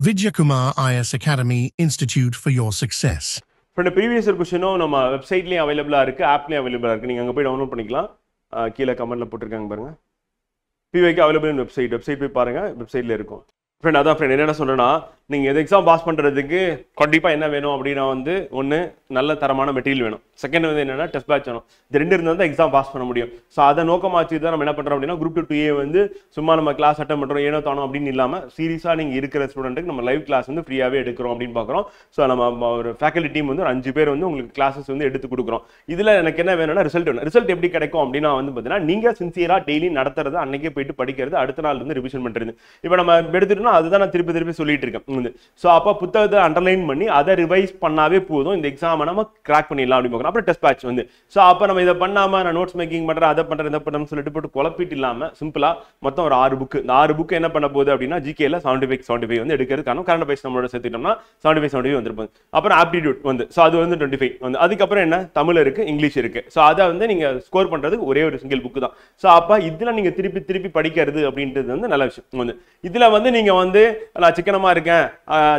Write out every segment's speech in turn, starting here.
Vidyakumar IS Academy Institute for your success. Friend previous year கொஸ்டினும் நம்ம வெப்சைட்லேயும் அவைலபிளாக இருக்குது, ஆப்லேயும் அவைலபிளாக இருக்குது. நீங்கள் அங்கே போய் டவுன்லோட் பண்ணிக்கலாம். கீழே கமெண்ட்டில் போட்டிருக்காங்க பாருங்கள். பிவைக்கு அவைலபிள் வெப்சைட் போய் பாருங்கள், வெப்சைட்டில் இருக்கும். ஃப்ரெண்ட் அதான் ஃப்ரெண்ட் என்ன சொல்கிறேன்னா, நீங்கள் எது எக்ஸாம் பாஸ் பண்ணுறதுக்கு கண்டிப்பாக என்ன வேணும் அப்படின்னா வந்து ஒன்று நல்ல தரமான மெட்டீரியல் வேணும். செகண்ட் வந்து என்னென்னா டெஸ்ட் பேட்ச் வேணும். இது ரெண்டு இருந்தால் தான் எக்ஸாம் பாஸ் பண்ண முடியும். ஸோ அதை நோக்கமாச்சு தான் நம்ம என்ன பண்ணுறோம் அப்படின்னா குரூப் 2A வந்து சும்மா நம்ம கிளாஸ் அட்டன் பண்ணுறோம் ஏனோ தானோ அப்படின்னு இல்லாமல் சீரியஸாக நீங்கள் இருக்கிற ஸ்டூடெண்ட்டுக்கு நம்ம லைவ் கிளாஸ் வந்து ஃப்ரீயாகவே எடுக்கிறோம் அப்படின்னு பார்க்குறோம். ஸோ நம்ம ஒரு ஃபேக்கல்டி டீம் வந்து ஒரு 5 பேர் வந்து உங்களுக்கு கிளாஸஸ் வந்து எடுத்து கொடுக்குறோம். இதில் எனக்கு என்ன வேணும்னா ரிசல்ட் வேணும். ரிசல்ட் எப்படி கிடைக்கும் அப்படின்னா வந்து பார்த்தீங்கன்னா நீங்கள் சின்சியராக டெய்லி நடத்துறது, அன்னைக்கே போயிட்டு படிக்கிறது, அடுத்த நாள் வந்து ரிவிஷன் பண்ணுறது. இப்போ நம்ம எடுத்துட்டோம்னா அதுதான் நான் திருப்பி சொல்லிட்டு இருக்கேன். ஸோ அப்போ புத்தகத்தை அண்டர்லைன் பண்ணி அதை ரிவைஸ் பண்ணாவே போதும், இந்த எக்ஸாமை நம்ம கிராக் பண்ணிடலாம் அப்படின்னு பார்க்குறோம். அப்புறம் டெஸ்ட் பேட்ச் வந்து ஸோ அப்போ நம்ம இதை பண்ணாமல் நான் நோட்ஸ் மேக்கிங் பண்ணுறேன், அதை பண்ணுறேன், இதை பண்ணுறேன்னு சொல்லிட்டு போட்டு குழப்பிட்டு இல்லாமல் சிம்பிளாக மொத்தம் ஒரு 6 புக்கு. இந்த 6 புக்கு என்ன பண்ண போகுது அப்படின்னா ஜிகேல 75 வந்து எடுக்கிறதுக்கான கரண்ட் பேஸ் நம்மளோட சேர்த்துட்டோம்னா 75 வந்துருப்போம். அப்புறம் ஆப்டிடியூட் வந்து ஸோ அது வந்து 25 வந்து. அதுக்கப்புறம் என்ன தமிழ் இருக்கு, இங்கிலீஷ் இருக்கு. ஸோ அதை வந்து நீங்கள் ஸ்கோர் பண்ணுறதுக்கு ஒரே ஒரு சிங்கிள் புக்கு தான். ஸோ அப்போ இதில் நீங்கள் திருப்பி படிக்கிறது அப்படின்றது வந்து நல்ல விஷயம் வந்து. இதில் வந்து நீங்கள் வந்து நான் சிக்கனமாக இருக்கேன்,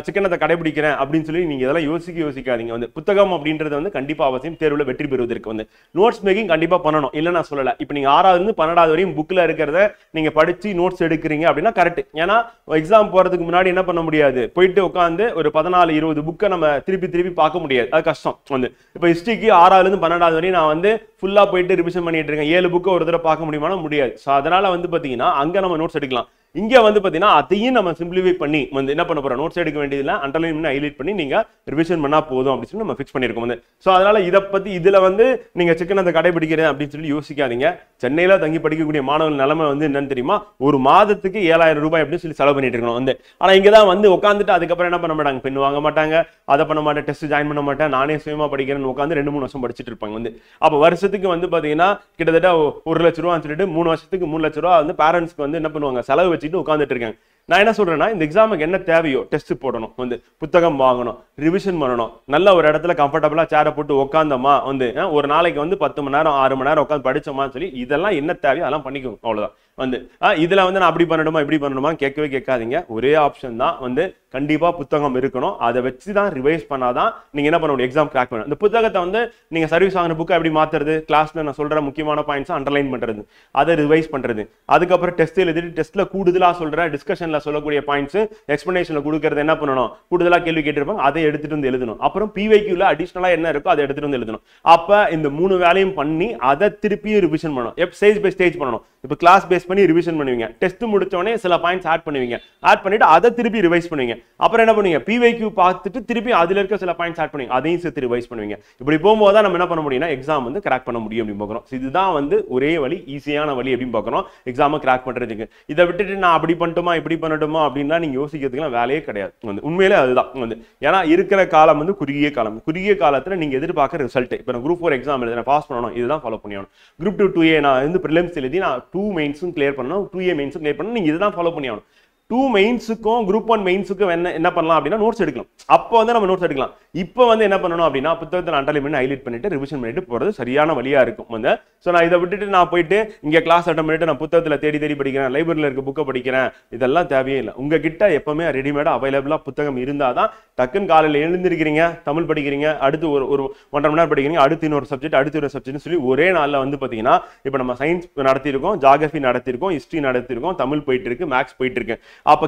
சிக்கனத்தை கடைபிடிக்கிறேன் அப்படின்னு சொல்லி நீங்கள் இதெல்லாம் யோசிக்காதீங்க வந்து. புத்தகம் அப்படின்றது வந்து கண்டிப்பாக அவசியம் தேர்வில் வெற்றி பெறுவதற்கு வந்து. நோட்ஸ் மேக்கிங் கண்டிப்பாக பண்ணணும், இல்லை நான் சொல்லலை. இப்போ நீங்கள் 6ஆவதுலேருந்து 12ஆவது வரையும் புக்கில் இருக்கிறத நீங்கள் படித்து நோட்ஸ் எடுக்கிறீங்க அப்படின்னா கரெக்ட். ஏன்னா எக்ஸாம் போகிறதுக்கு முன்னாடி என்ன பண்ண முடியாது, போயிட்டு உட்காந்து ஒரு 14-20 புக்கை நம்ம திருப்பி பார்க்க முடியாது, அது கஷ்டம் வந்து. இப்போ ஹிஸ்ட்ரிக்கு 6ஆவதுலேருந்து 12ஆவது வரையும் நான் வந்து ஃபுல்லாக போயிட்டு ரிவிஷன் பண்ணிட்டு இருக்கேன், 7 புக்கை ஒரு தடவை பார்க்க முடியுமானா முடியாது. ஸோ அதனால் வந்து பார்த்தீங்கன்னா அங்கே நம்ம நோட்ஸ் எடுக்கலாம். இங்கே வந்து பார்த்தீங்கன்னா அதையும் நம்ம சிம்பிளிஃபை பண்ணி வந்து என்ன பண்ண போகிறோம், நோட்ஸ் எடுக்க வேண்டியதில்லை, அண்டர்லைன் பண்ணி ஹைலைட் பண்ணி நீங்கள் ரிவிஷன் பண்ணால் போதும் அப்படின்னு சொல்லி நம்ம ஃபிக்ஸ் பண்ணியிருக்கோம் வந்து. ஸோ அதனால் இதை பற்றி இதில் வந்து நீங்கள் சிக்கனத்தை கடைபிடிக்கிறேன் அப்படின்னு சொல்லி யோசிக்காதீங்க. சென்னையில் தங்கி படிக்கக்கூடிய மாணவர்கள் நிலைமை வந்து என்னன்னு தெரியுமா, ஒரு மாதத்துக்கு 7000 ரூபாய் அப்படின்னு சொல்லி செலவு பண்ணிட்டு இருக்கணும் வந்து. ஆனால் இங்கே தான் வந்து உட்காந்துட்டு அதுக்கப்புறம் என்ன பண்ண மாட்டாங்க, பெண் வாங்க மாட்டாங்க, அதை பண்ண மாட்டேன், டெஸ்ட் ஜாயின் பண்ண மாட்டேன், நானே சுயமாக படிக்கிறேன்னு உட்காந்து 2-3 வருஷம் படிச்சுட்டு இருப்பாங்க வந்து. அப்போ வருஷத்துக்கு வந்து பார்த்தீங்கன்னா கிட்டத்தட்ட 1 லட்ச ரூபான்னு சொல்லிட்டு 3 வருஷத்துக்கு 3 லட்ச ரூபா வந்து பேரண்ட்ஸ்க்கு வந்து என்ன பண்ணுவாங்க, செலவு வச்சுட்டு உட்காந்துட்டு இருக்காங்க. நான் என்ன சொல்றேன்னா, இந்த எக்ஸாமுக்கு என்ன தேவையோ டெஸ்ட் போடணும் வந்து, புத்தகம் வாங்கணும், ரிவிஷன் பண்ணணும், நல்ல ஒரு இடத்துல கம்ஃபர்டபுளா சேரை போட்டு உட்காந்தோமா வந்து ஒரு நாளைக்கு வந்து 10 மணி நேரம் 6 மணி நேரம் உட்காந்து படிச்சோமான்னு சொல்லி இதெல்லாம் என்ன தேவையோ அதெல்லாம் பண்ணிக்கோங்க, அவ்வளவுதான் வந்து. இதுல வந்து நான் அப்படி பண்ணணுமா இப்படி பண்ணணுமா கேட்காதீங்க. ஒரே ஆப்ஷன் தான் வந்து, கண்டிப்பா புத்தகம் இருக்கணும். அதை வச்சு தான் ரிவைஸ் பண்ணாதான் நீங்க என்ன பண்ண முடியும், எக்ஸாம் கிராக் பண்ணணும். இந்த புத்தகத்தை வந்து நீங்க சர்வீஸ் வாங்கின புக்கை எப்படி மாத்துறது, கிளாஸ்ல நான் சொல்ற முக்கியமான பாயிண்ட்ஸ் அண்டர்லைன் பண்றது, அதை ரிவைஸ் பண்றது, அதுக்கப்புறம் டெஸ்ட் எழுதிட்டு டெஸ்ட்ல கூடுதலா சொல்ற டிஸ்கஷன்ல சொல்லக்கூடிய பாயிண்ட்ஸ் எக்ஸ்பிளனேஷன்ல கொடுக்கறது என்ன பண்ணணும், கூடுதலா கேள்வி கேட்டிருப்பாங்க அதை எடுத்துட்டு வந்து எழுதணும். அப்புறம் பிவைக்யூல அடிஷனலா என்ன இருக்கோ அதை எடுத்துட்டு வந்து எழுதணும். அப்ப இந்த 3 வேலையும் பண்ணி அதை திருப்பியும் ரிவிஷன் பண்ணணும். ஸ்டேஜ் பை ஸ்டேஜ் பண்ணணும். இப்போ கிளாஸ் பேஸ் பண்ணி ரிவிஷன் பண்ணுவீங்க, டெஸ்ட் முடிச்சோடனே சில பாயிண்ட்ஸ் ஆட் பண்ணுவீங்க, ஆட் பண்ணிட்டு அதை திருப்பி ரிவைஸ் பண்ணுவீங்க. அப்புறம் என்ன பண்ணுவீங்க, பிவைக்யூ பார்த்துட்டு திருப்பி அதுல இருக்க சில பாயிண்ட்ஸ் ஆட் பண்ணுவீங்க, அதையும் சேர்த்து ரிவைஸ் பண்ணுவீங்க. இப்படி போகும்போது தான் நம்ம என்ன பண்ண முடியும்னா எக்ஸாம் வந்து கிராக் பண்ண முடியும் அப்படின்னு பார்க்குறோம். இதுதான் வந்து ஒரே வழி, ஈஸியான வழி அப்படின்னு பார்க்குறோம் எக்ஸாமை கிராக் பண்றதுக்கு. இதை விட்டுட்டு நான் அப்படி பண்ணட்டுமா இப்படி பண்ணட்டுமா அப்படின்னா நீங்க யோசிக்கிறதுக்குலாம் வேலையே கிடையாது வந்து. உண்மையிலே அதுதான் வந்து. ஏன்னா இருக்கிற காலம் வந்து குறுகிய காலத்துல நீங்க எதிர்பார்க்குற ரிசல்ட். இப்போ நான் குரூப் 4 எக்ஸாம் எழுதி பாஸ் பண்ணணும், இதுதான் ஃபாலோ பண்ணியாகணும். குரூப் 2A நான் வந்து ப்ரிலிம்ஸ் எழுதி நான் 2 மெயின்ஸும் கிளியர் பண்ணணும், 2A மெயின்ஸும் கிளியர் பண்ணணும், நீங்க இதுதான் ஃபாலோ பண்ணியாகணும். 2 மெயின்ஸுக்கும் குரூப் 1 மெயின்ஸுக்கும் என்ன பண்ணலாம் அப்படின்னா நோட்ஸ் எடுக்கலாம். அப்போ வந்து நம்ம நோட்ஸ் எடுக்கலாம். இப்போ வந்து என்ன பண்ணணும் அப்படின்னா புத்தகத்தை அண்டர்லைன் பண்ணி ஹைலைட் பண்ணிட்டு ரிவிஷன் பண்ணிட்டு போறது சரியான வழியா இருக்கும் வந்து. ஸோ நான் இதை விட்டுட்டு நான் போயிட்டு இங்கே கிளாஸ் அட்டன் பண்ணிட்டு நான் புத்தகத்தில் தேடி படிக்கிறேன், லைப்ரரியில் இருக்க புக்கை படிக்கிறேன், இதெல்லாம் தேவையே இல்லை. உங்ககிட்ட எப்பவுமே ரெடிமேடாக அவைலபிளா புத்தகம் இருந்தால் தான் டக்குன்னு காலையில் எழுந்திருக்கிறீங்க, தமிழ் படிக்கிறீங்க, அடுத்து ஒரு 1.5 மணி நேரம் படிக்கிறீங்க, அடுத்து இன்னொரு சப்ஜெக்ட் சொல்லி ஒரே நாளில் வந்து பார்த்தீங்கன்னா இப்போ நம்ம சயின்ஸ் நடத்திருக்கோம், ஜாகிரபி நடத்திருக்கோம், ஹிஸ்ட்ரி நடத்திருக்கோம், தமிழ் போயிட்டு இருக்கு, மேக்ஸ் போயிட்டு இருக்கு. அப்ப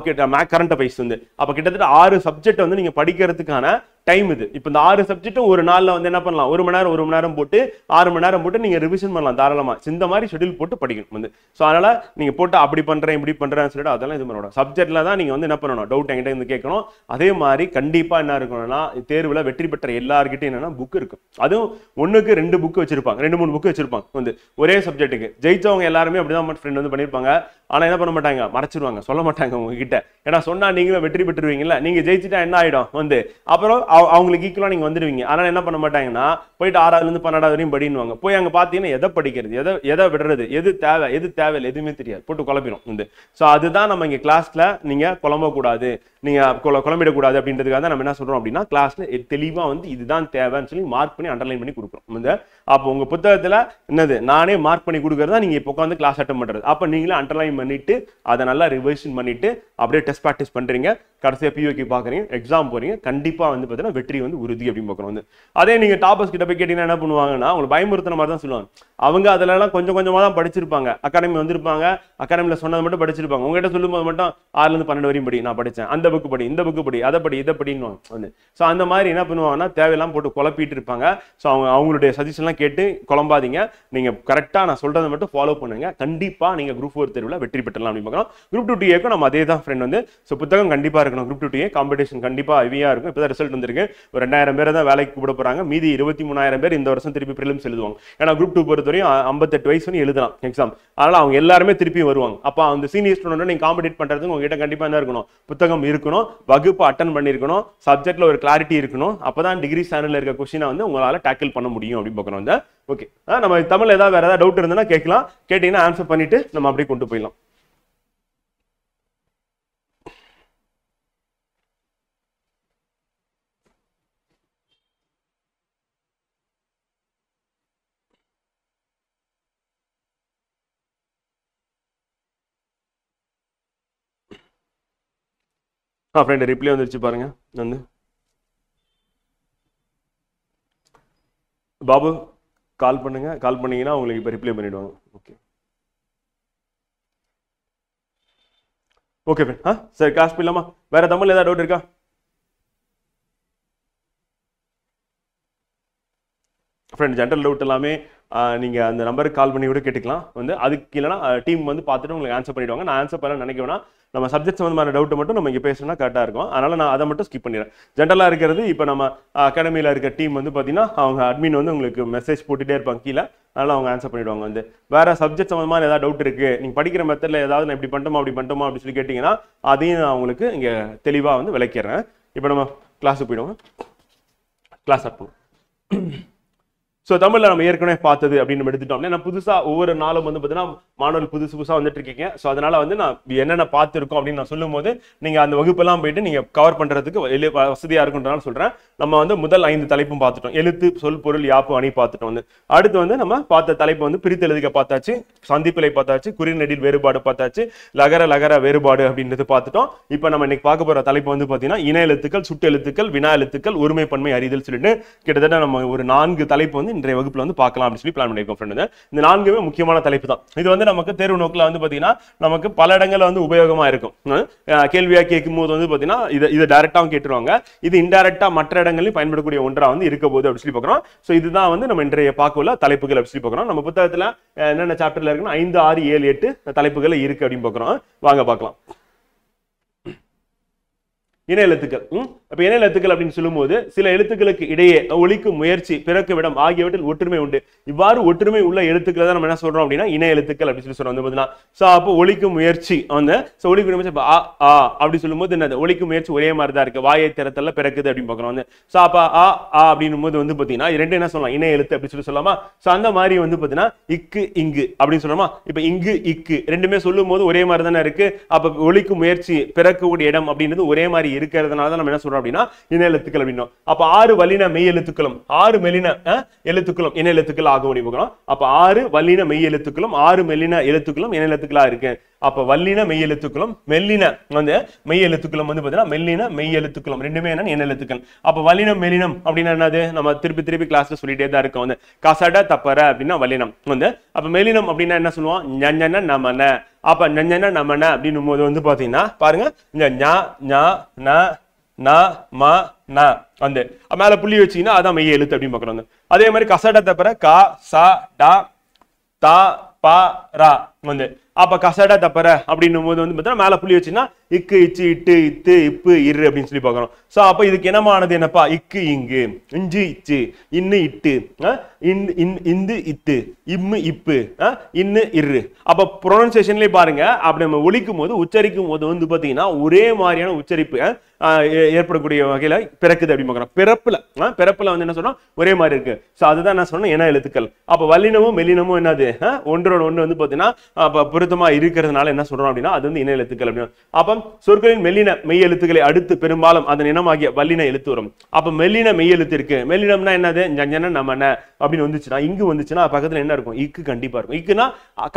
கரண்ட் அஃபேர்ஸ் வந்து அப்ப கிட்டத்தட்ட 6 சப்ஜெக்ட் வந்து நீங்க படிக்கிறதுக்கான டைம் இது. இப்போ இந்த 6 சப்ஜெக்டும் ஒரு நாள்ல வந்து என்ன பண்ணலாம், 1 மணி நேரம் போட்டு 6 மணி நேரம் போட்டு நீங்க ரிவிஷன் பண்ணலாம் தாராளமா. இந்த மாதிரி ஷெட்யூல் போட்டு படிக்கணும் வந்து. ஸோ அதனால நீங்க போட்டு அப்படி பண்றேன் இப்படி பண்றேன்னு சொல்லிட்டு அதெல்லாம் இது பண்ணணும். சப்ஜெக்ட்ல தான் நீங்க வந்து என்ன பண்ணணும், டவுட் என்கிட்ட இருந்து கேட்கணும். அதே மாதிரி கண்டிப்பா என்ன இருக்கணும்னா தேர்வுல வெற்றி பெற்ற எல்லார்கிட்டையும் என்னன்னா புக் இருக்கும். அதுவும் 1க்கு 2 புக் வச்சிருப்பாங்க, 2-3 புக் வச்சிருப்பாங்க வந்து ஒரே சப்ஜெக்ட்டுக்கு. ஜெயிச்சவங்க எல்லாருமே அப்படிதான் ஃப்ரெண்ட் வந்து பண்ணிருப்பாங்க. ஆனா என்ன பண்ண மாட்டாங்க, மறைச்சிருவாங்க, சொல்ல மாட்டாங்க உங்ககிட்ட. ஏன்னா சொன்னா நீங்களும் வெற்றி பெற்றுருவீங்கல்ல, நீங்க ஜெயிச்சுட்டா என்ன ஆயிடும் வந்து அப்புறம் அவங்களுக்கு ஈக்குவலா நீங்க வந்துடுவீங்க. அதனால என்ன பண்ண மாட்டாங்கன்னா போயிட்டு 6ஆவதுலேருந்து 12ஆவது வரையும் படின்னுவாங்க. போய் அங்க பாத்தீங்கன்னா எதை படிக்கிறது, எதை விடுறது, எது தேவை எதுவுமே தெரியாது, போட்டு குழப்பிடும் வந்து. ஸோ அதுதான் நம்ம இங்க கிளாஸ்ல நீங்க குழம்பக்கூடாது, நீங்க குழம்பிடக்கூடாது அப்படின்றதுக்காக தான் நம்ம என்ன சொல்றோம் அப்படின்னா கிளாஸ்ல தெளிவா வந்து இதுதான் தேவைன்னு சொல்லி மார்க் பண்ணி அண்டர்லைன் பண்ணி கொடுக்குறோம் வந்து. அப்போ உங்க புத்தகத்துல என்னது நானே மார்க் பண்ணி கொடுக்கறதா நீங்க இப்போ உட்காந்து கிளாஸ் அட்டன் பண்றது. அப்ப நீங்களே அண்டர்லைன் பண்ணிட்டு அதை நல்லா ரிவைஷன் பண்ணிட்டு அப்படியே டெஸ்ட் ப்ராக்டிஸ் பண்றீங்க, கடைசியா பிஓக்கு பாக்குறீங்க, எக்ஸாம் போறீங்க, கண்டிப்பா வந்து பாத்தீங்கன்னா வெற்றி வந்து உறுதி அப்படின்னு பார்க்கணும் வந்து. அதே நீங்க டாப்பர்ஸ் கிட்ட போய் கேட்டீங்கன்னா என்ன பண்ணுவாங்கன்னா உங்களுக்கு பயமுறுத்துற மாதிரி தான் சொல்லுவாங்க. அவங்க அதெல்லாம் கொஞ்சம் கொஞ்சமா தான் படிச்சிருப்பாங்க, அகாடமி வந்திருப்பாங்க, அகாடமில சொன்னது மட்டும் படிச்சிருப்பாங்க. உங்ககிட்ட சொல்லும்போது மட்டும் 6ல இருந்து 12 வரையும் படி, நான் படிச்சேன், அந்த புக்கு படி, இந்த புக்கு படி, அதை படி, இதை படின்னு வந்து. ஸோ அந்த மாதிரி என்ன பண்ணுவாங்கன்னா தேவையெல்லாம் போட்டு குழப்பிட்டு இருப்பாங்க. ஸோ அவங்களுடைய சஜஷன்லாம் கேட்டு குழம்பாதீங்க, நீங்க கரெக்டா நான் சொல்றதை மட்டும் ஃபாலோ பண்ணுங்க, கண்டிப்பா நீங்க குரூப் 4 தேர்வுல வெற்றி பெற்றலாம் அப்படின்னு பார்க்கணும். குரூப் 2 டிஏக்கும் நம்ம அதே தான் ஃப்ரெண்ட் வந்து. ஸோ புத்தகம் கண்டிப்பா இருக்கணும். குரூப் 2 டிஏ காம்படிஷன் கண்டிப்பா ஹெவியா இருக்கும். இப்போ தான் ரிசல்ட் வந்திருக்கு, ஒரு 2000 பேரை தான் வேலைக்கு கூப்பிட போறாங்க, மீதி 23,000 பேர் இந்த வருஷம் திருப்பி ப்ரிலிம்ஸ் எழுதுவாங்க. ஏன்னா குரூப் 2 பொறுத்தவரையும் 58 வயசு வரையும் எழுதலாம் எக்ஸாம், அதனால அவங்க எல்லாருமே திருப்பி வருவாங்க. அப்போ அந்த சீனியர் ஸ்டூடெண்ட் நீங்க காம்படிட் பண்றதுக்கு உங்ககிட்ட கண்டிப்பா என்ன இருக்கணும், புத்தகம் இருக்கணும், வகுப்பு அட்டன் பண்ணிருக்கணும், சப்ஜெக்ட்ல ஒரு கிளாரிட்டி இருக்கணும். அப்பதான் டிகிரி ஸ்டாண்டர்ட்ல இருக்க கொஸ்டினை வந்து உங்களால டேக்கிள் பண்ண முடியும் அப்படின்னு பார்க்கணும். ஓகே, நம்ம தமிழ்ல ஏதாவது வேற ஏதாவது டவுட் இருந்ததுன்னா கேட்கலாம், கேட்டீங்கன்னா ஆன்சர் பண்ணிட்டு நம்ம அப்படியே கொண்டு போயிடலாம். ஃப்ரெண்ட் ரிப்ளை வந்துருச்சு பாருங்க. வந்து பாபு கால் பண்ணுங்க, கால் பண்ணீங்கன்னா உங்களுக்கு இப்போ ரிப்ளை பண்ணிடுவாங்க. Okay okay friend. சரி கிளாஸ் போயிடலாமா? வேற தமிழ் ஏதாவது டவுட் இருக்கா? ஃப்ரெண்ட் ஜென்ரல் டவுட் எல்லாமே நீங்கள் அந்த நம்பருக்கு கால் பண்ணி கூட கேட்டுக்கலாம் வந்து. அதுக்கு இல்லைனா டீம் வந்து பார்த்துட்டு உங்களுக்கு ஆன்சர் பண்ணிவிடுவாங்க. நான் ஆன்சர் பண்ண நினைக்கிறேன்னா நம்ம சப்ஜெக்ட் சம்மந்தமான டவுட்டு மட்டும் நம்ம இங்கே பேசணும்னா கரெக்டாக இருக்கும். அதனால் நான் அதை மட்டும் ஸ்கிப் பண்ணிடுறேன். ஜென்ரலாக இருக்கிறது இப்போ நம்ம அகாடமியில் இருக்க டீம் வந்து பார்த்தீங்கன்னா அவங்க அட்மின் வந்து உங்களுக்கு மெசேஜ் போட்டுகிட்டே இருப்பாங்க கீழே, அதனால் அவங்க ஆன்சர் பண்ணிவிடுவாங்க வந்து. வேறு சப்ஜெக்ட் சம்மந்தமான ஏதாவது டவுட் இருக்குது, நீங்கள் படிக்கிற மெத்தடில் ஏதாவது நான் இப்படி பண்ணிட்டோமா அப்படி பண்ணிட்டோமா அப்படின்னு சொல்லி கேட்டிங்கன்னா அதையும் நான் உங்களுக்கு இங்கே தெளிவாக வந்து விளக்கிறேன். இப்போ நம்ம கிளாஸுக்கு போயிடுவோம், கிளாஸ் ஸ்டார்ட் பண்ணுவோம். ஸோ தமிழில் நம்ம ஏற்கனவே பார்த்தது அப்படின்னு நம்ம எடுத்துட்டோம்னா, நான் புதுசாக ஒவ்வொரு நாளும் வந்து பார்த்தீங்கன்னா மாணவர்கள் புதுசாக வந்துட்டு இருக்கீங்க. ஸோ அதனால் வந்து நான் என்னென்ன பார்த்துருக்கோம் அப்படின்னு நான் சொல்லும் போது நீங்கள் அந்த வகுப்பெல்லாம் போயிட்டு நீங்கள் கவர் பண்ணுறதுக்கு வசதியாக இருக்குன்றனால சொல்கிறேன். நம்ம வந்து முதல் 5 தலைப்பும் பார்த்துட்டோம். எழுத்து, சொல், பொருள், யாப்பு, அணி பார்த்துட்டோம் வந்து. அடுத்து வந்து நம்ம பார்த்த தலைப்பு வந்து பிரித்து எழுதுக பார்த்தாச்சு, சந்திப்பிலை பார்த்தாச்சு, குறிநெடில் வேறுபாடு பார்த்தாச்சு, லகர வேறுபாடு அப்படின்றது பார்த்துட்டோம். இப்போ நம்ம இன்னைக்கு பார்க்க போகிற தலைப்பு வந்து பார்த்தீங்கன்னா இன எழுத்துக்கள், சுட்டு எழுத்துக்கள், வினா எழுத்துக்கள், ஒருமைப்பன்மை அறிதல் சொல்லிட்டு கிட்டத்தட்ட நம்ம ஒரு 4 தலைப்பு வந்து இன்றைய வகுப்புல வந்து பார்க்கலாம் அப்படின்னு சொல்லி பிளான் பண்ணியிருக்கோம் ஃப்ரெண்ட். இந்த 4மே முக்கியமான தலைப்பு தான். இது வந்து நமக்கு தேர்வு நோக்கில் வந்து பார்த்தீங்கன்னா நமக்கு பல இடங்கள்ல வந்து உபயோகமா இருக்கும். கேள்வியா கேட்கும் போது வந்து பார்த்தீங்கன்னா இதை டைரக்டாவும் கேட்டுருவாங்க, இது இன்டைரக்டா மற்ற இடங்களில் பயன்படக்கூடிய ஒன்றா வந்து இருக்க போது அப்படின்னு சொல்லி பார்க்குறோம். ஸோ இதுதான் வந்து நம்ம இன்றைய பார்க்கல தலைப்புகள் அப்படின்னு சொல்லி பார்க்குறோம். நம்ம புத்தகத்தில் என்னென்ன சாப்டர்ல இருக்குன்னா 5, 6, 7, 8 தலைப்புகள் இருக்கு அப்படின்னு பார்க்குறோம். வாங்க பார்க்கலாம். இன எழுத்துக்கள். அப்ப இன எழுத்துக்கள் அப்படின்னு சொல்லும்போது சில எழுத்துக்களுக்கு இடையே ஒலிக்கும் முயற்சி, பிறக்கும் இடம் ஆகியவற்றில் ஒற்றுமை உண்டு. இவ்வாறு ஒற்றுமை உள்ள எழுத்துக்களை தான் நம்ம என்ன சொல்றோம் அப்படின்னா இன எழுத்துக்கள் அப்படின்னு சொல்லி சொல்றோம். வந்து சோ அப்போ ஒலிக்கும் முயற்சி வந்து ஒலிக்கும் முயற்சி அப்படி சொல்லும்போது என்னது, ஒலிக்கும் முயற்சி ஒரே மாதிரி தான் இருக்கு, வாயை திறத்தல்ல பிறக்குது அப்படின்னு பார்க்குறோம். வந்து சோ அப்ப அப்படின்னும் போது வந்து பாத்தீங்கன்னா ரெண்டு என்ன சொல்லலாம், இன எழுத்து அப்படின்னு சொல்லி சொல்லலாமா. சோ அந்த மாதிரி வந்து பாத்தீங்கன்னா இக்கு இங்கு அப்படின்னு சொல்லலாமா. இப்ப இங்கு இக்கு ரெண்டுமே சொல்லும் போது ஒரே மாதிரி தானே இருக்கு. அப்ப ஒலிக்கும் முயற்சி பிறக்கக்கூடிய இடம் அப்படின்றது ஒரே மாதிரி இருக்கிறதுனால தான் நம்ம என்ன சொல்றோம் அப்படின்னா இன எழுத்துக்கள் அப்படின்னோம். அப்ப 6 வல்லின மெய் எழுத்துக்களும் 6 மெல்லின எழுத்துக்களும் இன எழுத்துக்கள் ஆக முடியும். அப்ப 6 வல்லின மெய் எழுத்துக்களும் 6 மெல்லின எழுத்துக்களும் இன எழுத்துக்களா இருக்கு. அப்ப வல்லின மெய் எழுத்துக்களும் மெல்லின வந்து மெய் எழுத்துக்களும் வந்து பாத்தீங்கன்னா மெல்லின மெய் எழுத்துக்களும் ரெண்டுமே என்ன இன எழுத்துக்கள். அப்ப வல்லினம் மெல்லினம் அப்படின்னா என்னது, நம்ம திருப்பி கிளாஸ்ல சொல்லிட்டே தான் இருக்கோம். வந்து கசட தப்பற அப்படின்னா வல்லினம் வந்து. அப்ப மெல்லினம் அப்படின்னா என்ன சொல்லுவோம், ஞஞன நமன. அப்ப ஞஞன நமன அப்படின்னும் போது வந்து பாத்தீங்கன்னா பாருங்க, இந்த ஞ ஞ ந ந ம ந வந்து மேல புள்ளி வச்சீங்கன்னா அதான் மெய் எழுத்து அப்படின்னு பாக்குறோம். அதே மாதிரி கசட தப்பற க ச ட த ப ர வந்து. அப்ப கசட தப்பற அப்படின்னும் போது வந்து பார்த்தா மேல புள்ளி வச்சுன்னா இக்கு இச்சு இட்டு இத்து இப்பு இரு அப்படின்னு சொல்லி பார்க்கறோம். சோ அப்ப இதுக்கு என்னமானது என்னப்பா, இக்கு இங்கு, இஞ்சு இச்சு, இன்னு இட்டு, இந்து இத்து, இம்மு இப்பு, இன்னு இரு. அப்ப ப்ரொனன்சியேஷன்லயே பாருங்க, அப்படி நம்ம ஒலிக்கும் போது உச்சரிக்கும் போது வந்து பாத்தீங்கன்னா ஒரே மாதிரியான உச்சரிப்பு ஏற்படக்கூடிய வகையில பிறக்குது அப்படின்னு பார்க்குறோம். பிறப்புல வந்து என்ன சொல்றோம், ஒரே மாதிரி இருக்கு. ஸோ அதுதான் என்ன சொன்னோம், இன எழுத்துக்கள். அப்போ வல்லினமும் மெல்லினமும் என்னது, ஒன்றோட ஒன்று வந்து பார்த்தீங்கன்னா பொருத்தமா இருக்கிறதுனால என்ன சொல்றோம் அப்படின்னா அது வந்து இன எழுத்துக்கள் அப்படின்னு. அப்போ சொற்களின் மெல்லின மெய் எழுத்துக்களை அடுத்து பெரும்பாலும் அதன் இனமாகிய வல்லின எழுத்து வரும். அப்போ மெல்லின மெய் எழுத்து இருக்கு. மெல்லினம்னா என்னது, ஜஞ்சன நமன அப்படின்னு வந்துச்சுன்னா, இங்கு வந்துச்சுன்னா பக்கத்துல என்ன இருக்கும், இக்கு கண்டிப்பா இருக்கும். இக்குன்னா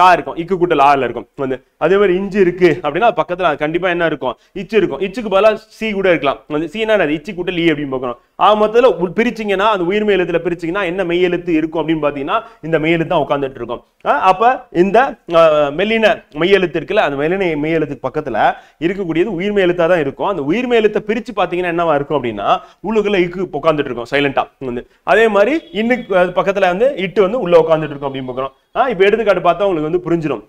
கா இருக்கும், இக்கு கூட்டல் ஆல இருக்கும் வந்து. அதே மாதிரி இஞ்சு இருக்கு அப்படின்னா பக்கத்துல கண்டிப்பா என்ன இருக்கும், இச்சு இருக்கும். இச்சுக்கு பதிலா சி கூட இருக்கலாம். சீனா இச்சு கூட்டல் ஈ அப்படின்னு பார்க்கணும். மொத்தத்துல பிரிச்சிங்கன்னா அந்த உயிர்மை எழுத்துல பிரிச்சிங்கன்னா என்ன மெய் எழுத்து இருக்கும் அப்படின்னு பாத்தீங்கன்னா இந்த மெய் எழுத்து தான் உட்கார்ந்துட்டு இருக்கும். அப்ப இந்த மெல்லின மெய் எழுத்து இருக்குல்ல, அந்த மெல்லின மெய் எழுத்துக்கு பக்கத்துல இருக்கக்கூடியது உயிர்மை எழுத்தா தான் இருக்கும். அந்த உயிர்மை எழுத்தை பிரிச்சு பாத்தீங்கன்னா என்னவா இருக்கும் அப்படின்னா உள்ளுக்குள்ள இக்கு உட்கார்ந்துட்டு இருக்கும் சைலண்டா வந்து. அதே மாதிரி இன்னுக்கு பக்கத்துல வந்து இட்டு வந்து உள்ள உட்கார்ந்துட்டு இருக்கும் அப்படின்னு பார்க்கிறோம். இப்ப எடுத்துக்காட்டு பார்த்தா உங்களுக்கு வந்து புரிஞ்சிடும்.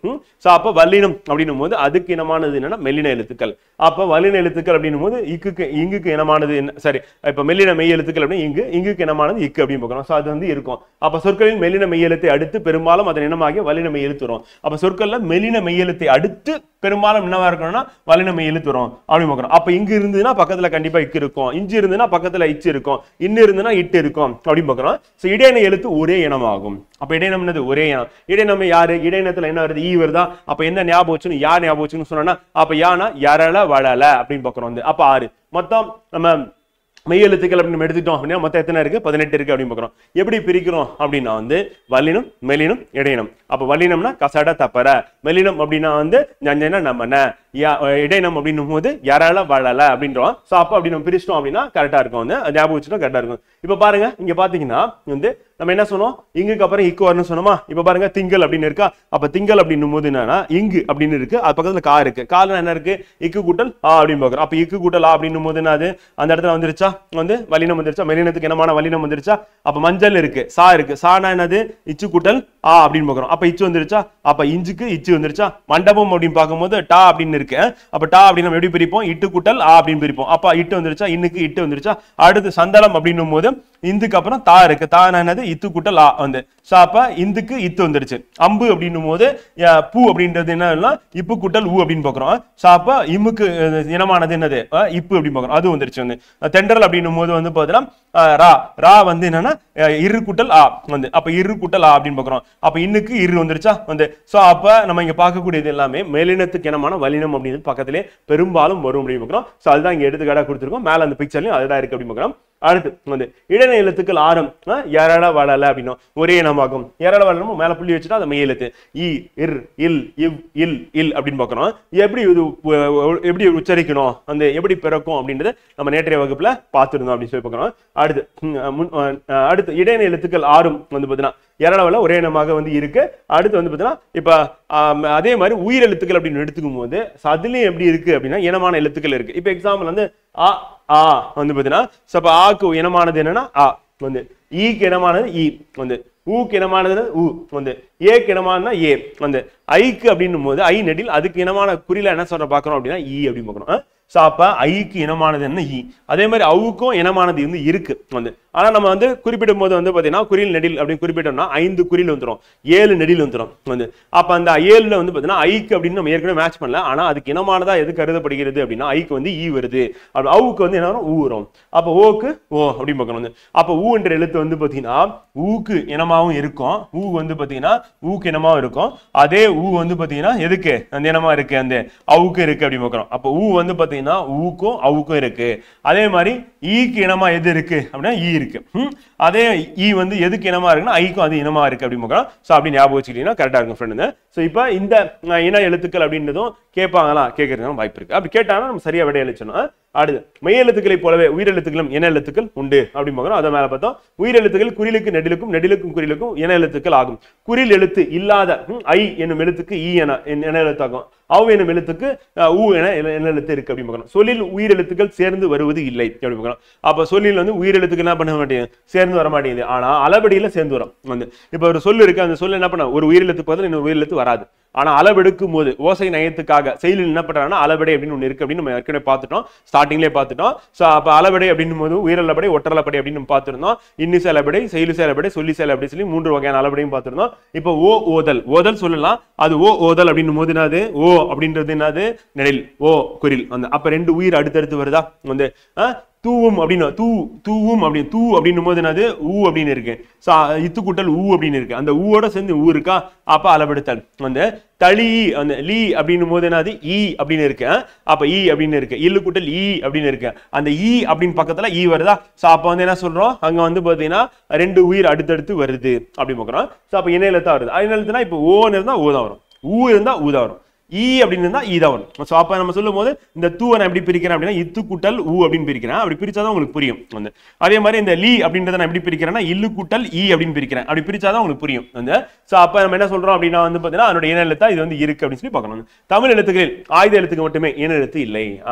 சோ அப்ப வல்லினம் அப்படின்னும் போது அதுக்கு இனமானது என்னன்னா மெல்லின எழுத்துக்கள். அப்ப வல்லின எழுத்துக்கள் அப்படின்னும் போது இங்குக்கு இனமானது என்ன, சரி இப்ப மெல்லின மெய் எழுத்துக்கள் அப்படின்னு இங்குக்கு இனமானது இக்கு அப்படின்னு பார்க்கிறோம். சோ அது வந்து இருக்கும். அப்ப சொற்களின் மெல்லின மெய் எழுத்தை அடுத்து பெரும்பாலும் அதன் இனமாகிய வல்லின மெய் எழுத்து வரும். அப்ப சொற்கள்ல மெல்லின மெய் எழுத்தை அடுத்து பெரும்பாலும் என்னவா இருக்கணும்னா வல்லின மெய் எழுத்து வரும் அப்படின்னு பார்க்கிறோம். அப்ப இங்கு இருந்ததுன்னா பக்கத்துல கண்டிப்பா இக்கு இருக்கும். இஞ்சு இருந்ததுன்னா பக்கத்துல இச்சு இருக்கும். இன்னும் இருந்ததுன்னா இட்டு இருக்கும் அப்படின்னு பார்க்கிறோம். சோ இடையின எழுத்து ஒரே இனமாகும். அப்ப இடையினம் என்னது, ஒரே இனம். இடையினம் யாரு, இடையினத்துல என்ன வருது, ஈ வருதா. அப்ப என்ன ஞாபகம் வச்சுன்னு, யார் ஞாபகம் வச்சுன்னு சொன்னா, அப்ப யானா யரள வளல அப்படின்னு பார்க்கிறோம் வந்து. அப்ப 6 மொத்தம் நம்ம மெய் எழுத்துக்கள் அப்படின்னு எடுத்துட்டோம் அப்படின்னா மொத்தம் எத்தனை இருக்கு, 18 இருக்கு அப்படின்னு பார்க்கிறோம். எப்படி பிரிக்கிறோம் அப்படின்னா வந்து வல்லினம் மெல்லினம் இடையினம். அப்ப வல்லினம்னா கசட தப்பற, மெல்லினம் அப்படின்னா வந்து ஞஞ்சன நமன, இடையினம் அப்படின்னும் போது யரள வளல அப்படின்றோம். சோ அப்ப அப்படி நம்ம பிரிச்சிட்டோம் அப்படின்னா கரெக்டா இருக்கும் வந்து, ஞாபகம் வச்சுட்டோம் கரெக்டா இருக்கும். இப்ப பாருங்க இங்க பாத்தீங்கன்னா வந்து நம்ம என்ன சொன்னோம், இங்குக்கு அப்புறம் இக்கு வரணும்னு சொன்னோமா. இப்ப பாருங்க திங்கள் அப்படின்னு இருக்கா. அப்ப திங்கள் அப்படின்னும் போது என்னன்னா இங்கு அப்படின்னு இருக்கு, அது பக்கத்துல கா இருக்கு. கால என்ன இருக்கு, இக்கு கூட்டல் ஆ அப்படின்னு பாக்குறோம். அப்ப இக்கு கூட்டல் ஆ அப்படின்னும் போது என்னது, அந்த இடத்துல வந்துருச்சா வந்து வல்லினம் வந்துருச்சா, மெல்லினத்துக்கு என்னமான வல்லினம் வந்துருச்சா. அப்ப மஞ்சள் இருக்கு, சா இருக்கு. சானா என்னது, இச்சு கூட்டல் ஆ அப்படின்னு பாக்குறோம். அப்ப இச்சு வந்துருச்சா. அப்ப இஞ்சுக்கு இச்சு வந்துருச்சா. மண்டபம் அப்படின்னு பார்க்கும்போது டா அப்படின்னு இருக்கு. அப்ப டா அப்படின்னு நம்ம எப்படி பிரிப்போம், இட்டு கூட்டல் ஆ அப்படின்னு பிரிப்போம். அப்ப இட்டு வந்துருச்சா, இன்னுக்கு இட்டு வந்துருச்சா. அடுத்து சந்தலம் அப்படின்னும் போது இந்துக்கு அப்புறம் தா இருக்கு. தா என்னது, இத்து கூட்டல் ஆ வந்து. சோ அப்ப இந்துக்கு இத்து வந்துருச்சு. அம்பு அப்படின்னும் போது பூ அப்படின்றது என்ன, இப்பு கூட்டல் ஊ அப்படின்னு பாக்குறோம். சோ அப்ப இம்முக்கு இனமானது என்னது, இப்பு அப்படின்னு பாக்குறோம், அது வந்துருச்சு வந்து. தென்றல் அப்படின்னும் போது வந்து பாத்தீங்கன்னா ரா, ரா வந்து என்னன்னா இரு கூட்டல் ஆ வந்து. அப்ப இரு கூட்டல் ஆ அப்படின்னு பாக்குறோம். அப்ப இன்னுக்கு இரு வந்துருச்சா வந்து. சோ அப்ப நம்ம இங்க பார்க்கக்கூடியது எல்லாமே மேலினத்துக்கு இனமான வல்லினம் அப்படின்னு பக்கத்திலே பெரும்பாலும் வரும் அப்படின்னு பாக்குறோம். சோ அதுதான் இங்க எடுத்துக்காட்டா கொடுத்திருக்கோம். மேல அந்த பிக்சர்லயும் அதுதான் இருக்கு அப்படின்னு பாக்குறோம். அடுத்து வந்து இடைநிலை எழுத்துக்கள் ஆரம் யரள வளல அப்படின்னா ஒரே இனமாகும். யரள வளனும் மேல புள்ளி வச்சுட்டா அந்த மெய் எழுத்து இ இர் இல் இவ் இல் இல் அப்படின்னு பார்க்கணும். எப்படி உச்சரிக்கணும், அந்த எப்படி பிறக்கும் அப்படின்றது நம்ம நேற்றைய வகுப்புல பார்த்துருந்தோம் அப்படின்னு சொல்லி பார்க்கணும். அடுத்து இடைநிலை எழுத்துக்கள் ஆறும் வந்து பாத்தீங்கன்னா யரளவல ஒரே இனமாக வந்து இருக்கு. அடுத்து வந்து பாத்தீங்கன்னா இப்ப அதே மாதிரி உயிர் எழுத்துக்கள் அப்படின்னு எடுத்துக்கும் போது அதுலயும் எப்படி இருக்கு அப்படின்னா இனமான எழுத்துக்கள் இருக்கு. இப்ப எக்ஸாம்பிள் வந்து ஆ ஆ வந்து பாத்தீங்கன்னா ஆக்கு இனமானது என்னன்னா ஆ வந்து, ஈக்கு இனமானது ஈ வந்து, ஊக்கு இனமானது ஊ வந்து, ஏக்கு இனமானதுன்னா ஏ வந்து, ஐக்கு அப்படின்னும் போது ஐ நெடில் அதுக்கு இனமான குறியில என்ன சொல்ற பாக்குறோம் அப்படின்னா ஈ அப்படின்னு பாக்கணும். சோ அப்ப ஐக்கு இனமானது என்ன ஈ. அதே மாதிரி அவுக்கும் இனமானது வந்து இருக்கு வந்து. ஆனா நம்ம வந்து குறிப்பிடும் போது வந்து பாத்தீங்கன்னா குறில் நெடில் அப்படின்னு குறிப்பிட்டோம்னா 5 குறில் வந்துடும், 7 நெடில் வந்துடும் வந்து. அப்ப அந்த 7ல வந்து பாத்தீங்கன்னா ஐக்கு அப்படின்னு நம்ம ஏற்கனவே மேட்ச் பண்ணல. ஆனா அதுக்கு இனமானதா எது கருதப்படுகிறது அப்படின்னா ஐக்கு வந்து ஈ வருது, அவுக்கு வந்து என்ன வரும், ஊ வரும். அப்ப ஓக்கு ஓ அப்படின்னு பார்க்கணும் வந்து. அப்ப ஊ என்ற எழுத்து வந்து பாத்தீங்கன்னா ஊக்கு இனமாவும் இருக்கும், ஊ வந்து பாத்தீங்கன்னா ஊக்கு இனமாவும் இருக்கும். அதே ஊ வந்து பாத்தீங்கன்னா எதுக்கு அந்த இனமா இருக்கு, அந்த அவுக்கு இருக்கு அப்படின்னு பார்க்கணும். அப்ப ஊ வந்து பாத்தீங்கன்னா ஊக்கும் அவுக்கும் இருக்கு. அதே மாதிரி ஈக்கு இனமா எது இருக்கு அப்படின்னா ஈ இருக்கு. அதே ஈ வந்து எதுக்கு இனமா இருக்குன்னா ஐக்கும் அது இனமா இருக்கு அப்படின்னு பார்க்கலாம். சோ அப்படி ஞாபகம் வச்சுக்கிட்டீங்கன்னா கரெக்டா இருக்கும் ஃப்ரெண்ட். சோ இப்ப இந்த இன எழுத்துக்கள் அப்படின்றதும் கேட்பாங்களா, கேட்கறதுக்கு வாய்ப்பு இருக்கு. அப்படி கேட்டாங்கன்னா நம்ம சரியா விடை அளிச்சோம். அடுத்து மெய் எழுத்துக்களை போலவே உயிரெழுத்துக்களும் இன எழுத்துக்கள் உண்டு அப்படின்னு பார்க்கணும். அதை மேல பார்த்தோம். உயிரெழுத்துக்கள் குறிலுக்கு நெடிலுக்கும் நெடிலுக்கும் குறிலுக்கும் இன எழுத்துக்கள் ஆகும். குறில் எழுத்து இல்லாத ஐ என்னும் எழுத்துக்கு ஈ என எழுத்தாகும். அவ் என்னும் எழுத்துக்கு ஊ என எழுத்து இருக்கு அப்படின்னு பார்க்கணும். சொல்லில் உயிரெழுத்துக்கள் சேர்ந்து வருவது இல்லை அப்படின்னு பார்க்கணும். அப்ப சொல்லில் வந்து உயிரெழுத்துக்கள் என்ன பண்ண மாட்டேங்குது, சேர்ந்து வர மாட்டேங்குது. ஆனா அளபடியில சேர்ந்து வரும் வந்து. இப்ப ஒரு சொல்லு இருக்கு, அந்த சொல்லு என்ன பண்ண ஒரு உயிரெழுத்து பதில் இன்னொரு உயிரெழுத்து வராது. ஆனா அளவெடுக்கும் போது ஓசை நயத்துக்காக செயலில் என்ன பண்றாங்கன்னா அளபடை அப்படின்னு ஒண்ணு இருக்கு அப்படின்னு நம்ம ஏற்கனவே பார்த்துட்டோம், ஸ்டார்டிங்லேயே பார்த்துட்டோம். ஸோ அப்போ அளபடை அப்படின்னும் போது உயிரளபடை ஒற்றளபடை அப்படின்னு நம்ம பார்த்துருந்தோம். இன்னிசை அளபடை, செயலிசை அளபடை, சொல்லிசை அளபடி சொல்லி 3 வகையான அளபடையும் பார்த்துருந்தோம். இப்போ ஓ ஓதல், ஓதல் சொல்லலாம். அது ஓ ஓதல் அப்படின்னும் போது என்னது, ஓ அப்படின்றது என்னது, நெடில், ஓ குரில். அந்த அப்ப 2 உயிர் அடுத்தடுத்து வருதா வந்து தூவும் அப்படின்னு தூவும் அப்படின்னு தூ அப்படின்னும் போது என்னது ஊ அப்படின்னு இருக்கு. இத்து கூட்டல் ஊ அப்படின்னு இருக்கு. அந்த ஊவோட சேர்ந்து ஊ இருக்கா, அப்ப அளவெடுத்தல். அந்த தளி அந்த லீ அப்படின்னும் போது என்னது ஈ அப்படின்னு இருக்கு. அப்ப ஈ அப்படின்னு இருக்கு. இல்லு கூட்டல் ஈ அப்படின்னு இருக்கு. அந்த ஈ அப்படின்னு பக்கத்துல ஈ வருதா. சோ அப்ப வந்து என்ன சொல்றோம், அங்க வந்து பாத்தீங்கன்னா 2 உயிர் அடுத்தடுத்து வருது அப்படி பார்க்கிறோம். சோ அப்ப இணையெழுத்தா வருது. இணையெழுத்துனா இப்போ ஓன்னு இருந்தா ஊ தான் வரும், ஊ இருந்தா ஊ தான் வரும், ஈ அப்படின்னு இருந்தா ஈ தான் வரும். ஸோ அப்போ நம்ம சொல்லும் போது இந்த தூவை நான் எப்படி பிரிக்கிறேன் அப்படின்னா இத்து கூட்டல் ஊ அப்படின்னு பிரிக்கிறேன். அப்படி பிரிச்சாதான் உங்களுக்கு புரியும். வந்து அதே மாதிரி இந்த லீ அப்படின்றத நான் எப்படி பிரிக்கிறேன்னா இல்லு கூட்டல் ஈ அப்படின்னு பிரிக்கிறேன். அப்படி பிரிச்சாதான் உங்களுக்கு புரியும். வந்து ஸோ அப்போ நம்ம என்ன சொல்றோம் அப்படின்னா வந்து பார்த்தீங்கன்னா அதோட இன எழுத்தா இது வந்து இருக்கு அப்படின்னு சொல்லி பார்க்கணும். தமிழ் எழுத்துக்களில் ஆயுத எழுத்துக்கு மட்டுமே இன எழுத்து இல்லை.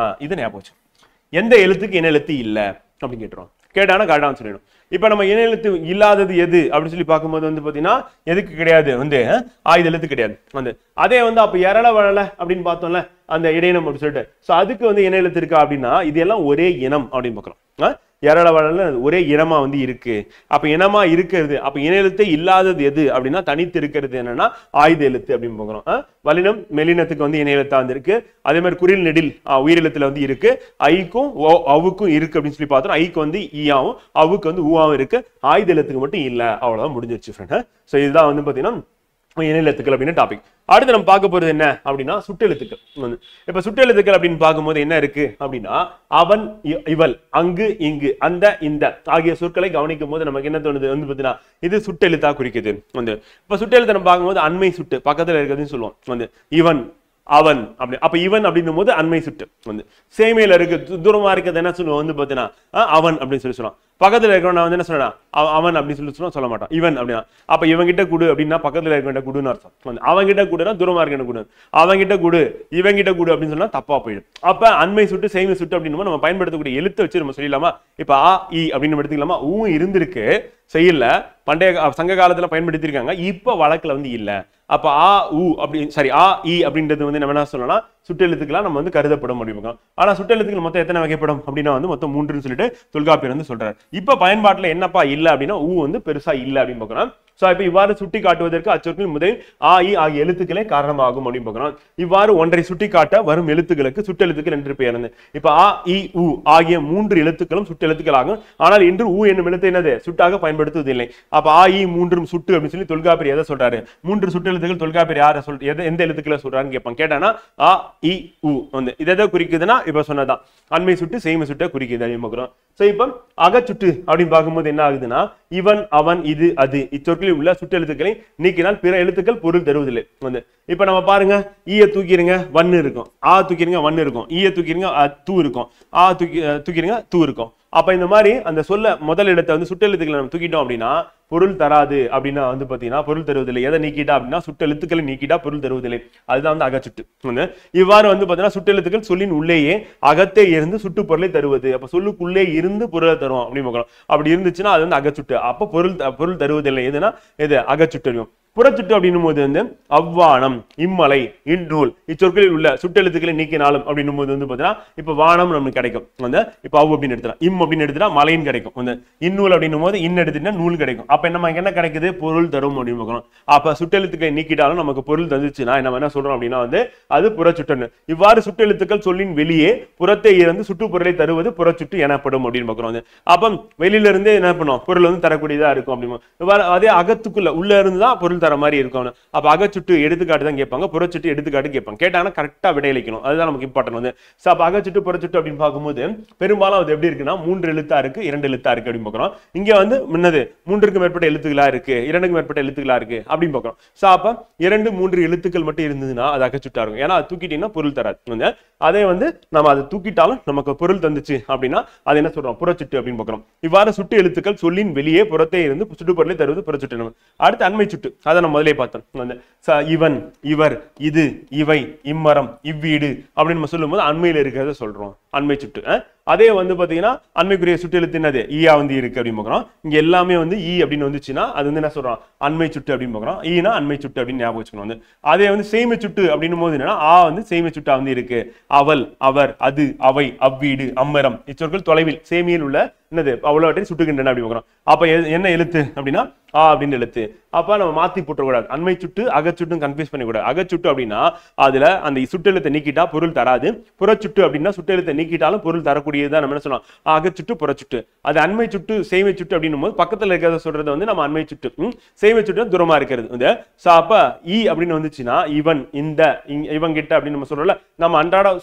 இது ஞாபகம் வச்சு. எந்த எழுத்துக்கு இன எழுத்து இல்லை அப்படின்னு கேட்டுருவோம். கேட்டானா கரெக்டாக சொல்லிடும். இப்ப நம்ம இன எழுத்து இல்லாதது எது அப்படின்னு சொல்லி பார்க்கும்போது வந்து பாத்தீங்கன்னா எதுக்கு கிடையாது, வந்து ஆயுத எழுத்து கிடையாது. வந்து அதே வந்து அப்ப எரள வளல அப்படின்னு பார்த்தோம்ல அந்த இடையினம் அப்படின்னு சொல்லிட்டு, சோ அதுக்கு வந்து இன எழுத்து இருக்கா அப்படின்னா இது எல்லாம் ஒரே இனம் அப்படின்னு பார்க்கலாம். எரள வளல ஒரே இனமா வந்து இருக்கு. அப்ப இனமா இருக்கிறது, அப்ப இன எழுத்து இல்லாதது எது அப்படின்னா தனித்து இருக்கிறது என்னன்னா ஆயுத எழுத்து அப்படின்னு பார்க்கிறோம். வல்லினம் மெல்லினத்துக்கு வந்து இன எழுத்தா வந்து இருக்கு. அதே மாதிரி குரில் நெடில் உயிரெழுத்துல வந்து இருக்கு. ஐக்கும் அவுக்கும் இருக்கு அப்படின்னு சொல்லி பார்த்தோம். ஐக்கு வந்து ஈயாவும் அவுக்கு வந்து ஊவாவும் இருக்கு. ஆயுத எழுத்துக்கு மட்டும் இல்ல. அவ்வளவுதான் முடிஞ்சிருச்சு ஃப்ரெண்ட். சோ இதுதான் வந்து பாத்தீங்கன்னா இன எழுத்துக்கள் அப்படின்னு டாபிக். அடுத்து நம்ம பார்க்க போறது என்ன அப்படின்னா சுட்டெழுத்துக்கள். இப்ப சுட்டெழுத்துக்கள் அப்படின்னு பார்க்கும்போது என்ன இருக்கு அப்படின்னா அவன், இவள், அங்கு, இங்கு, அந்த, இந்த ஆகிய சொற்களை கவனிக்கும் போது நமக்கு என்ன தோணுது வந்து பாத்தீங்கன்னா இது சுட்டெழுத்தா குறிக்குது. வந்து இப்ப சுட்டெழுத்தை நம்ம பார்க்கும்போது அண்மை சுட்டு பக்கத்துல இருக்கிறதுன்னு சொல்லுவோம். வந்து இவன், அவன் அப்படி. அப்ப இவன் அப்படின்னும் போது அண்மை சுட்டு. வந்து சேமையில இருக்கு, தூரமா இருக்கிறது என்ன சொல்லுவோம் வந்து பாத்தீங்கன்னா அவன் அப்படின்னு சொல்லி சொல்லுவான். பக்கத்துல இருக்கிறவன் நான் வந்து என்ன சொல்றேன் அவன் அப்படின்னு சொல்லி சொல்ல மாட்டான், இவன் அப்படின்னா. அப்ப இவன் கிட்ட குடு அப்படின்னா பக்கத்துல இருக்க குடுன்னு அர்த்தம். அவன் கிட்ட குடுனா தூரமா இருக்க குடு, அவன் கிட்ட குடு இவன் கிட்ட குடு அப்படின்னு சொன்னா தப்பா போயிடும். அப்ப அண்மை சுட்டு சேமை சுட்டு அப்படின்னு நம்ம பயன்படுத்தக்கூடிய எழுத்தை வச்சு நம்ம சொல்லிடலாமா. இப்ப ஆ இ அப்படின்னு எடுத்துக்கலாமா. ஊ இருந்திருக்கு செய்யல, பண்டைய சங்க காலத்துல பயன்படுத்திருக்காங்க. இப்ப வழக்குல வந்து இல்ல. அப்ப ஆ உ அப்படி சாரி ஆ இ அப்படின்றது வந்து நம்ம என்ன சொல்லலாம் சுட்டெழுத்துக்களா நம்ம வந்து கருதப்படும் அப்படின்னு. ஆனா சுட்டெழுத்துக்கள் மொத்தம் எத்தனை வகைப்படும் அப்படின்னா வந்து மொத்தம் 3ன்னு சொல்லிட்டு தொல்காப்பியர் வந்து சொல்றாரு. இப்ப பயன்பாட்டுல என்னப்பா இல்ல அப்படின்னா ஊ வந்து பெருசா இல்ல அப்படின்னு பார்க்கிறோம். சோ இப்ப இவ்வாறு சுட்டி காட்டுவதற்கு அச்சொற்கள் முதலில் ஆ இ ஆகிய எழுத்துக்களே காரணமாகும் அப்படின்னு பார்க்கிறோம். இவ்வாறு ஒன்றை சுட்டி காட்ட வரும் எழுத்துக்களுக்கு சுட்டெழுத்துக்கள் என்று பெயர். இப்ப ஆ இ உ ஆகிய 3 எழுத்துக்களும் சுட்டெழுத்துக்கள் ஆகும். ஆனால் இன்று ஊ என்னும் எழுத்து என்னது சுட்டாக பயன்படுத்துவதில்லை. அப்ப ஆ இ 3 சுட்டு அப்படின்னு சொல்லி தொல்காப்பியர் எதை சொல்றாரு, 3 சுட்டெழுத்துக்கள் தொல்காப்பியர் யார எந்த எழுத்துக்களை சொல்றாருன்னு கேட்பாங்க. கேட்டானா ஆ இ உ வந்து இது எதை குறிக்குதுன்னா இப்ப சொன்னதான் அண்மை சுட்டு செய்மை சுட்ட குறிக்குது அப்படின்னு பார்க்கிறோம். சோ இப்ப அகச்சுட்டு அப்படின்னு பார்க்கும்போது என்ன ஆகுதுன்னா இவன், அவன், இது, அது இச்சொற்களில் உள்ள சுட்டெழுத்துக்களை நீக்கினால் பிற எழுத்துக்கள் பொருள் தருவதில்லை. வந்து இப்ப நம்ம பாருங்க ஈய தூக்கிடுங்க வன்னு இருக்கும், ஆ தூக்கிடுங்க வன்னு இருக்கும், ஈய தூக்கிடுங்க தூ இருக்கும், ஆ தூக்கிடுங்க தூ இருக்கும். அப்ப இந்த மாதிரி அந்த சொல்ல முதல் இடத்தை வந்து சுட்டெழுத்துக்களை நம்ம தூக்கிட்டோம் அப்படின்னா பொருள் தராது அப்படின்னா வந்து பாத்தீங்கன்னா பொருள் தருவதில்லை. எதை நீக்கிட்டா அப்படின்னா சுட்டெழுத்துக்களை நீக்கிட்டா பொருள் தருவதில்லை. அதுதான் வந்து அகச்சுட்டு. இவ்வாறு வந்து பாத்தீங்கன்னா சுட்டெழுத்துக்கள் சொல்லின் உள்ளேயே அகத்தே இருந்து சுட்டு பொருளை தருவது. அப்ப சொல்லுக்குள்ளே இருந்து பொருளை தரும் அப்படின்னு பார்க்கலாம். அப்படி இருந்துச்சுன்னா அது வந்து அகச்சுட்டு. அப்ப பொருள் தருவதில்லை. எதுனா எது அகச்சுட்டு. புறச்சுட்டு அப்படின்னும் போது வந்து அவ்வானம், இம்மலை, இந்நூல் இச்சொற்களில் உள்ள சுட்டெழுத்துக்களை நீக்கினாலும் அப்படின்னும் போது வந்து பாத்தீங்கன்னா இப்ப வானம் நமக்கு கிடைக்கும். வந்து இப்ப அவு அப்படின்னு எடுத்துலாம், இம் அப்படின்னு எடுத்துட்டா மலைன்னு கிடைக்கும். வந்து இந்நூல் அப்படின்னும் போது இன் எடுத்துட்டா நூல் கிடைக்கும். அப்ப நமக்கு என்ன கிடைக்குது பொருள் தரும் அப்படின்னு பார்க்கணும். அப்ப சுட்டெழுத்துக்களை நீக்கிட்டாலும் நமக்கு பொருள் தந்துச்சுன்னா நம்ம என்ன சொல்றோம் அப்படின்னா வந்து அது புறச்சுட்டு. இவ்வாறு சுட்டெழுத்துக்கள் சொல்லின் வெளியே புறத்தை இருந்து சுட்டு பொருளை தருவது புறச்சுட்டு எனப்படும் அப்படின்னு பார்க்கிறோம். அப்ப வெளியில இருந்தே என்ன பண்ணும் பொருள் வந்து தரக்கூடியதா இருக்கும் அப்படின்னு. அதே அகத்துக்குள்ள உள்ள இருந்துதான் பொருள் தர மாதிரி இருக்கும். அப்ப அகச்சுட்டு எடுத்துக்காட்டு தான் கேட்பாங்க, புறச்சுட்டு எடுத்துக்காட்டு கேட்பாங்க. கேட்டாங்கன்னா கரெக்டா விடையளிக்கணும். அதுதான் நமக்கு இம்பார்ட்டன்ட். வந்து அப்ப அகச்சுட்டு புறச்சுட்டு அப்படின்னு பார்க்கும்போது பெரும்பாலும் அது எப்படி இருக்குன்னா 3 எழுத்தா இருக்கு 2 எழுத்தா இருக்கு அப்படின்னு பார்க்கிறோம். இங்க வந்து முன்னது 3க்கு மேற்பட்ட எழுத்துக்களா இருக்கு 2க்கு மேற்பட்ட எழுத்துக்களா இருக்கு அப்படின்னு பார்க்கிறோம். சோ அப்ப 2, 3 எழுத்துக்கள் மட்டும் இருந்ததுன்னா அது அகச்சுட்டா இருக்கும். ஏன்னா அது தூக்கிட்டீங்கன்னா பொருள் தராது. அதே வந்து நம்ம அதை தூக்கிட்டாலும் நமக்கு பொருள் தந்துச்சு அப்படின்னா அது என்ன சொல்றோம் புறச்சுட்டு அப்படின்னு பார்க்கிறோம். இவ்வாறு சுட்டு எழுத்துக்கள் சொல்லின் வெளியே புறத்தே இருந்து சுட்டு பொருளை தருவது புறச்சுட்டு. அடுத்து அண்மை சுட்டு. அதை நம்ம முதலே பார்த்தோம். அந்த இவன், இவர், இது, இவை, இம்மரம், இவ்வீடு அப்படின்னு நம்ம சொல்லும் போது அண்மையில் இருக்கிறத சொல்றோம், அண்மை சுட்டு. அதே வந்து பாத்தீங்கன்னா அண்மைக்குரிய சுட்டு எழுத்து என்னது, ஈயா வந்து இருக்கு அப்படின்னு பார்க்குறோம். இங்க எல்லாமே வந்து ஈ அப்படின்னு வந்துச்சுன்னா அது வந்து என்ன சொல்றோம், அண்மை சுட்டு அப்படின்னு பார்க்குறோம். ஈனா அண்மை சுட்டு அப்படின்னு ஞாபகம் வச்சுக்கணும். வந்து அதே வந்து செய்மை சுட்டு அப்படின்னும் போது என்னன்னா ஆ வந்து செய்மை சுட்டா வந்து இருக்கு. அவள், அவர், அது, அவை, அவ்வீடு, அம்மரம் இச்சொற்கள் தொலைவில் சேமியில் உள்ள என்னது அவ்வளோவற்றை சுட்டுகின்றன அப்படி பார்க்குறோம். அப்ப என்ன எழுத்து அப்படின்னா ஆ அப்படின்னு எழுத்து. அப்ப நம்ம மாத்தி போட்டக்கூடாது, அண்மை சுட்டு அகச்சுட்டும் கன்ஃபியூஸ் பண்ணக்கூடாது. அகச்சுட்டு அப்படின்னா அதுல அந்த சுட்டெழுத்தை நீக்கிட்டா பொருள் தராது. புறச்சுட்டு அப்படின்னா சுட்டெழுத்தை நீக்கிட்டாலும் பொருள் தரக்கூடியதுதான் நம்ம என்ன சொல்லலாம், அகச்சுட்டு புறச்சுட்டு. அது அண்மை சுட்டு செய்மை சுட்டு அப்படின்னும் போது பக்கத்துல இருக்கிறத சொல்றது வந்து நம்ம அண்மை சுட்டு, செய்மை சுட்டு தூரமா இருக்கிறது வந்து. அப்ப ஈ அப்படின்னு வந்துச்சுன்னா இவன், இந்த, இவன் கிட்ட அப்படின்னு நம்ம சொல்றோம்ல, நம்ம அன்றாட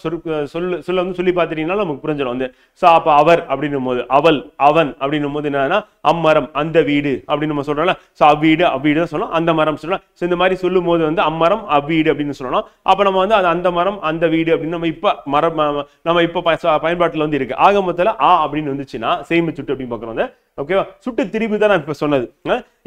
சொல்ல வந்து சொல்லி பார்த்துட்டீங்கன்னா நமக்கு புரிஞ்சிடும் வந்து. அப்ப அவர் அப்படின்னும் போது, அவள், அவன் அப்படின்னும் போது என்னன்னா அம்மரம், அந்த வீடு அப்படின்னு நம்ம சொல்றோம்ல. அவ்வீடு, அவ்வீடு சொல்லலாம், அந்த மரம் சொல்லலாம். இந்த மாதிரி சொல்லும் போது வந்து அம்மரம் அவ்வீடு அப்படின்னு சொல்லணும். அப்ப நம்ம வந்து அது அந்த மரம் அந்த வீடு அப்படின்னு நம்ம இப்ப மரம் நம்ம இப்ப பயன்பாட்டுல வந்து இருக்கு. ஆக மொத்தத்துல ஆ அப்படின்னு வந்துச்சுன்னா செய்மை சுட்டு அப்படின்னு பார்க்கணும். ஓகேவா, சுட்டு திரிபு தான் நான் இப்ப சொன்னது.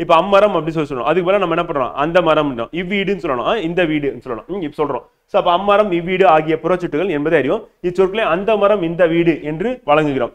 இப்ப அம்மரம் அப்படி சொல்லணும். அதுக்கு பதிலா நம்ம என்ன பண்றோம், அந்த மரம் இவ்வீடுன்னு சொல்லணும், இந்த வீடுன்னு சொல்லணும் இப்ப சொல்றோம். அப்ப அம்மரம் இவ்வீடு ஆகிய புறச்சுட்டுகள் என்பதை அறியும். இச்சொற்களை அந்த மரம் இந்த வீடு என்று வழங்குகிறோம்.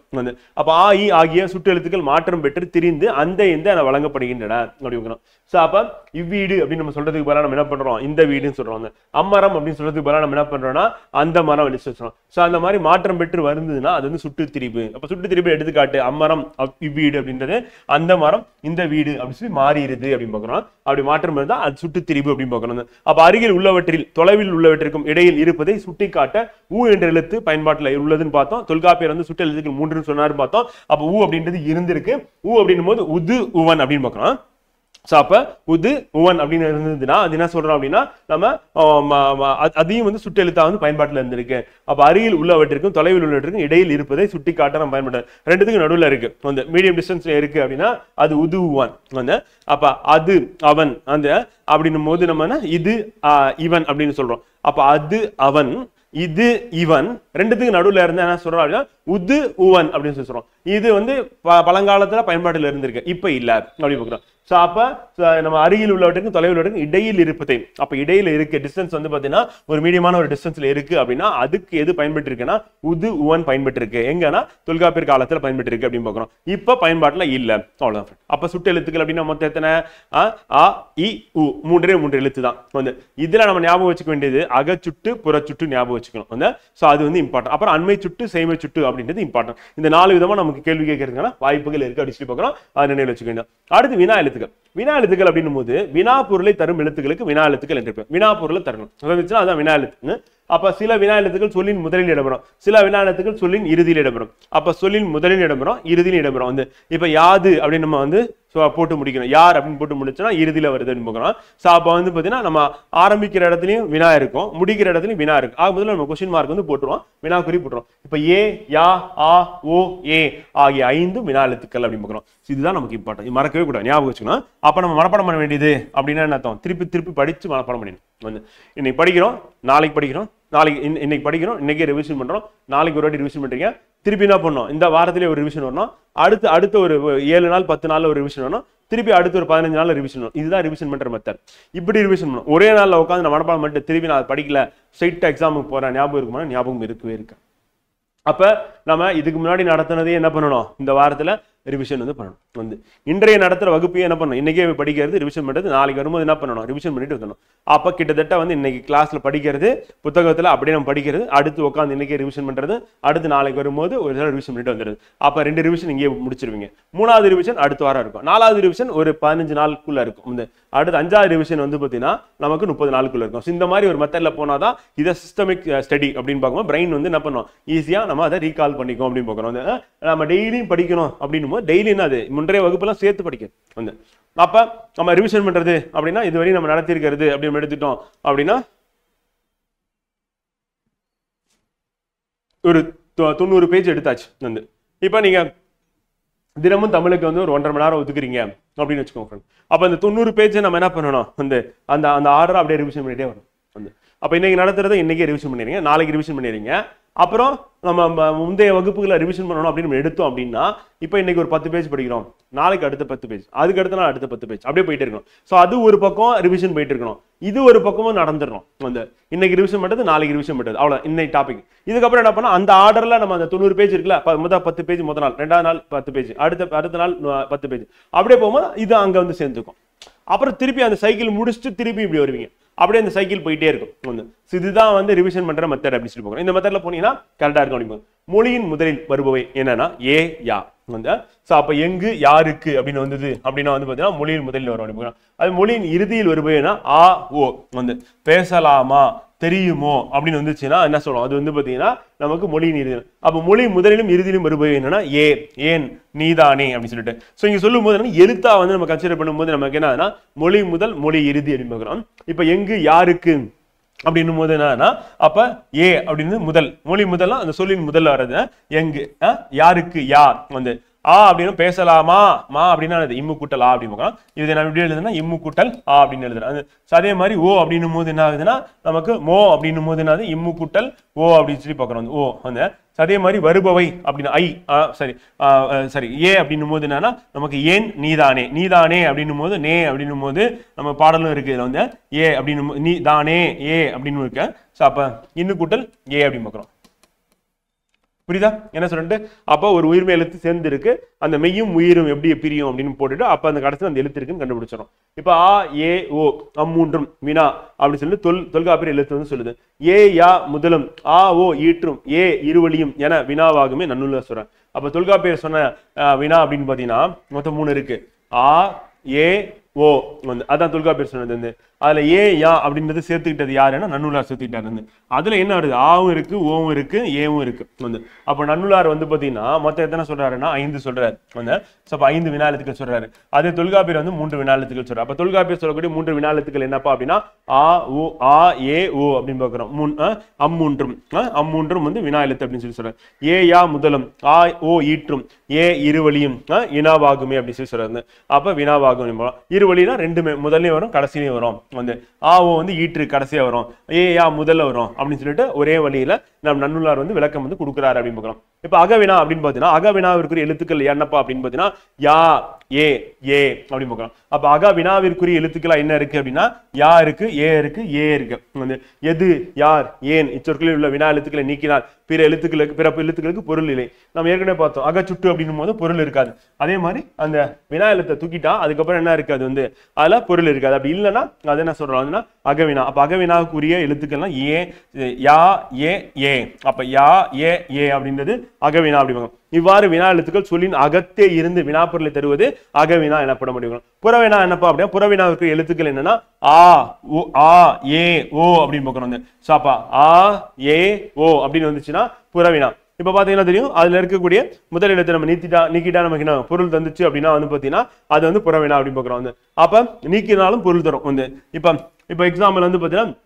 அப்ப ஆ இ ஆகிய சுட்டு எழுத்துக்கள் மாற்றம் பெற்று திரிந்து அந்த இந்த வழங்கப்படுகின்றன அப்படிங்கிறோம். அப்ப இவ்வீடு அப்படின்னு நம்ம சொல்றதுக்கு பதிலா நம்ம என்ன பண்றோம், இந்த வீடுன்னு சொல்றோம். அம்மரம் அப்படின்னு சொல்றதுக்கு பதிலா நம்ம என்ன பண்றோம்னா அந்த மரம் அப்படின்னு சொல்றோம். அந்த மாதிரி மாற்றம் பெற்று வருதுன்னா அது வந்து சுட்டு திரிபு. அப்ப சுட்டு திரிபு எடுத்துக்காட்டு அம்மரம் இவ்வீடு அப்படின்றது அந்த மரம் இந்த வீடு அப்படின்னு சொல்லி மாறிடுது அப்படின்னு பாக்குறோம். அப்படி மாற்றம் இருந்தா அது சுட்டு திரிபு அப்படின்னு பாக்குறோம். அப்ப அருகில் உள்ளவற்றில் தொலைவில் உள்ளவற்றிற்கும் இடையில் இருப்பதை சுட்டிக்காட்ட ஊ என்ற எழுத்து பயன்பாட்டில் உள்ளதுன்னு பார்த்தோம். தொல்காப்பியர் வந்து சுட்டு எழுத்துக்கள் 3 சொன்னாரு பார்த்தோம். அப்ப ஊ அப்படின்றது இருந்திருக்கு. ஊ அப்படின்னும் போது உது உவன் அப்படின்னு பாக்குறோம். அப்ப உது உவன் அப்படின்னு இருந்ததுன்னா அது என்ன சொல்றோம் அப்படின்னா நம்ம அதையும் வந்து சுட்டு எழுத்தா வந்து பயன்பாட்டில் இருந்திருக்கு. அப்ப அருகில் உள்ளவற்றிற்கும் தொலைவில் உள்ளவற்றிற்கும் இடையில் இருப்பதை சுட்டி காட்ட நம்ம பயன்படுத்த ரெண்டுத்துக்கும் நடுவில் இருக்கு வந்து மீடியம் டிஸ்டன்ஸ்ல இருக்கு அப்படின்னா அது உது உவன் வந்து. அப்ப அது அவன் அந்த அப்படின்னும் போது நம்ம இது இவன் அப்படின்னு சொல்றோம். அப்ப அது அவன் இது இவன் ரெண்டுத்துக்கு நடுவில் இருந்தா என்ன சொல்றோம் அப்படின்னா உது உவன் அப்படின்னு சொல்றோம். இது வந்து பழங்காலத்துல பயன்பாட்டில் இருந்திருக்கு, இப்ப இல்ல அப்படி பாக்குறோம். அப்ப நம்ம அருகில் உள்ளவற்றுக்கும் தொலைவில் உள்ளவற்றுக்கும் இடையில் இருப்பதை, அப்ப இடையில இருக்கு டிஸ்டன்ஸ் வந்து பாத்தீங்கன்னா ஒரு மீடியமான ஒரு டிஸ்டன்ஸ்ல இருக்கு அப்படின்னா அதுக்கு எது பயன்பட்டு இருக்குன்னா உது உவன் பயன்பட்டு இருக்கு. எங்கன்னா தொல்காப்பியர் காலத்துல பயன்பட்டு இருக்கு அப்படின்னு பாக்குறோம். இப்ப பயன்பாட்டுல இல்ல அவ்வளவுதான். அப்ப சுட்டு எழுத்துக்கள் அப்படின்னா மொத்தம் எத்தனை, அ இ உ, 3 எழுத்து தான் வந்து. இதுல நம்ம ஞாபகம் வச்சுக்க வேண்டியது அகச்சுட்டு புறச்சுட்டு ஞாபகம் வச்சுக்கணும் வந்து. அது வந்து இம்பார்ட்டன்ட். அப்புறம் அண்மை சுட்டு செய்மை சுட்டு அப்படின்றது இம்பார்ட்டன்ட். இந்த 4 விதமா நமக்கு கேள்வி கேட்கறதுக்கான வாய்ப்புகள் இருக்கு அப்படின்னு சொல்லி பாக்குறோம். அதை நினைவில் வச்சுக்க வேண்டும். அடுத்து வினா எழுத்துக்கள். வினா எழுத்துக்கள் அப்படின்னும் போது வினா பொருளை தரும் எழுத்துக்களுக்கு வினா எழுத்துக்கள் என்று வினா பொருளை தரணும். அதான் வினா எழுத்து. அப்ப சில வினா எழுத்துக்கள் சொல்லின் முதலில் இடம்பெறும், சில வினா எழுத்துக்கள் சொல்லின் இறுதியில் இடம்பெறும். அப்ப சொல்லின் முதலில் இடம்பெறும், இறுதியில் இடம்பெறும் வந்து. இப்ப யாது அப்படின்னு நம்ம வந்து போட்டு முடிக்கணும், யார் அப்படின்னு போட்டு முடிச்சோன்னா இறுதியில வருதுன்னு பார்க்கணும். அப்ப வந்து பாத்தீங்கன்னா நம்ம ஆரம்பிக்கிற இடத்துலயும் வினா இருக்கும், முடிக்கிற இடத்துலயும் வினா இருக்கு. ஆக முதல்ல நம்ம கொஸ்டின் மார்க் வந்து போட்டுருவோம், வினா குறி போட்டுருவோம். இப்ப ஏ யா ஆ ஓ ஏ ஆகிய 5 வினா எழுத்துக்கள் அப்படின்னு பார்க்கணும். இதுதான் நமக்கு இம்பார்ட்டன்ட், மறக்கவே கூடாது, ஞாபகம் வச்சுக்கணும். அப்ப நம்ம மனப்பாடம் பண்ண வேண்டியது அப்படின்னா என்ன அர்த்தம், திருப்பி திருப்பி படிச்சு மனப்பாடம் பண்ணிடணும் வந்து. இன்னைக்கு படிக்கிறோம், நாளைக்கு படிக்கிறோம், நாளைக்கு இன்னைக்கு படிக்கிறோம், இன்னைக்கே ரிவிஷன் பண்றோம், நாளைக்கு ஒரு வாட்டி ரிவிஷன் பண்றீங்க, திருப்பி என்ன பண்ணணும், இந்த வாரத்திலே ஒரு ரிவிஷன் வரணும், அடுத்த ஒரு 7 நாள் 10 நாள்ல ஒரு ரிவிஷன் வரணும், திருப்பி அடுத்த ஒரு 15 நாள்ல ரிவிஷன் வரும். இதுதான் ரிவிஷன் பண்ற மெத்தட். இப்படி ரிவிஷன் பண்ணணும். ஒரே நாள்ல உட்காந்து நான் மனப்பாடம் பண்ணிட்டு திருப்பி நான் படிக்கல ஸ்ட்ரைட் எக்ஸாமுக்கு போறேன், ஞாபகம் இருக்குமா, ஞாபகம் இருக்கவே இருக்கு. அப்ப நம்ம இதுக்கு முன்னாடி நடத்தினதே என்ன பண்ணணும், இந்த வாரத்துல ரிவிஷன் வந்து பண்ணணும் வந்து. இன்றைய நடத்துற வகுப்பையும் என்ன பண்ணணும், இன்னைக்கே படிக்கிறது ரிவிஷன் பண்றது, நாளைக்கு வரும்போது என்ன பண்ணணும், ரிவிஷன் பண்ணிட்டு வரணும். அப்ப கிட்டத்தட்ட வந்து இன்னைக்கு கிளாஸ்ல படிக்கிறது, புத்தகத்துல அப்படியே நம்ம படிக்கிறது, அடுத்து உட்காந்து இன்னைக்கே ரிவிஷன் பண்றது, அடுத்து நாளைக்கு வரும்போது ஒரு தடவை ரிவிஷன் பண்ணிட்டு வந்துடுது. அப்ப 2 ரிவிஷன் இங்கே முடிச்சிருவீங்க. 3வது ரிவிஷன் அடுத்த வாரம் இருக்கும். 4வது ரிவிஷன் ஒரு 15 நாளுக்குள்ள இருக்கும் வந்து. அடுத்து 5வது ரிவிஷன் வந்து பாத்தீங்கன்னா நமக்கு 30 நாளுக்குள்ள இருக்கும். இந்த மாதிரி ஒரு மெத்தட்ல போனாதான் இதை சிஸ்டமிக் ஸ்டடி அப்படின்னு பார்க்கும்போது பிரெயின் வந்து என்ன பண்ணும், ஈஸியா நம்ம அதை ரீகால் பண்ணிக்கும் அப்படின்னு பார்க்கணும். நம்ம டெய்லியும் படிக்கணும் அப்படின்னு டெய்லி அது முன்றைய வகுப்பெல்லாம் சேர்த்து படிக்க வந்து. அப்ப நம்ம ரிவிஷன் பண்றது அப்படின்னா இதுவரை நம்ம நடத்தி இருக்கிறது அப்படின்னு எடுத்துட்டோம் அப்படின்னா ஒரு 90 பேஜ் எடுத்தாச்சு வந்து. இப்ப நீங்க தினமும் தமிழுக்கு வந்து ஒரு 1.5 மணி நேரம் ஒதுக்குறீங்க அப்படின்னு வச்சுக்கோங்க. அப்ப இந்த 90 பேஜை நம்ம என்ன பண்ணணும், அந்த ஆர்டர் அப்படியே ரிவிஷன் பண்ணிட்டே வரும் வந்து. அப்ப இன்னைக்கு நடத்துறதை இன்னைக்கே ரிவிஷன் பண்ணிடுங்க, நாளைக்கு ரிவிஷன் பண்ணிடுங்க, அப்புறம் நம்ம முந்தைய வகுப்புகளை ரிவிஷன் பண்ணணும் அப்படின்னு நம்ம எடுத்தோம் அப்படின்னா இப்போ இன்னைக்கு ஒரு 10 பேஜ் படிக்கிறோம், நாளைக்கு அடுத்த 10 பேஜ், அதுக்கு அடுத்த நாள் அடுத்த 10 பேஜ், அப்படியே போயிட்டே இருக்கணும். ஸோ அது ஒரு பக்கம் ரிவிஷன் போயிட்டு இருக்கணும், இது ஒரு பக்கமும் நடந்துடணும். அந்த இன்னைக்கு ரிவிஷன் பண்ணுறது, நாளைக்கு ரிவிஷன் பண்ணுறது, அவ்வளோ இன்னைக்கு டாபிக். இதுக்கப்புறம் என்ன பண்ணா அந்த ஆர்டர்ல நம்ம அந்த 90 பேஜ் இருக்குல்ல, முதல் 10 பேஜ் முதல் நாள், ரெண்டாவது நாள் 10 பேஜ், அடுத்த நாள் 10 பேஜ், அப்படியே போகும்போது இது அங்கே வந்து சேர்ந்துக்கும். அப்புறம் திருப்பி அந்த சைக்கிள் முடிச்சுட்டு திருப்பி இப்படி வருவீங்க, அப்படியே அந்த சைக்கிள் போயிட்டே இருக்கும். இதுதான் வந்து ரிவிஷன் பண்ற மெத்தட் அப்படின்னு சொல்லி போகிறோம். இந்த மெத்தட்ல போனீங்கன்னா கரெக்டா இருக்கும் அப்படின்னு. மொழியின் முதலில் வருபவை என்னன்னா ஏ யா வந்து. ஸோ அப்போ எங்கு யாருக்கு அப்படின்னு வந்தது அப்படின்னா வந்து பார்த்தீங்கன்னா மொழியின் முதலில் வரும் அப்படின்னு. அது மொழியின் இறுதியில் வருபவைனா ஆ ஓ வந்து. பேசலாமா, தெரியுமோ அப்படின்னு வந்துச்சுன்னா என்ன சொல்லுவோம், அது வந்து பார்த்தீங்கன்னா நமக்கு மொழியின் இறுதி. அப்போ மொழி முதலிலும் இறுதியிலும் வருபவை என்னன்னா ஏ, ஏன், நீதானே அப்படின்னு சொல்லிட்டு. ஸோ இங்க சொல்லும் போது எழுத்தா வந்து நம்ம கன்சிடர் பண்ணும்போது நமக்கு என்னன்னா மொழி முதல் மொழி இறுதி அப்படின்னு பார்க்கிறோம். இப்போ எங்கு யாருக்கு அப்படின்னும் போது என்னன்னா அப்ப ஏ அப்படின்னு முதல், மொழி முதல்ல அந்த சொல்லின் முதல்ல வர்றது எங்கு, யாருக்கு யார் வந்து. ஆ அப்படின்னு பேசலாமா, மா அப்படின்னா அது இம்மு கூட்டல் ஆ அப்படின்னு பார்க்கலாம். இது நம்ம எப்படி எழுதுனா இம்மு கூட்டல் ஆ அப்படின்னு எழுதுறேன். அதே மாதிரி ஓ அப்படின்னும் போது என்ன ஆகுதுன்னா நமக்கு மோ அப்படின்னும் போது என்னது இம்மு கூட்டல் ஓ அப்படின்னு சொல்லி பார்க்குறோம். ஓ வந்து அதே மாதிரி வருபவை அப்படின்னா ஐ சரி ஏ அப்படின்னும் போது என்னன்னா நமக்கு ஏன், நீதானே, நீதானே அப்படின்னும் போது நே அப்படின்னும் போது நம்ம பாடலும் இருக்கு. இதுல வந்து ஏ அப்படின்னு நீ தானே ஏ அப்படின்னு இருக்கு. ஸோ அப்ப இன்னு கூட்டல் ஏ அப்படின்னு பார்க்குறோம். புரியுதா என்ன சொல்லிட்டு? அப்போ ஒரு உயிர்மை எழுத்து சேர்ந்து இருக்கு, அந்த மெய்யும் உயிரும் எப்படி பிரியும் அப்படின்னு போட்டுட்டு அப்ப அந்த கடைசியில் அந்த எழுத்து இருக்குன்னு கண்டுபிடிச்சிடும். இப்ப ஆ ஏ ஓ அம்மூன்றும் வினா அப்படின்னு சொல்லி தொல்காப்பியர் எழுத்து வந்து சொல்லுது. ஏ யா முதலும், ஆ ஓ ஈற்றும், ஏ இருவழியும் என வினாவாகுமே நன்னூல்ல சொல்றேன். அப்ப தொல்காப்பியர் சொன்ன வினா அப்படின்னு பாத்தீங்கன்னா மொத்தம் 3 இருக்கு. ஆ ஏ ஓ வந்து அதான் தொல்காப்பியர் சொன்னது வந்து. அதுல ஏ யா அப்படின்றது சேர்த்துக்கிட்டது யாருன்னா நன்னூலார் சேர்த்துக்கிட்டாரு வந்து. அதுல என்ன வருது, ஆவும் இருக்கு, ஓவும் இருக்கு, ஏவும் இருக்கு வந்து. அப்ப நன்னூலார் வந்து பாத்தீங்கன்னா மொத்தம் எத்தனை சொல்றாருன்னா 5 சொல்றாரு வந்து. அப்ப 5 வினா எழுத்துக்கள் சொல்றாரு. அதே தொல்காப்பியர் வந்து 3 வினா எழுத்துக்கள் சொல்றாரு. அப்ப தொல்காப்பியர் சொல்லக்கூடிய 3 வினா எழுத்துக்கள் என்னப்பா அப்படின்னா ஆ ஓ, ஆ ஏ ஓ அப்படின்னு பாக்குறோம். அம்மூன்றும் வந்து வினா எழுத்து அப்படின்னு சொல்லி சொல்றாரு. ஏ யா முதலும், ஆ ஓ ஈற்றும், ஏ இருவழியும் வினாவாகுமே அப்படின்னு சொல்லி சொல்றாரு. அப்ப வினாவாகும் இருவழினா ரெண்டுமே முதல்லயும் வரும் கடைசியிலையும் வரும் வந்து. ஆவோ வந்து ஈற்று கடைசியா வரும், ஏ யா முதல்ல வரும் அப்படின்னு சொல்லிட்டு ஒரே வழியில நம்ம நன்னூலார் வந்து விளக்கம் வந்து கொடுக்குறாரு அப்படின்னு பார்க்கலாம். இப்ப அகவினா அப்படின்னு பாத்தீங்கன்னா அகவினாவிற்குரிய எழுத்துக்கள் என்னப்பா அப்படின்னு பாத்தீங்கன்னா யா ஏ ஏ அப்படின்னு பார்க்கலாம். அப்ப அகவினாவிற்குரிய எழுத்துக்களா என்ன இருக்கு அப்படின்னா யா இருக்கு, ஏ இருக்கு, ஏ இருக்கு வந்து. எது, யார், ஏன் இச்சொற்களில் உள்ள வினா எழுத்துக்களை நீக்கினால் பிற எழுத்துக்களுக்கு பொருள் இல்லை. நம்ம ஏற்கனவே பார்த்தோம் அகச்சுட்டு அப்படின்னும் போது பொருள் இருக்காது. அதே மாதிரி அந்த வினா எழுத்தை தூக்கிட்டா அதுக்கப்புறம் என்ன இருக்காது வந்து அதுல பொருள் இருக்காது. அப்படி இல்லைன்னா அது என்ன சொல்றோம் அகவினா. அப்ப அகவினாவுக்குரிய எழுத்துக்கள்லாம் ஏ யா ஏ ஏ. அப்ப யா ஏ ஏ அப்படின்றது அகவினா அப்படி. இவ்வாறு வினா எழுத்துக்கள் சொல்லின் அகத்தே இருந்து வினாப்பொருளை தருவது அகவினா எனப்பட முடியும். புறவினா என்னப்பா அப்படின்னா புறவினாவுக்கு எழுத்துக்கள் என்னன்னா ஆ ஓ, ஆ ஏ ஓ அப்படின்னு பார்க்கணும். சாப்பா ஆ ஏ ஓ அப்படின்னு வந்துச்சுன்னா புறவினா. இப்ப பாத்தீங்கன்னா தெரியும் அதுல இருக்கக்கூடிய முதல் எழுத்தை நம்ம நீக்கிட்டா நமக்கு என்ன பொருள் தந்துச்சு அப்படின்னா வந்து பாத்தீங்கன்னா அது வந்து புறவினா அப்படின்னு பாக்குறோம் வந்து. அப்ப நீக்கினாலும் பொருள் தரும் வந்து. இப்ப எக்ஸாம்பிள் வந்து பாத்தீங்கன்னா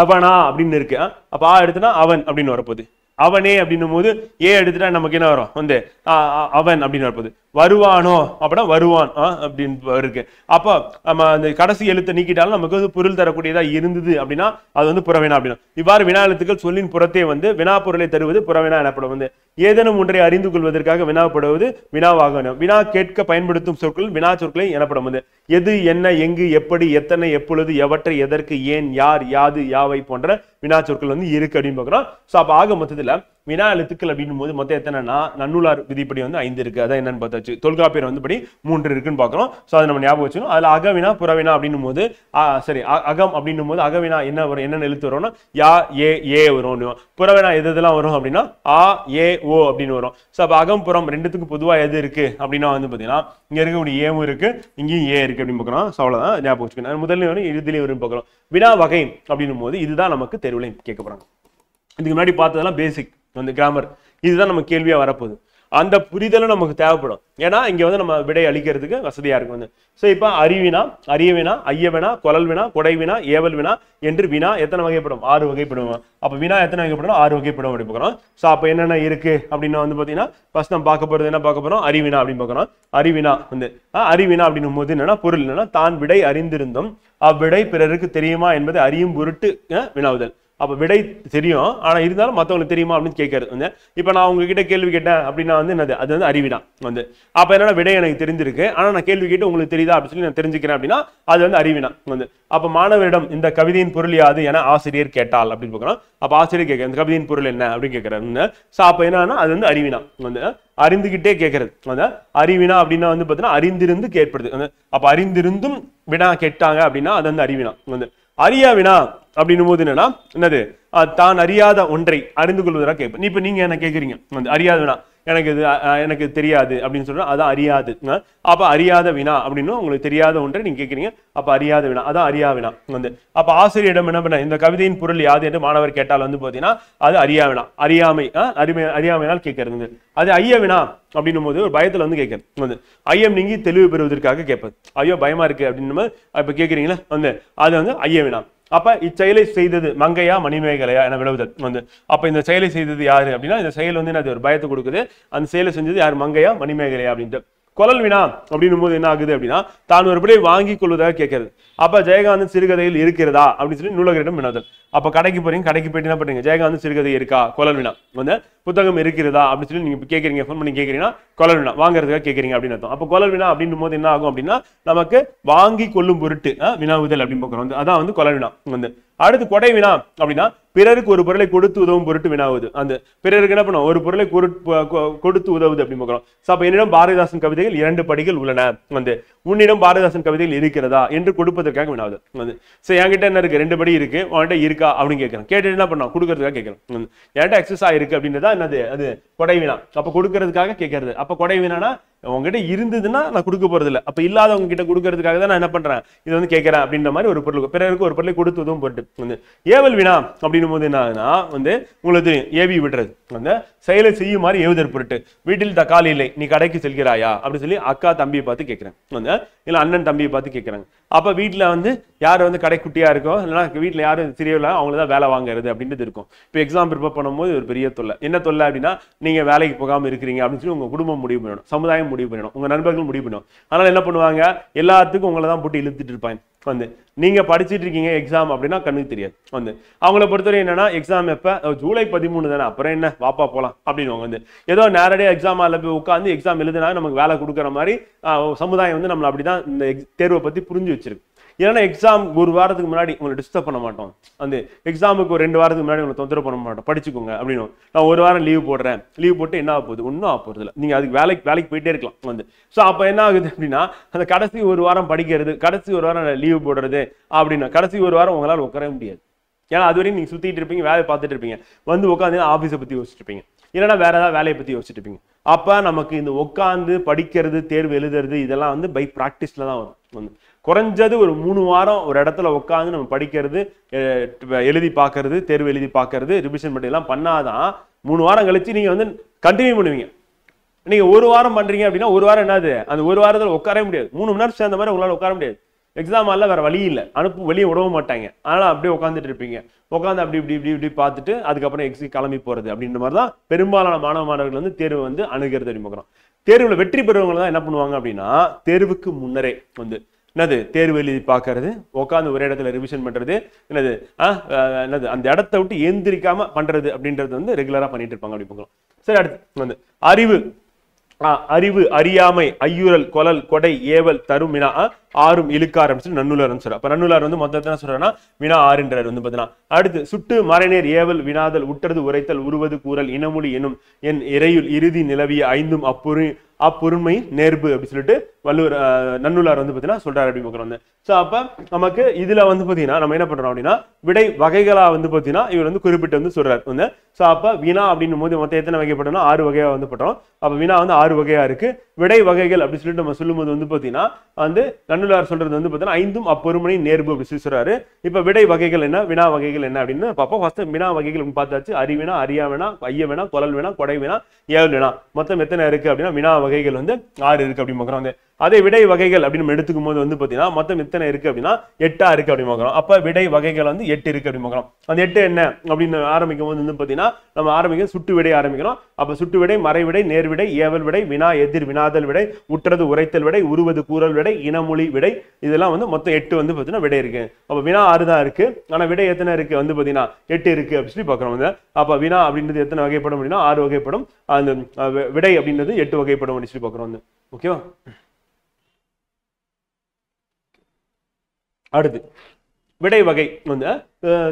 அவனா அப்படின்னு இருக்கு. அப்ப ஆ எடுத்துனா அவன் அப்படின்னு வரப்போகுது. அவனே அப்படின்னும் போது ஏ எடுத்துட்டா நமக்கு என்ன வரும் வந்து அவன் அப்படின்னு வரப்போகுது. வருவானோ அப்படின்னா வருவான் அப்படின்னு இருக்கு. அப்போ நம்ம அந்த கடைசி எழுத்தை நீக்கிட்டாலும் நமக்கு வந்து பொருள் தரக்கூடியதா இருந்தது அப்படின்னா அது வந்து புறவினா அப்படின்னா. இவ்வாறு வினா எழுத்துக்கள் சொல்லின் புறத்தே வந்து வினா பொருளை தருவது புறவினா எனப்படும் வந்து. ஏதேனும் ஒன்றை அறிந்து கொள்வதற்காக வினாப்படுவது வினாவாக. வினா கேட்க பயன்படுத்தும் சொற்கள் வினா சொற்களை எனப்படும் வந்து. எது, என்ன, எங்கு, எப்படி, எத்தனை, எப்பொழுது, எவற்றை, எதற்கு, ஏன், யார், யாது, யாவை போன்ற வினா சொற்கள் வந்து இருக்கு அப்படின்னு பாக்குறோம். ஸோ அப்ப ஆக மொத்தத்துல வினா எழுத்துக்கள் அப்படின்னும் போது மொத்தம் எத்தனைன்னா நன்னூலார் விதிப்படி வந்து 5 இருக்கு. அதான் என்னன்னு பார்த்தாச்சு. தொல்காப்பியர் வந்து படி 3 இருக்குன்னு பாக்குறோம். ஸோ அதை நம்ம ஞாபகம் வச்சுக்கணும். அதுல அகவினா புறவினா அப்படின்னும் போது சரி அகம் அப்படின்னும் போது அகவினா என்ன வரும், என்னென்ன எழுத்து வரும்னா யா ஏ ஏ வரும். புறவினா எதெல்லாம் வரும் அப்படின்னா ஆ ஏ ஓ அப்படின்னு வரும். ஸோ அப்ப அகம் புறம் ரெண்டுத்துக்கும் பொதுவா எது இருக்கு அப்படின்னா வந்து பாத்தீங்கன்னா இங்க இருக்கக்கூடிய ஏவும் இருக்கு, இங்கேயும் ஏ இருக்கு அப்படின்னு பாக்குறோம். ஸோ அவ்வளவுதான் ஞாபகம் வச்சுக்கணும். முதல்ல வரும் இறுதியிலையும் வரும் பாக்குறோம். வினா வகை அப்படின்னும் போது இதுதான் நமக்கு தேர்வுல கேட்க போறாங்க. இதுக்கு முன்னாடி பார்த்ததெல்லாம் பேசிக் வந்து கிராமர். இதுதான் நம்ம கேள்வியா வரப்போகுது. அந்த புரிதலும் நமக்கு தேவைப்படும். ஏன்னா இங்க வந்து நம்ம விடை அளிக்கிறதுக்கு வசதியா இருக்கும் வந்து. ஸோ இப்போ அறிவினா, அரியவினா, ஐயவினா, கொலல் வினா, கொடைவினா, ஏவல் வினா என்று வினா எத்தனை வகைப்படும்? 6 வகைப்படும். அப்ப வினா எத்தனை வகைப்படும்? 6 வகைப்படும் அப்படி பார்க்குறோம். ஸோ அப்ப என்னென்ன இருக்கு அப்படின்னா வந்து பாத்தீங்கன்னா ஃபர்ஸ்ட் நம்ம பார்க்க போறது என்ன பார்க்க போறோம்? அறிவினா அப்படின்னு பார்க்குறோம். அறிவினா வந்து அறிவினா அப்படின்னும் போது என்னன்னா பொருள் என்னன்னா தான் விடை அறிந்திருந்தும் அவ்விடை பிறருக்கு தெரியுமா என்பதை அறியும் பொருட்டு வினாவுதல். அப்ப விடை தெரியும், ஆனா இருந்தாலும் மத்தவங்களுக்கு தெரியுமா அப்படின்னு கேட்கறது வந்து. இப்ப நான் உங்ககிட்ட கேள்வி கேட்டேன் அப்படின்னா வந்து என்னது, அது வந்து அறிவினா வந்து. அப்ப என்னன்னா விடை எனக்கு தெரிஞ்சிருக்கு, ஆனா நான் கேள்வி கேட்டு உங்களுக்கு தெரியுதா அப்படின்னு சொல்லி நான் தெரிஞ்சுக்கிறேன் அப்படின்னா அது வந்து அறிவினா வந்து. அப்ப மாணவரிடம் இந்த கவிதையின் பொருள் யாது என ஆசிரியர் கேட்டால் அப்படின்னு பார்க்கணும். அப்ப ஆசிரியர் கேட்க இந்த கவிதையின் பொருள் என்ன அப்படின்னு கேட்கறாரு. சோ அப்ப என்னன்னா அது வந்து அறிவினா வந்து, அறிந்துகிட்டே கேட்கறது வந்து. அறிவினா அப்படின்னா வந்து பாத்தீங்கன்னா அறிந்திருந்து கேட்பது வந்து. அப்ப அறிந்திருந்தும் வினா கேட்டாங்க அப்படின்னா அது வந்து அறிவினா வந்து. அறியா வினா அப்படின்னும் போது என்னன்னா என்னது, தான் அறியாத ஒன்றை அறிந்து கொள்வதாக கேட்பேன். இப்ப நீங்க என்ன கேட்குறீங்க வந்து அறியாத வினா, எனக்கு இது எனக்கு தெரியாது அப்படின்னு சொல்றேன், அதான் அறியாது. அப்ப அறியாத வினா அப்படின்னு உங்களுக்கு தெரியாத ஒன்றை நீங்க கேட்குறீங்க, அப்ப அறியாத வினா, அதான் அறியா வினா வந்து. அப்ப ஆசிரியரிடம் என்ன பண்ண, இந்த கவிதையின் பொருள் யாது என்று மாணவர் கேட்டால் வந்து பாத்தீங்கன்னா அது அறியா வினா, அறியாமை அறியாமையினால் கேட்கறது. அது ஐய வினா அப்படின்னும் போது ஒரு பயத்துல வந்து கேட்கறது வந்து. ஐயம் நீங்கி தெளிவு பெறுவதற்காக கேட்பது. ஐயோ பயமா இருக்கு அப்படின்னு இப்ப கேட்குறீங்களா வந்து, அது வந்து ஐய வினா. அப்ப இச்செயலை செய்தது மங்கையா மணிமேகலையா என விளவுதல் வந்து. அப்ப இந்த செயலை செய்தது யாரு அப்படின்னா, இந்த செயல் வந்து அது ஒரு பயத்தை கொடுக்குது, அந்த செயலை செஞ்சது யார், மங்கையா மணிமேகலையா அப்படின்ட்டு. குழல் வினா அப்படின்னும் போது என்ன ஆகுது அப்படின்னா, தான் ஒரு விடை வாங்கி கொள்வதாக கேட்கறது. அப்ப ஜெயகாந்தன் சிறுகதையில் இருக்கிறதா அப்படின்னு சொல்லி நூலகரிடம் வினாதல். அப்ப கடைக்கு போறீங்க, கடைக்கு போயிட்டு என்ன பண்றீங்க, ஜெயகாந்தன் சிறுகதை இருக்கா, குழல் வினா வந்து. புத்தகம் இருக்கிறதா அப்படின்னு சொல்லி நீங்க கேட்கறீங்க, ஃபோன் பண்ணி கேட்கறீங்கன்னா குழல் வினா, வாங்குறதுக்காக கேட்கறீங்க அப்படின்னு அர்த்தம். அப்ப குழல் வினா அப்படின்னும் போது என்ன ஆகும் அப்படின்னா, நமக்கு வாங்கி கொள்ளும் பொருட்டு வினாவுதல் அப்படின்னு பார்க்கிறோம் வந்து. அதான் வந்து குழல் வினா வந்து. அடுத்து கொடை வினா அப்படின்னா பிறருக்கு ஒரு பொருளை கொடுத்து உதவும் பொருட்டு வினாவுது. அந்த பிறருக்கு என்ன பண்ணும், ஒரு பொருளை கொடுத்து உதவுது அப்படின்னு பார்க்கிறோம். அப்ப என்னிடம் பாரதிதாசன் கவிதைகள் 2 படிகள் உள்ளன வந்து, உன்னிடம் பாரதிதாசன் கவிதைகள் இருக்கிறதா என்று கொடுப்பதற்காக வினாவுது வந்து. சரி என்கிட்ட என்ன இருக்கு, 2 படி இருக்கு, உன்கிட்ட இருக்கா அப்படின்னு கேட்கறேன். கேட்டு என்ன பண்ணோம், கொடுக்கறதுக்காக கேட்கறேன். என்கிட்ட எக்ஸஸ் ஆயிருக்கு அப்படின்றதா என்னது, அது கொடை வினா. அப்ப கொடுக்கறதுக்காக கேட்கறது. அப்ப கொடை வினானா உங்ககிட்ட இருந்ததுன்னா நான் கொடுக்க போறது இல்லை, அப்ப இல்லாதவங்க கிட்ட கொடுக்கறதுக்காக தான் நான் என்ன பண்றேன், இது வந்து கேட்கறேன் அப்படின்ற மாதிரி ஒரு பொருள், பிறருக்கு ஒரு பொருளை கொடுத்து உதவும் பொருட்டு வந்து. ஏவல் வினா அப்படின்னும் போது என்னன்னா வந்து, உங்களுக்கு ஏவி விடுறது வந்து, செயலை செய்யுமாறு ஏவுதற் பொருட்டு. வீட்டில் தக்காளி இல்லை, நீ கடைக்கு செல்கிறாயா அப்படின்னு சொல்லி அக்கா தம்பியை பார்த்து கேட்கிறேன் வந்து, இல்ல அண்ணன் தம்பியை பார்த்து கேட்கறாங்க. அப்ப வீட்டுல வந்து யார் வந்து கடைக்குட்டியா இருக்கோ, இல்லைன்னா வீட்டுல யாரும் சிறியவர்களா அவங்களதான் வேலை வாங்குறது அப்படின்றது இருக்கும். இப்போ எக்ஸாம் ப்ரிப்பேர் பண்ணும்போது ஒரு பெரிய தொல்லை, என்ன தொல்லை அப்படின்னா, நீங்க வேலைக்கு போகாம இருக்கிறீங்க அப்படின்னு சொல்லி உங்க குடும்பம் முடிவு பண்ணணும், சமுதாயம் முடிவு பண்ணணும், உங்க நண்பர்கள் முடிவு பண்ணணும். அதனால என்ன பண்ணுவாங்க, எல்லாத்துக்கும் உங்களை தான் போட்டு இழுத்துட்டு இருப்பாங்க வந்து. நீங்க படிச்சுட்டு இருக்கீங்க எக்ஸாம் அப்படின்னா கண்ணுக்கு தெரியாது வந்து. அவங்கள பொறுத்தவரை என்னன்னா, எக்ஸாம் எப்ப, ஜூலை 13 தானே, அப்புறம் என்ன வாப்பா போலாம் அப்படின்னு வந்து. ஏதோ நேரடியாக எக்ஸாம் ஹால்ல போய் உட்காந்து எக்ஸாம் எழுதுனா நமக்கு வேலை கொடுக்குற மாதிரி சமுதாயம் வந்து நம்மள அப்படிதான் இந்த தேர்வை பத்தி புரிஞ்சு வச்சிருக்கு. ஏன்னா எக்ஸாம் ஒரு வாரத்துக்கு முன்னாடி உங்களை டிஸ்டர்ப் பண்ண மாட்டோம், அந்த எக்ஸாமுக்கு ஒரு 2 வாரத்துக்கு முன்னாடி உங்களை தொந்தரவு பண்ண மாட்டோம், படிச்சுக்கோங்க அப்படின்னு. நான் ஒரு வாரம் லீவ் போடுறேன், லீவ் போட்டு என்ன ஆக போகுது, ஒன்றும் ஆக போறது இல்லை, நீங்க அதுக்கு வேலைக்கு போயிட்டே இருக்கலாம் வந்து. ஸோ அப்போ என்ன ஆகுது அப்படின்னா, அந்த கடைசி ஒரு வாரம் படிக்கிறது, கடைசி ஒரு வாரம் லீவ் போடுறது அப்படின்னா, கடைசி ஒரு வாரம் உங்களால் உட்கார முடியாது. ஏன்னா அதுவரையும் நீங்க சுத்திட்டு இருப்பீங்க, வேலையை பார்த்துட்டு இருப்பீங்க, வந்து உட்காந்து ஆஃபீஸை பத்தி யோசிச்சுட்டு இருப்பீங்க, இல்லைன்னா வேற ஏதாவது வேலையை பத்தி யோசிச்சுட்டு இருப்பீங்க. அப்ப நமக்கு இந்த உட்காந்து படிக்கிறது, தேர்வு எழுதுறது இதெல்லாம் வந்து பை ப்ராக்டிஸ்ல தான் வரும் வந்து. குறைஞ்சது ஒரு 3 வாரம் ஒரு இடத்துல உட்காந்து நம்ம படிக்கிறது, எழுதி பார்க்கறது, தேர்வு எழுதி பார்க்கறது, ரிவிஷன் பண்ணி எல்லாம் பண்ணாதான் 3 வாரம் கழிச்சு நீங்க வந்து கண்டினியூ பண்ணுவீங்க. நீங்க ஒரு வாரம் பண்றீங்க அப்படின்னா ஒரு வாரம் என்னது, அந்த ஒரு வாரத்துல உட்காரவே முடியாது, 3 மணி நேரம் சேர்ந்த மாதிரி உங்களால உட்கார முடியாது. எக்ஸாம் ஆல வேற வழி இல்லை, வெளியே விடவும் மாட்டாங்க, அதனால அப்படியே உட்காந்துட்டு இருப்பீங்க. உட்காந்து அப்படி இப்படி இப்படி இப்படி பார்த்துட்டு அதுக்கப்புறம் எக்ஸாம் கிளம்பி போறது அப்படின்ற மாதிரி தான் பெரும்பாலான மாணவர்கள் வந்து தேர்வு வந்து அணுகிறது அறிமுகம். தேர்வுல வெற்றி பெறுவங்க தான் என்ன பண்ணுவாங்க அப்படின்னா, தேர்வுக்கு முன்னரே வந்து என்னது தேர்வு எழுதி பார்க்கறது, உட்காந்து ஒரே இடத்துல ரிவிஷன் பண்றது, என்னது அந்த இடத்த விட்டு எந்திரிக்காம பண்றது அப்படின்றது வந்து ரெகுலரா பண்ணிட்டு இருப்பாங்க அப்படி பார்க்கலாம். சரி, அடுத்து வந்து அறிவு, அறியாமை, ஐயுறல், கொலல், கொடை, ஏவல், தரும் வினா, ஆறும் இழுக்கார் அப்படின்னு நன்னூலார் சொல்றாரு. அப்ப நன்னூலார் வந்து மொத்தத்தை என்ன சொல்றாருன்னா வினா 6 வந்து பாத்தீங்கன்னா. அடுத்து சுட்டு, மறைநேர், ஏவல், வினாதல், உற்றது, உரைத்தல், உருவது, கூறல், இனமொழி எனும் என் இறையுள் இறுதி நிலவிய 5ம் அப்பொருண்மை நேர்பு அப்படி சொல்லிட்டு நன்னூலார் வந்து பாத்தீங்கன்னா சொல்றாரு அப்படி பார்க்கிறோம். சோ அப்ப நமக்கு இதுல வந்து பாத்தீங்கன்னா நம்ம என்ன பண்றோம் அப்படின்னா, விடை வகைகளா வந்து பாத்தீங்கன்னா இவர் வந்து குறிப்பிட்டு வந்து சொல்றாரு வந்து. சோ அப்ப வினா அப்படின்னும் போது மொத்தம் எத்தனை வகைப்பட்டோம்னா 6 வகையா வந்து பண்றோம். அப்ப வினா வந்து 6 வகையா இருக்கு. விடை வகைகள் அப்படி சொல்லிட்டு நம்ம சொல்லும்போது வந்து பாத்தீங்கன்னா வந்து நன்னூலார் சொல்றது வந்து பாத்தீங்கன்னா 5ம் அப்பொருண்மை நேர்பு அப்படி சொல்லி சொல்றாரு. இப்ப விடை வகைகள் என்ன, வினா வகைகள் என்ன அப்படின்னு பார்ப்போம். ஃபர்ஸ்ட் வினா வகைகள் பார்த்தாச்சு. அறிவினா, அறியா வினா, ஐய வினா, கொலல் வினா, கொடை வினா, ஏவல் வினா, மொத்தம் எத்தனை இருக்கு அப்படின்னா வினா வகைகள் வந்து 6 இருக்கு அப்படின்னு பார்க்கிறோம். அதே விடை வகைகள் அப்படின்னு எடுத்துக்கும் போது வந்து பாத்தீங்கன்னா மொத்தம் எத்தனை இருக்கு அப்படின்னா 8 இருக்கு அப்படின்னு பார்க்கிறோம். அப்ப விடை வகைகள் வந்து 8 இருக்கு அப்படின்னு பார்க்கிறோம். அந்த 8 என்ன அப்படின்னு ஆரம்பிக்கும் போது வந்து பாத்தீங்கன்னா நம்ம ஆரம்பிக்கும் சுட்டு விடை ஆரம்பிக்கிறோம். அப்ப சுட்டு விடை, மறைவிடை, நேர்விடை, ஏவல் விடை, வினா எதிர் வினாதல் விடை, உற்றது உரைத்தல் விடை, உருவது கூறல் விடை, இனமொழி விடை, இதெல்லாம் வந்து மொத்தம் 8 வந்து பாத்தீங்கன்னா விடை இருக்கு. அப்ப வினா 6 தான் இருக்கு, ஆனா விடை எத்தனை இருக்கு வந்து பாத்தீங்கன்னா 8 இருக்கு அப்படின்னு சொல்லி பாக்குறோம். அப்ப வினா அப்படின்றது எத்தனை வகைப்படும் அப்படின்னா 6 வகைப்படும். அந்த விடை அப்படின்றது 8 வகைப்படும் அப்படின்னு சொல்லி பாக்குறோம். ஓகேவா? அடுத்து விடை வகை வந்து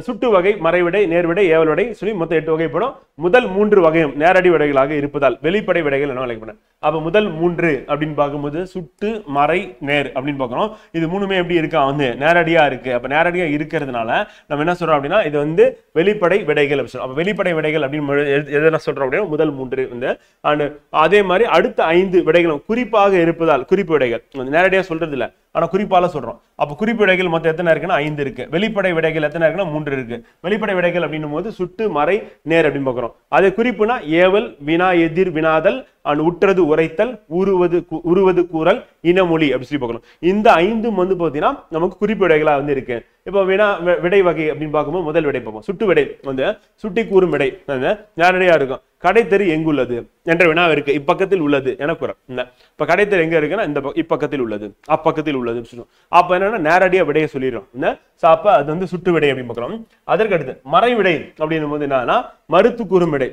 சுட்டு வகை, மறைவிடை, நேர்விடை, ஏவல் விடை சொல்லி மொத்தம் 8 வகைப்படும். முதல் 3 வகையும் நேரடி விடைகளாக இருப்பதால் வெளிப்படை விடைகள் என்ன அழைக்கப்படும். அப்ப முதல் 3 அப்படின்னு பார்க்கும்போது சுட்டு, மறை, நேர் அப்படின்னு பார்க்கிறோம். இது மூணுமே எப்படி இருக்கா வந்து நேரடியா இருக்கு. அப்ப நேரடியா இருக்கிறதுனால நம்ம என்ன சொல்றோம் அப்படின்னா இது வந்து வெளிப்படை விடைகள் அப்படின்னு சொல்றோம். அப்ப வெளிப்படை விடைகள் அப்படின்னு எதனா சொல்றோம் அப்படின்னா முதல் 3 வந்து அதே மாதிரி அடுத்த 5 விடைகளும் குறிப்பாக இருப்பதால் குறிப்பு விடைகள் நேரடியா சொல்றது இல்ல, ஆனா குறிப்பால சொல்றோம். அப்ப குறிப்பு விடைகள் மொத்தம் எத்தனை இருக்குன்னா 5 இருக்கு. வெளிப்படை விடைகள் எத்தனை இருக்குன்னா 3 இருக்கு. வெளிப்படை விடைகள் அப்படின்னும் போது சுட்டு, மறை, நேர் அப்படின்னு பார்க்கிறோம். அதே குறிப்புனா ஏவல், வினா எதிர் வினாதல், உற்றது உரைத்தல், உருவது கூறல், இனமொழி அப்படி சொல்லி பார்க்கணும். இந்த 5 வந்து பாத்தீங்கன்னா நமக்கு குறிப்பு விடைகளா வந்து இருக்கு. இப்போ விடை வகை அப்படின்னு பார்க்கும்போது முதல் விடை பார்ப்போம். சுட்டு விடை வந்து சுட்டி கூறும் விடை நேரடியா இருக்கும். கடைத்தெரு எங்குள்ளது என்ற வினா இருக்கு. இப்பக்கத்தில் உள்ளது என கூறும். இப்ப கடைத்தெரு எங்க இருக்குன்னா இந்த இப்பக்கத்தில் உள்ளது, அப்பக்கத்தில் உள்ளது சொல்லுவோம். அப்ப என்னன்னா நேரடியா விடையை சொல்லிடுறோம். அப்ப அது வந்து சுட்டு விடை அப்படின்னு பார்க்கிறோம். அதற்கு அடுத்து மறைவிடை அப்படின்னும் போது என்னன்னா மறுத்து கூறும் விடை.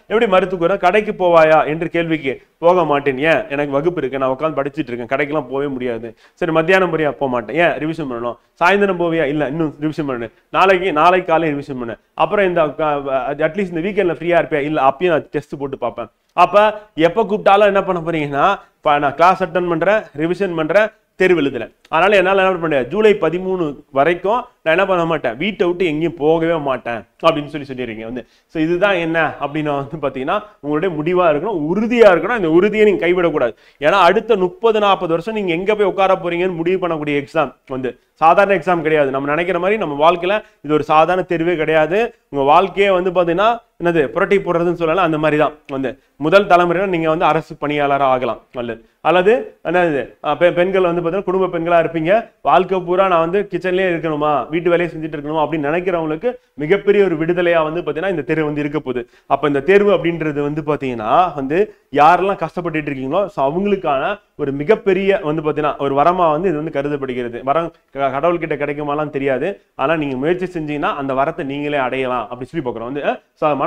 எப்படி மறுத்து கூற, கடைக்கு போவாயா என்று கேள்விக்கு போக மாட்டேன், ஏன் எனக்கு வகுப்பு இருக்கு, நான் உட்காந்து படிச்சுட்டு இருக்கேன், கடைக்கெல்லாம் போகவே முடியாது. சரி மத்தியானம் போறியா, போக மாட்டேன், ஏன் ரிவிஷன் பண்ணணும். சாயந்தரம் போவியா, இல்ல இன்னும் ரிவிஷன் பண்ணு. நாளைக்கு காலையில் ரிவிஷன் பண்ணு. அப்புறம் இந்த அட்லீஸ்ட் இந்த வீக்கெண்ட்ல ஃப்ரீயா இருப்பியா, இல்ல அப்பயும் நான் டெஸ்ட் போட்டு பார்ப்பேன். அப்ப எப்ப கூப்பிட்டாலும் என்ன பண்ண போறீங்கன்னா நான் கிளாஸ் அட்டன் பண்றேன், ரிவிஷன் பண்றேன், தேர்வு எழுதல. அதனால என்னால என்ன பண்ண ஜூலை 13 வரைக்கும் நான் என்ன பண்ண மாட்டேன், வீட்டை விட்டு எங்கேயும் போகவே மாட்டேன் அப்படின்னு சொல்லிடுறீங்க வந்து. ஸோ இதுதான் என்ன அப்படின்னா வந்து பாத்தீங்கன்னா உங்களுடைய முடிவா இருக்கணும், உறுதியா இருக்கணும். இந்த உறுதியை நீங்க கைவிடக்கூடாது. ஏன்னா அடுத்த 30-40 வருஷம் நீங்க எங்க போய் உட்கார போறீங்கன்னு முடிவு பண்ணக்கூடிய எக்ஸாம் வந்து சாதாரண எக்ஸாம் கிடையாது. நம்ம நினைக்கிற மாதிரி நம்ம வாழ்க்கையில இது ஒரு சாதாரண தேர்வே கிடையாது. உங்க வாழ்க்கையே வந்து பாத்தீங்கன்னா என்னது புரட்டி போடுறதுன்னு சொல்லலாம். அந்த மாதிரி தான் வந்து முதல் தலைமுறையில நீங்க வந்து அரசு பணியாளராக ஆகலாம் அல்லது என்னது பெண்கள் வந்து பாத்தீங்கன்னா குடும்ப பெண்களா இருப்பீங்க. வாழ்க்கை பூரா நான் வந்து கிச்சன்லயே இருக்கணுமா, வீட்டு வேலையை செஞ்சுட்டு இருக்கணுமா அப்படின்னு நினைக்கிறவங்களுக்கு மிகப்பெரிய ஒரு விடுதலையா வந்து பாத்தீங்கன்னா இந்த தேர்வு வந்து இருக்க போகுது. அப்ப இந்த தேர்வு அப்படின்றது வந்து பாத்தீங்கன்னா வந்து யாரெல்லாம் கஷ்டப்பட்டு இருக்கீங்களோ அவங்களுக்கான ஒரு மிகப்பெரிய வந்து பாத்தீங்கன்னா ஒரு வரமா வந்து இது வந்து கருதப்படுகிறது. வரம் கடவுள்கிட்ட கிடைக்குமாலாம் தெரியாது, ஆனா நீங்க முயற்சி செஞ்சீங்கன்னா அந்த வரத்தை நீங்களே அடையலாம் அப்படி சொல்லி பார்க்கிறோம் வந்து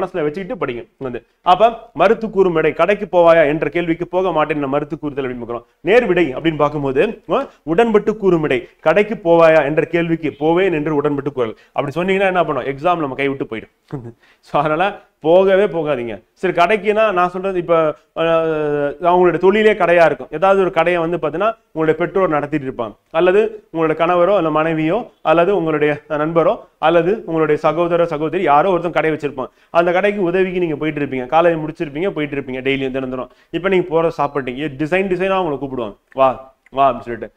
மனசுல வச்சுக்கிட்டு படிங்க வந்து. அப்ப மறுத்து கூறும் விடை, கடைக்கு போவாயா என்ற கேள்விக்கு போக மாட்டேன் மறுத்து கூறுதல் அப்படின்னு பார்க்கிறோம். நேர்விடை அப்படின்னு பார்க்கும்போது உடன்பட்டு கூறும் விடை, கடைக்கு போவாயா என்ற கேள்விக்கு போவேன் என்று உடன்பட்டு கூறல். அப்படி சொன்னீங்கன்னா என்ன பண்ணும், எக்ஸாம் நம்ம கைவிட்டு போயிடும். ஸோ அதனால போகவே போகாதீங்க. சரி கடைக்குன்னா நான் சொல்றது இப்ப அவங்களுடைய தொழிலே கடையா இருக்கும். ஏதாவது ஒரு கடையை வந்து பாத்தீங்கன்னா உங்களுடைய பெற்றோர் நடத்திட்டு இருப்பாங்க, அல்லது உங்களுடைய கணவரோ அல்ல மனைவியோ அல்லது உங்களுடைய நண்பரோ அல்லது உங்களுடைய சகோதர சகோதரி யாரோ ஒருத்தன் கடை வச்சிருப்பாங்க. அந்த கடைக்கு உதவிக்கு நீங்க போயிட்டு இருப்பீங்க, காலேஜ் முடிச்சிருப்பீங்க, போயிட்டு இருப்பீங்க டெய்லியும் தினம். இப்ப நீங்க போற சாப்பிட்டீங்க, டிசைனா உங்களை கூப்பிடுவாங்க, வா வா அப்படின்னு சொல்லிட்டு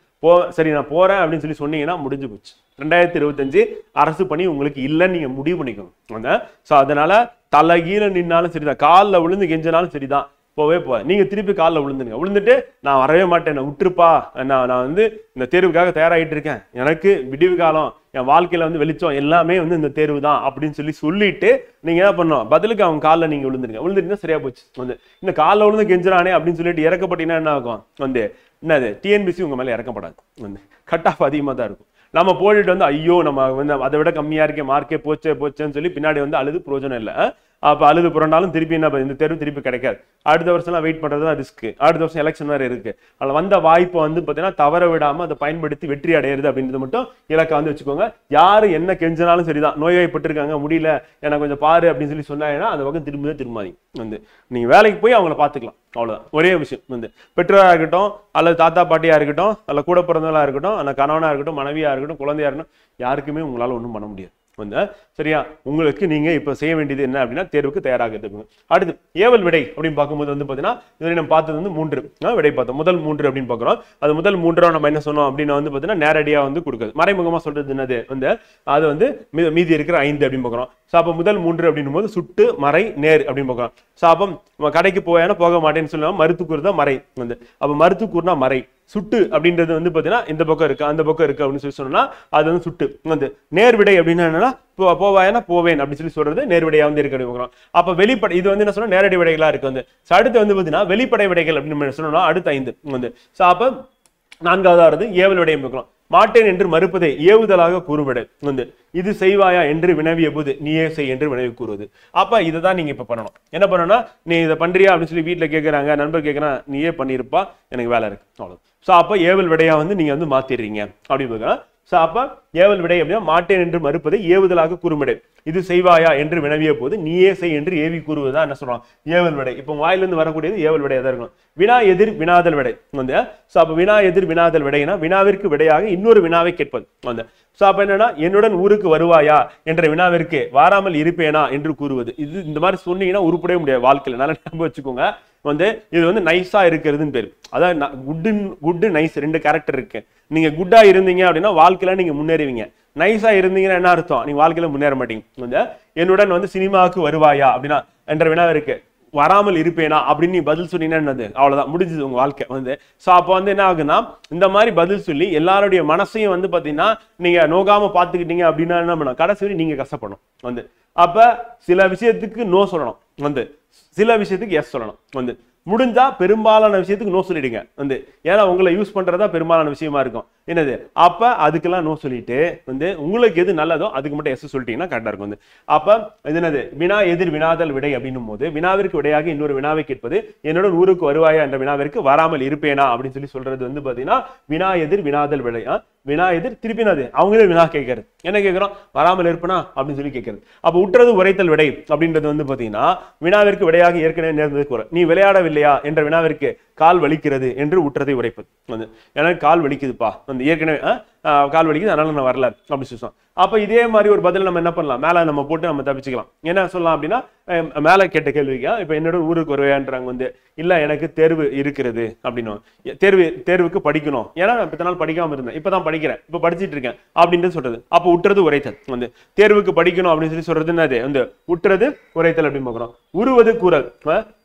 சரி நான் போறேன் அப்படின்னு சொல்லி சொன்னீங்கன்னா முடிஞ்சு போச்சு. 2025 அரசு பணி உங்களுக்கு இல்லைன்னு நீங்க முடிவு பண்ணிக்கோங்க. ஸோ அதனால தலைகீழ நின்னாலும் சரிதான், காலில் விழுந்து கெஞ்சினாலும் சரிதான், போவே நீங்க திருப்பி காலில் விழுந்துட்டு நான் வரவே மாட்டேன், நான் விட்டுருப்பா, நான் வந்து இந்த தேர்வுக்காக தயாராகிட்டு இருக்கேன், எனக்கு விடிவு காலம், என் வாழ்க்கையில வந்து வெளிச்சம் எல்லாமே வந்து இந்த தேர்வு தான் அப்படின்னு சொல்லிட்டு நீங்க என்ன பண்ணணும், பதிலுக்கு அவங்க காலில் நீங்க விழுந்துட்டீங்கன்னா சரியா போச்சு. வந்து இந்த காலில் விழுந்து கெஞ்சிரானே அப்படின்னு சொல்லிட்டு இறக்கப்பட்டீங்கன்னா என்ன ஆகும் வந்து என்னது டிஎன்பிசி உங்க மேல இறக்கப்படாது. வந்து கட் ஆஃப் அதிகமாக தான் இருக்கும். நம்ம போட்டுட்டு வந்து ஐயோ நம்ம வந்து அதை விட கம்மியா இருக்கே, மார்க்கே போச்சேன்னு சொல்லி பின்னாடி வந்து அழுது பிரயோஜனம் இல்லை. அப்ப அழுது புரண்டாலும் திருப்பி என்ன இந்த தேர்வு திருப்பி கிடைக்காது. அடுத்த வருஷம்லாம் வெயிட் பண்றதுதான் ரிஸ்க். அடுத்த வருஷம் எலெக்ஷன் வேற இருக்கு. அதில் வந்த வாய்ப்பை வந்து பார்த்தீங்கன்னா தவற விடாம அதை பயன்படுத்தி வெற்றி அடையிறது அப்படின்றது மட்டும் இலக்கை வந்து வச்சுக்கோங்க. யாரு என்ன கெஞ்சினாலும் சரிதான், நோய்வாய்ப்பட்டிருக்காங்க முடியல எனக்கு கொஞ்சம் பாரு அப்படின்னு சொல்லி சொன்னாங்கன்னா அந்த பக்கம் திரும்பாதீங்க. வந்து நீங்க வேலைக்கு போய் அவங்கள பாத்துக்கலாம், அவ்வளவுதான். ஒரே விஷயம் வந்து பெற்றோரா இருக்கட்டும் அல்லது தாத்தா பாட்டியா இருக்கட்டும் அல்ல கூட பிறந்தவங்களா இருக்கட்டும் அல்ல கணவனா இருக்கட்டும் மனைவியா இருக்கட்டும் குழந்தையா இருக்கட்டும், யாருக்குமே உங்களால ஒன்றும் பண்ண முடியாது. வந்து சரியா உங்களுக்கு நீங்க இப்ப செய்ய வேண்டியது என்ன அப்படின்னா தேர்வுக்கு தயாராக இருக்குங்க. அடுத்து ஏவல் விடை அப்படின்னு பார்க்கும்போது வந்து பாத்தீங்கன்னா இதுவரை நம்ம பார்த்தது வந்து 3 விடை பார்த்தோம். முதல் 3 அப்படின்னு பாக்குறோம். அது முதல் 3 நம்ம என்ன சொன்னோம் அப்படின்னா வந்து பாத்தீங்கன்னா நேரடியா வந்து கொடுக்குது. மறைமுகமா சொல்றது என்னது வந்து அது வந்து மீதி இருக்கிற 5 அப்படின்னு பாக்குறோம். ஸோ அப்போ முதல் 3 அப்படின்னும் போது சுட்டு மறை நேர் அப்படின்னு பாக்குறோம். ஸோ அப்போ கடைக்கு போயானா போக மாட்டேன்னு சொல்லுவாங்க, மறுத்து கூறுதான் மறை வந்து. அப்ப மறுத்து கூறுனா மறை, சுட்டு அப்படின்றது வந்து பார்த்தீங்கன்னா இந்த பக்கம் இருக்கு அந்த பக்கம் இருக்கு அப்படின்னு சொல்லி சொன்னா அது வந்து சுட்டு. வந்து நேர்விடை அப்படின்னா என்னன்னா போவாயனா போவேன் அப்படின்னு சொல்லி சொல்றது நேர்விடையா வந்து இருக்கு. அப்ப வெளிப்படை இது வந்து என்ன சொன்னா நேரடி விடைகளா இருக்கு. வந்து அடுத்து வந்து பார்த்தீங்கன்னா வெளிப்படை விடைகள் அப்படின்னு சொன்னோம்னா அடுத்த 5 வந்து. அப்ப 4வது ஏவல் விடை பார்க்கலாம். மாட்டேன் என்று மறுப்பதை ஏவுதலாக கூறுவிடை. வந்து இது செய்வாயா என்று வினவிய போது நீயே செய் என்று வினவி கூறுவது. அப்ப இதுதான் நீங்க இப்ப பண்ணணும். என்ன பண்ணணும்னா நீ இதை பண்றியா அப்படின்னு சொல்லி வீட்டுல கேட்கறாங்க, நண்பர் கேட்கறான், நீயே பண்ணிருப்பா, எனக்கு வேலை இருக்கு, அவ்வளவு. சோ அப்ப ஏவல் விடையா வந்து நீங்க வந்து மாத்திடுறீங்க அப்படின்னு பார்க்கலாம். சோ அப்ப ஏவல் விடை அப்படின்னா மாட்டேன் என்று மறுப்பதை ஏவுதலாக கூறுவிடை. இது செய்வாயா என்று வினவிய போது நீயே செய் என்று ஏவி கூறுவதுதான் என்ன சொல்றோம் ஏவல் விடை. இப்போ வாயிலிருந்து வரக்கூடியது ஏவல் விடையா தான் இருக்கும். வினா எதிர் வினாதல் விடை வந்து. சோ அப்ப வினா எதிர் வினாதல் விடைனா வினாவிற்கு விடையாக இன்னொரு வினாவை கேட்பது வந்து. சோ அப்ப என்னன்னா என்னுடன் ஊருக்கு வருவாயா என்ற வினாவிற்கு வாராமல் இருப்பேனா என்று கூறுவது. இது இந்த மாதிரி சொன்னீங்கன்னா உருப்படவே முடியாது வாழ்க்கையில. நல்லா ஞாபகம் வச்சுக்கோங்க. வந்து இது வந்து நைஸா இருக்கிறதுன்னு பேரு. அதாவது குட் நைஸ் 2 கேரக்டர் இருக்கு. நீங்க குட்டா இருந்தீங்க அப்படின்னா வாழ்க்கையில நீங்க முன்னேறுவீங்க. நைஸா இருந்தீங்கன்னா என்ன அர்த்தம், நீங்க வாழ்க்கையில முன்னேற மாட்டீங்க. வந்து என்னுடன் வந்து சினிமாவுக்கு வருவாயா அப்படின்னா என்ற வினாவிற்கு வராமல் இருப்பேனா அப்படின்னு நீ பதில் சொன்னீங்கன்னா என்னது, அவ்வளவுதான், முடிஞ்சது உங்க வாழ்க்கை வந்து. சோ அப்ப வந்து என்ன ஆகுன்னா இந்த மாதிரி பதில் சொல்லி எல்லாருடைய மனசையும் வந்து பாத்தீங்கன்னா நீங்க நோகாம பாத்துக்கிட்டீங்க அப்படின்னா என்ன பண்ணணும், கடைசி நீங்க கஷ்டப்படணும் வந்து. அப்ப சில விஷயத்துக்கு நோ சொல்லணும் வந்து, சில விஷயத்துக்கு எஸ் சொல்லணும் வந்து. முடிஞ்சா பெரும்பாலான விஷயத்துக்கு நோ சொல்லிடுங்க வந்து. ஏன்னா உங்களை யூஸ் பண்றதா பெரும்பாலான விஷயமா இருக்கும் என்னது. அப்ப அதுக்கெல்லாம் நோ சொல்லிட்டு வந்து உங்களுக்கு எது நல்லதோ அதுக்கு மட்டும் எஸ் சொல்லிட்டீங்கன்னா கரெக்டா இருக்கும் வந்து. அப்ப இது என்னது வினா எதிர் வினாதல் விடை அப்படின்னும் போது வினாவிற்கு விடையாக இன்னொரு வினாவை கேட்பது. என்னுடன் ஊருக்கு வருவாயா என்ற வினாவிற்கு வராமல் இருப்பேனா அப்படின்னு சொல்லி சொல்றது வந்து பாத்தீங்கன்னா வினா எதிர் வினாதல் விடை. வினா எதிர் திருப்பி அது அவங்களே வினா கேட்கறது. என்ன கேட்கிறோம், வராமல் இருப்பனா அப்படின்னு சொல்லி கேட்கறது. அப்ப உற்றது உரைத்தல் விடை அப்படின்றது வந்து பாத்தீங்கன்னா வினாவிற்கு விடையாக ஏற்கனவே நேர்ந்தது கூற. நீ விளையாடவில்லையா என்ற வினாவிற்கு கால் வலிக்கிறது என்று உற்றதை உரைப்பது வந்து. எனக்கு கால் வலிக்குதுப்பா வந்து, ஏற்கனவே கால் வலிக்குது அதனால நான் வரல அப்படின்னு சொல்லுவோம். அப்ப இதே மாதிரி ஒரு பதில் நம்ம என்ன பண்ணலாம், மேல நம்ம போட்டு நம்ம தப்பிச்சுக்கலாம். என்ன சொல்லலாம் அப்படின்னா மேல கேட்ட கேள்விக்கு இப்ப என்னோட ஊருக்கு வருவேன்றாங்க வந்து, இல்ல எனக்கு தேர்வு இருக்கிறது அப்படின்னு. தேர்வுக்கு படிக்கணும், ஏன்னா நான் இத்தனை நாள் படிக்காம இருந்தேன், இப்பதான் படிக்கிறேன், இப்ப படிச்சுட்டு இருக்கேன் அப்படின்னு சொல்றது. அப்ப உற்றது உரைத்தல் வந்து தேர்வுக்கு படிக்கணும் அப்படின்னு சொல்லி சொல்றது என்னது வந்து உற்றது உரைத்தல் அப்படின்னு பாக்குறோம். உருவது கூறல்.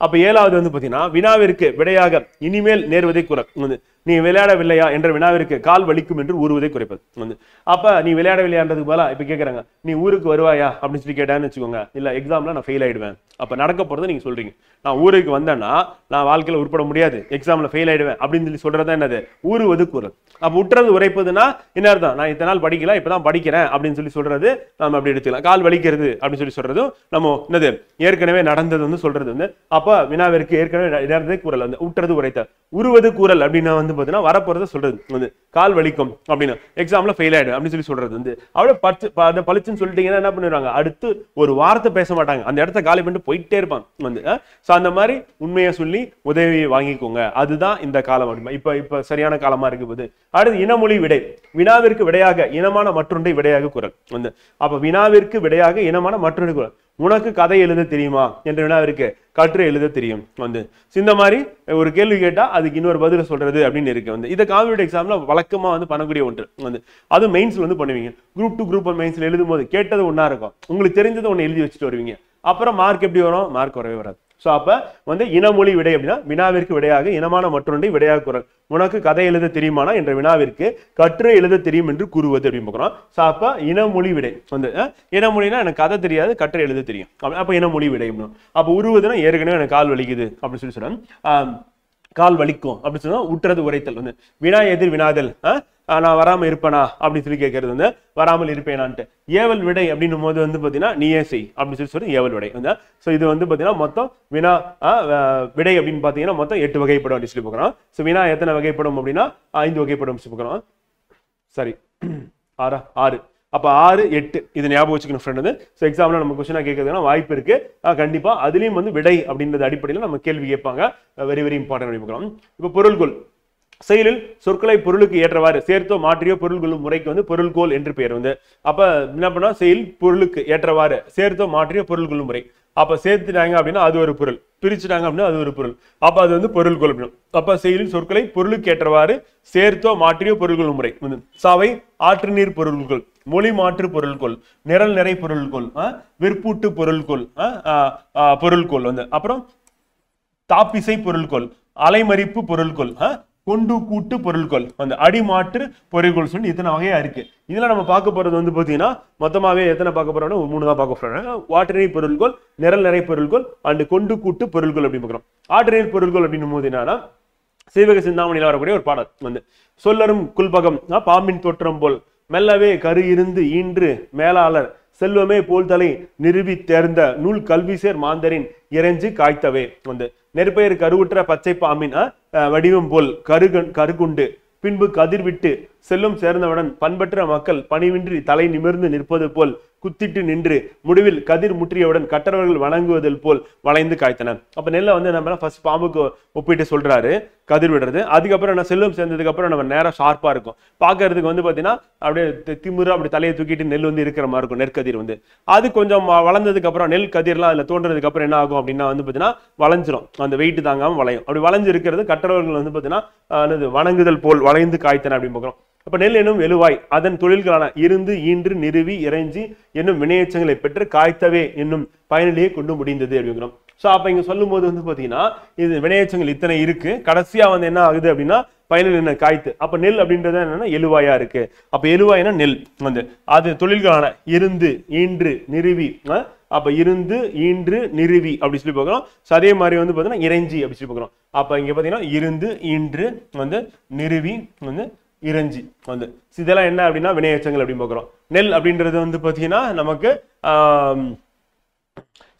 அப்ப 7வது வந்து பாத்தீங்கன்னா வினாவிற்கு விடையாக இனிமேல் நேர்வதை கூறல் வந்து. நீ விளையாடவில்லையா என்ற வினாவிற்கு கால் வலிக்கும் என்று ஊறுவதை குறைப்பது வந்து. அப்ப நீ விளையாடவில்லையான்றதுக்கு பதிலா இப்ப கேக்குறாங்க நீ ஊருக்கு வருவாயா அப்படின்னு சொல்லி கேட்டான்னு வச்சுக்கோங்க, இல்ல எக்ஸாம்ல நான் ஃபெயில் ஆயிடுவேன். அப்ப நடக்க போறதை நீங்க சொல்றீங்க, நான் ஊருக்கு வந்தேன்னா நான் வாழ்க்கையில உருப்பட முடியாது, எக்ஸாம்ல ஃபெயில் ஆயிடுவேன் அப்படின்னு சொல்லி சொல்றதா என்னது ஊறுவது கூறல். அப்ப உற்றது உரைப்பதுன்னா என்ன அர்த்தம், நான் இத்தனை நாள் படிக்கல இப்பதான் படிக்கிறேன் அப்படின்னு சொல்லி சொல்றது நம்ம அப்படி எடுத்துக்கலாம். கால் வலிக்கிறது அப்படின்னு சொல்லி சொல்றதும் நம்ம என்னது ஏற்கனவே நடந்தது வந்து சொல்றது வந்து. அப்ப வினாவிற்கு ஏற்கனவே நடந்ததே கூறல் வந்து உற்றது உரைத்தல். உருவது கூறல் அப்படின்னா வந்து பாத்தீங்கன்னா வரப்போறத சொல்றது வந்து, கால் வலிக்கும் அப்படின்னு எக்ஸாம்ல ஃபெயில் ஆயிடும் அப்படின்னு சொல்லி சொல்றது வந்து. அவ்வளவு பளிச்சுன்னு சொல்லிட்டீங்கன்னா என்ன பண்ணிடுவாங்க, அடுத்து ஒரு வார்த்தை பேச மாட்டாங்க, அந்த இடத்த காலி பண்ணிட்டு போயிட்டே இருப்பாங்க வந்து. சோ அந்த மாதிரி உண்மையை சொல்லி உதவியை வாங்கிக்கோங்க, அதுதான் இந்த காலம் அப்படிமா. இப்ப சரியான காலமா இருக்கு போது. அடுத்து இனமொழி விடை. வினாவிற்கு விடையாக இனமான மற்றொன்றை விடையாக குரல் வந்து. அப்ப வினாவிற்கு விடையாக இனமான மற்றொன்று குரல். உனக்கு கதை எழுத தெரியுமா என்ற வினாவிற்கு கற்று எழுத தெரியும் வந்து. இந்த மாதிரி ஒரு கேள்வி கேட்டா அதுக்கு இன்னொரு பதில சொல்றது அப்படின்னு இருக்கு வந்து. இதை காம்படிட்டிவ் எக்ஸாம்ல வழக்கமா வந்து பண்ணக்கூடிய ஒன்று வந்து. அது மெயின்ஸ்ல வந்து பண்ணுவீங்க. குரூப் 2 குரூப் 1 மெயின்ஸ்ல எழுதும் போது கேட்டது ஒன்னா இருக்கும், உங்களுக்கு தெரிஞ்சது ஒன்னு எழுதி வச்சுட்டு வருவீங்க. அப்புறம் மார்க் எப்படி வரும், மார்க் வரவே வராது. சோ அப்ப வந்து இனமொழி விடை அப்படின்னா வினாவிற்கு விடையாக இனமான மற்றொன்றை விடையாக குரல். உனக்கு கதை எழுத தெரியுமானா என்ற வினாவிற்கு கற்று எழுத தெரியும் என்று கூறுவது அப்படின்னு பார்க்கிறோம். சோ அப்ப இனமொழி விடை வந்து இனமொழினா எனக்கு கதை தெரியாது கற்று எழுத தெரியும், அப்ப இனமொழி விடை. அப்ப உருவதுன்னா ஏற்கனவே எனக்கு கால் வலிக்குது அப்படின்னு சொல்லி சொல்றேன், கால் வலிக்கும் அப்படின்னு சொன்னா உற்றது உரைத்தல் வந்து. வினா எதிர் வினாதல். நான் வராம இருப்பேனா அப்படின்னு சொல்லி கேட்கறது வந்து வராமல் இருப்பேனான்ட்டு. ஏவல் விடை அப்படின்னும் போது வந்து பாத்தீங்கன்னா நீயே செய் அப்படின்னு சொல்லி ஏவல் விடை வந்து. சோ இது வந்து பாத்தீங்கன்னா மொத்தம் வினா விடை அப்படின்னு பாத்தீங்கன்னா மொத்தம் 8 வகைப்படும் அப்படின்னு சொல்லி பார்க்கிறோம். சோ வினா எத்தனை வகைப்படும் அப்படின்னா 5 வகைப்படும் பார்க்கிறோம். சரி 6. அப்ப 6, 8 இது ஞாபகம் வச்சுக்கணும் ஃப்ரெண்ட். சோ எக்ஸாம்ல நம்ம கொஸ்டினா கேட்கறதுனா வாய்ப்பு இருக்கு கண்டிப்பா. அதுலயும் வந்து விடை அப்படின்றது அடிப்படையில் நம்ம கேள்வி கேட்பாங்க. வெரி வெரி இம்பார்ட்டன்ட் அப்படி பார்க்கிறோம். இப்ப பொருள்கோள். செயலில் சொற்களை பொருளுக்கு ஏற்றவாறு சேர்த்தோ மாற்றியோ பொருள் கொள்ளும் முறைக்கு வந்து பொருள்கோள் என்று பெயர் வந்து. அப்ப என்ன பண்ணா செயல் பொருளுக்கு ஏற்றவாறு சேர்த்தோ மாற்றியோ பொருள் கொள்ளும் முறை. அப்ப சேர்த்துட்டாங்க அப்படின்னா அது ஒரு பொருள், பிரிச்சுட்டாங்க அப்படின்னா அது ஒரு பொருள், அப்ப அது வந்து பொருள்கோள் அப்படின்னா. அப்ப செயலில் சொற்களை பொருளுக்கு ஏற்றவாறு சேர்த்தோ மாற்றியோ பொருள் கொள்ளும் முறை. சாவை ஆற்று நீர் பொருள்கோள், மொழி மாற்று பொருள்கோள், நிரல் நிறை பொருள்கோள், விற்பூட்டு பொருள்கோள் பொருள்கோள் வந்து. அப்புறம் தாப்பிசை பொருள்கோள், அலைமறிப்பு பொருள்கோள், கொண்டு கூட்டு பொருள்கொள் அந்த அடிமாற்று பொருள்கொள் சொல்லி இத்தனை வகையா இருக்கு. இதுல நம்ம பார்க்க போறது வந்து பாத்தீங்கன்னா மொத்தமாவே எத்தனை பார்க்க போறோம்னா 3 தான் பார்க்க போறோம். ஆற்றுநீர் பொருள்கொள், நிரல் நிறை பொருள்கொள் அண்ட் கொண்டு கூட்டு பொருள்கொள் அப்படின்னு பார்க்கிறோம். ஆற்றுநீர் பொருள்கொள் அப்படின்னு போது என்னன்னா சீவக சிந்தாமணியில வரக்கூடிய ஒரு பாடல் வந்து சொல்லரும் குல்பகம் பாம்பின் தோற்றம் போல் மெல்லவே கரு இருந்து ஈன்று மேலாளர் செல்வமே போல் தலை நிறுவி தேர்ந்த நூல் கல்வி சேர் மாந்தரின் இறைஞ்சு காய்த்தவே வந்து நெருப்பெயர் கருவுற்ற பச்சை பாம்பின் வடிவம் போல் கருகுண்டு பின்பு கதிர் விட்டு செல்லும் சேர்ந்தவுடன் பண்பற்ற மக்கள் பணிவின்றி தலை நிமிர்ந்து நிற்பது போல் குத்திட்டு நின்று முடிவில் கதிர் முற்றியவுடன் கற்றவர்கள் வணங்குவதில் போல் வளைந்து காய்த்தன. அப்ப நெல்லை வந்து நம்ம ஃபர்ஸ்ட் பாம்புக்கு ஒப்பிட்டு சொல்றாரு கதிர் விடுறது. அதுக்கப்புறம் என்ன செல்வம் சேர்ந்ததுக்கு அப்புறம் நம்ம நேரம் ஷார்ப்பா இருக்கும் பாக்குறதுக்கு வந்து பாத்தீங்கன்னா அப்படியே திமுறா அப்படி தலையை தூக்கிட்டு நெல் வந்து இருக்கிற மாதிரி இருக்கும் நெற்கதிர் வந்து. அது கொஞ்சம் வளர்ந்ததுக்கு அப்புறம் நெல் கதிர்லாம் அதுல தோன்றதுக்கு அப்புறம் என்ன ஆகும் அப்படின்னா வந்து பாத்தீங்கன்னா வளைஞ்சிரும், அந்த வெயிட் தாங்காம வளையும். அப்படி வளைஞ்சு இருக்கிறது கற்றவர்கள் வந்து பாத்தீங்கன்னா வணங்குதல் போல் வளைந்து காய்த்தன அப்படின்னு பார்க்கிறோம். அப்ப நெல் என்னும் எழுவாய் அதன் தொழில்களான இருந்து ஈன்று நிறுவி இறைஞ்சி என்னும் வினையச்சங்களை பெற்று காய்த்தவே என்னும் பயனிலேயே கொண்டு முடிந்தது அப்படிங்கிறோம். சோ அப்ப இங்க சொல்லும் போது வந்து பாத்தீங்கன்னா இது வினையச்சங்கள் இத்தனை இருக்கு, கடைசியா வந்து என்ன ஆகுது அப்படின்னா பயனில் என்ன காய்த்து. அப்ப நெல் அப்படின்றது என்னன்னா எழுவாயா இருக்கு. அப்ப எழுவாய்னா நெல் வந்து அது தொழில்களான இருந்து ஈன்று நிறுவி அப்ப இருந்து ஈன்று நிறுவி அப்படி சொல்லி பார்க்கிறோம். அதே மாதிரி வந்து பாத்தீங்கன்னா இறைஞ்சி அப்படி சொல்லி பார்க்கிறோம். அப்ப இங்க பாத்தீங்கன்னா இருந்து ஈன்று வந்து நிறுவி வந்து இறைஞ்சி வந்து இதெல்லாம் என்ன அப்படின்னா வினையச்சங்கள் அப்படின்னு பார்க்கிறோம். நெல் அப்படின்றது வந்து பாத்தீங்கன்னா நமக்கு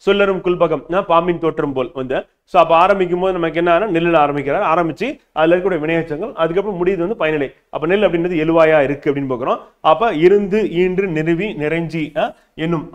சொல்லரும் குல்பகம் பாம்பின் தோற்றம் போல் வந்து. ஸோ அப்போ ஆரம்பிக்கும் போது நமக்கு என்ன நெல்லில் ஆரம்பிக்கிறார், ஆரம்பிச்சு அதுல இருக்கக்கூடிய வினையச்சங்கள் அதுக்கப்புறம் முடியுது வந்து பயனிலை. அப்ப நெல் அப்படின்றது எழுவாயா இருக்கு அப்படின்னு பார்க்கிறோம். அப்ப இருந்து ஈன்று நிறுவி நிறைஞ்சி என்னும்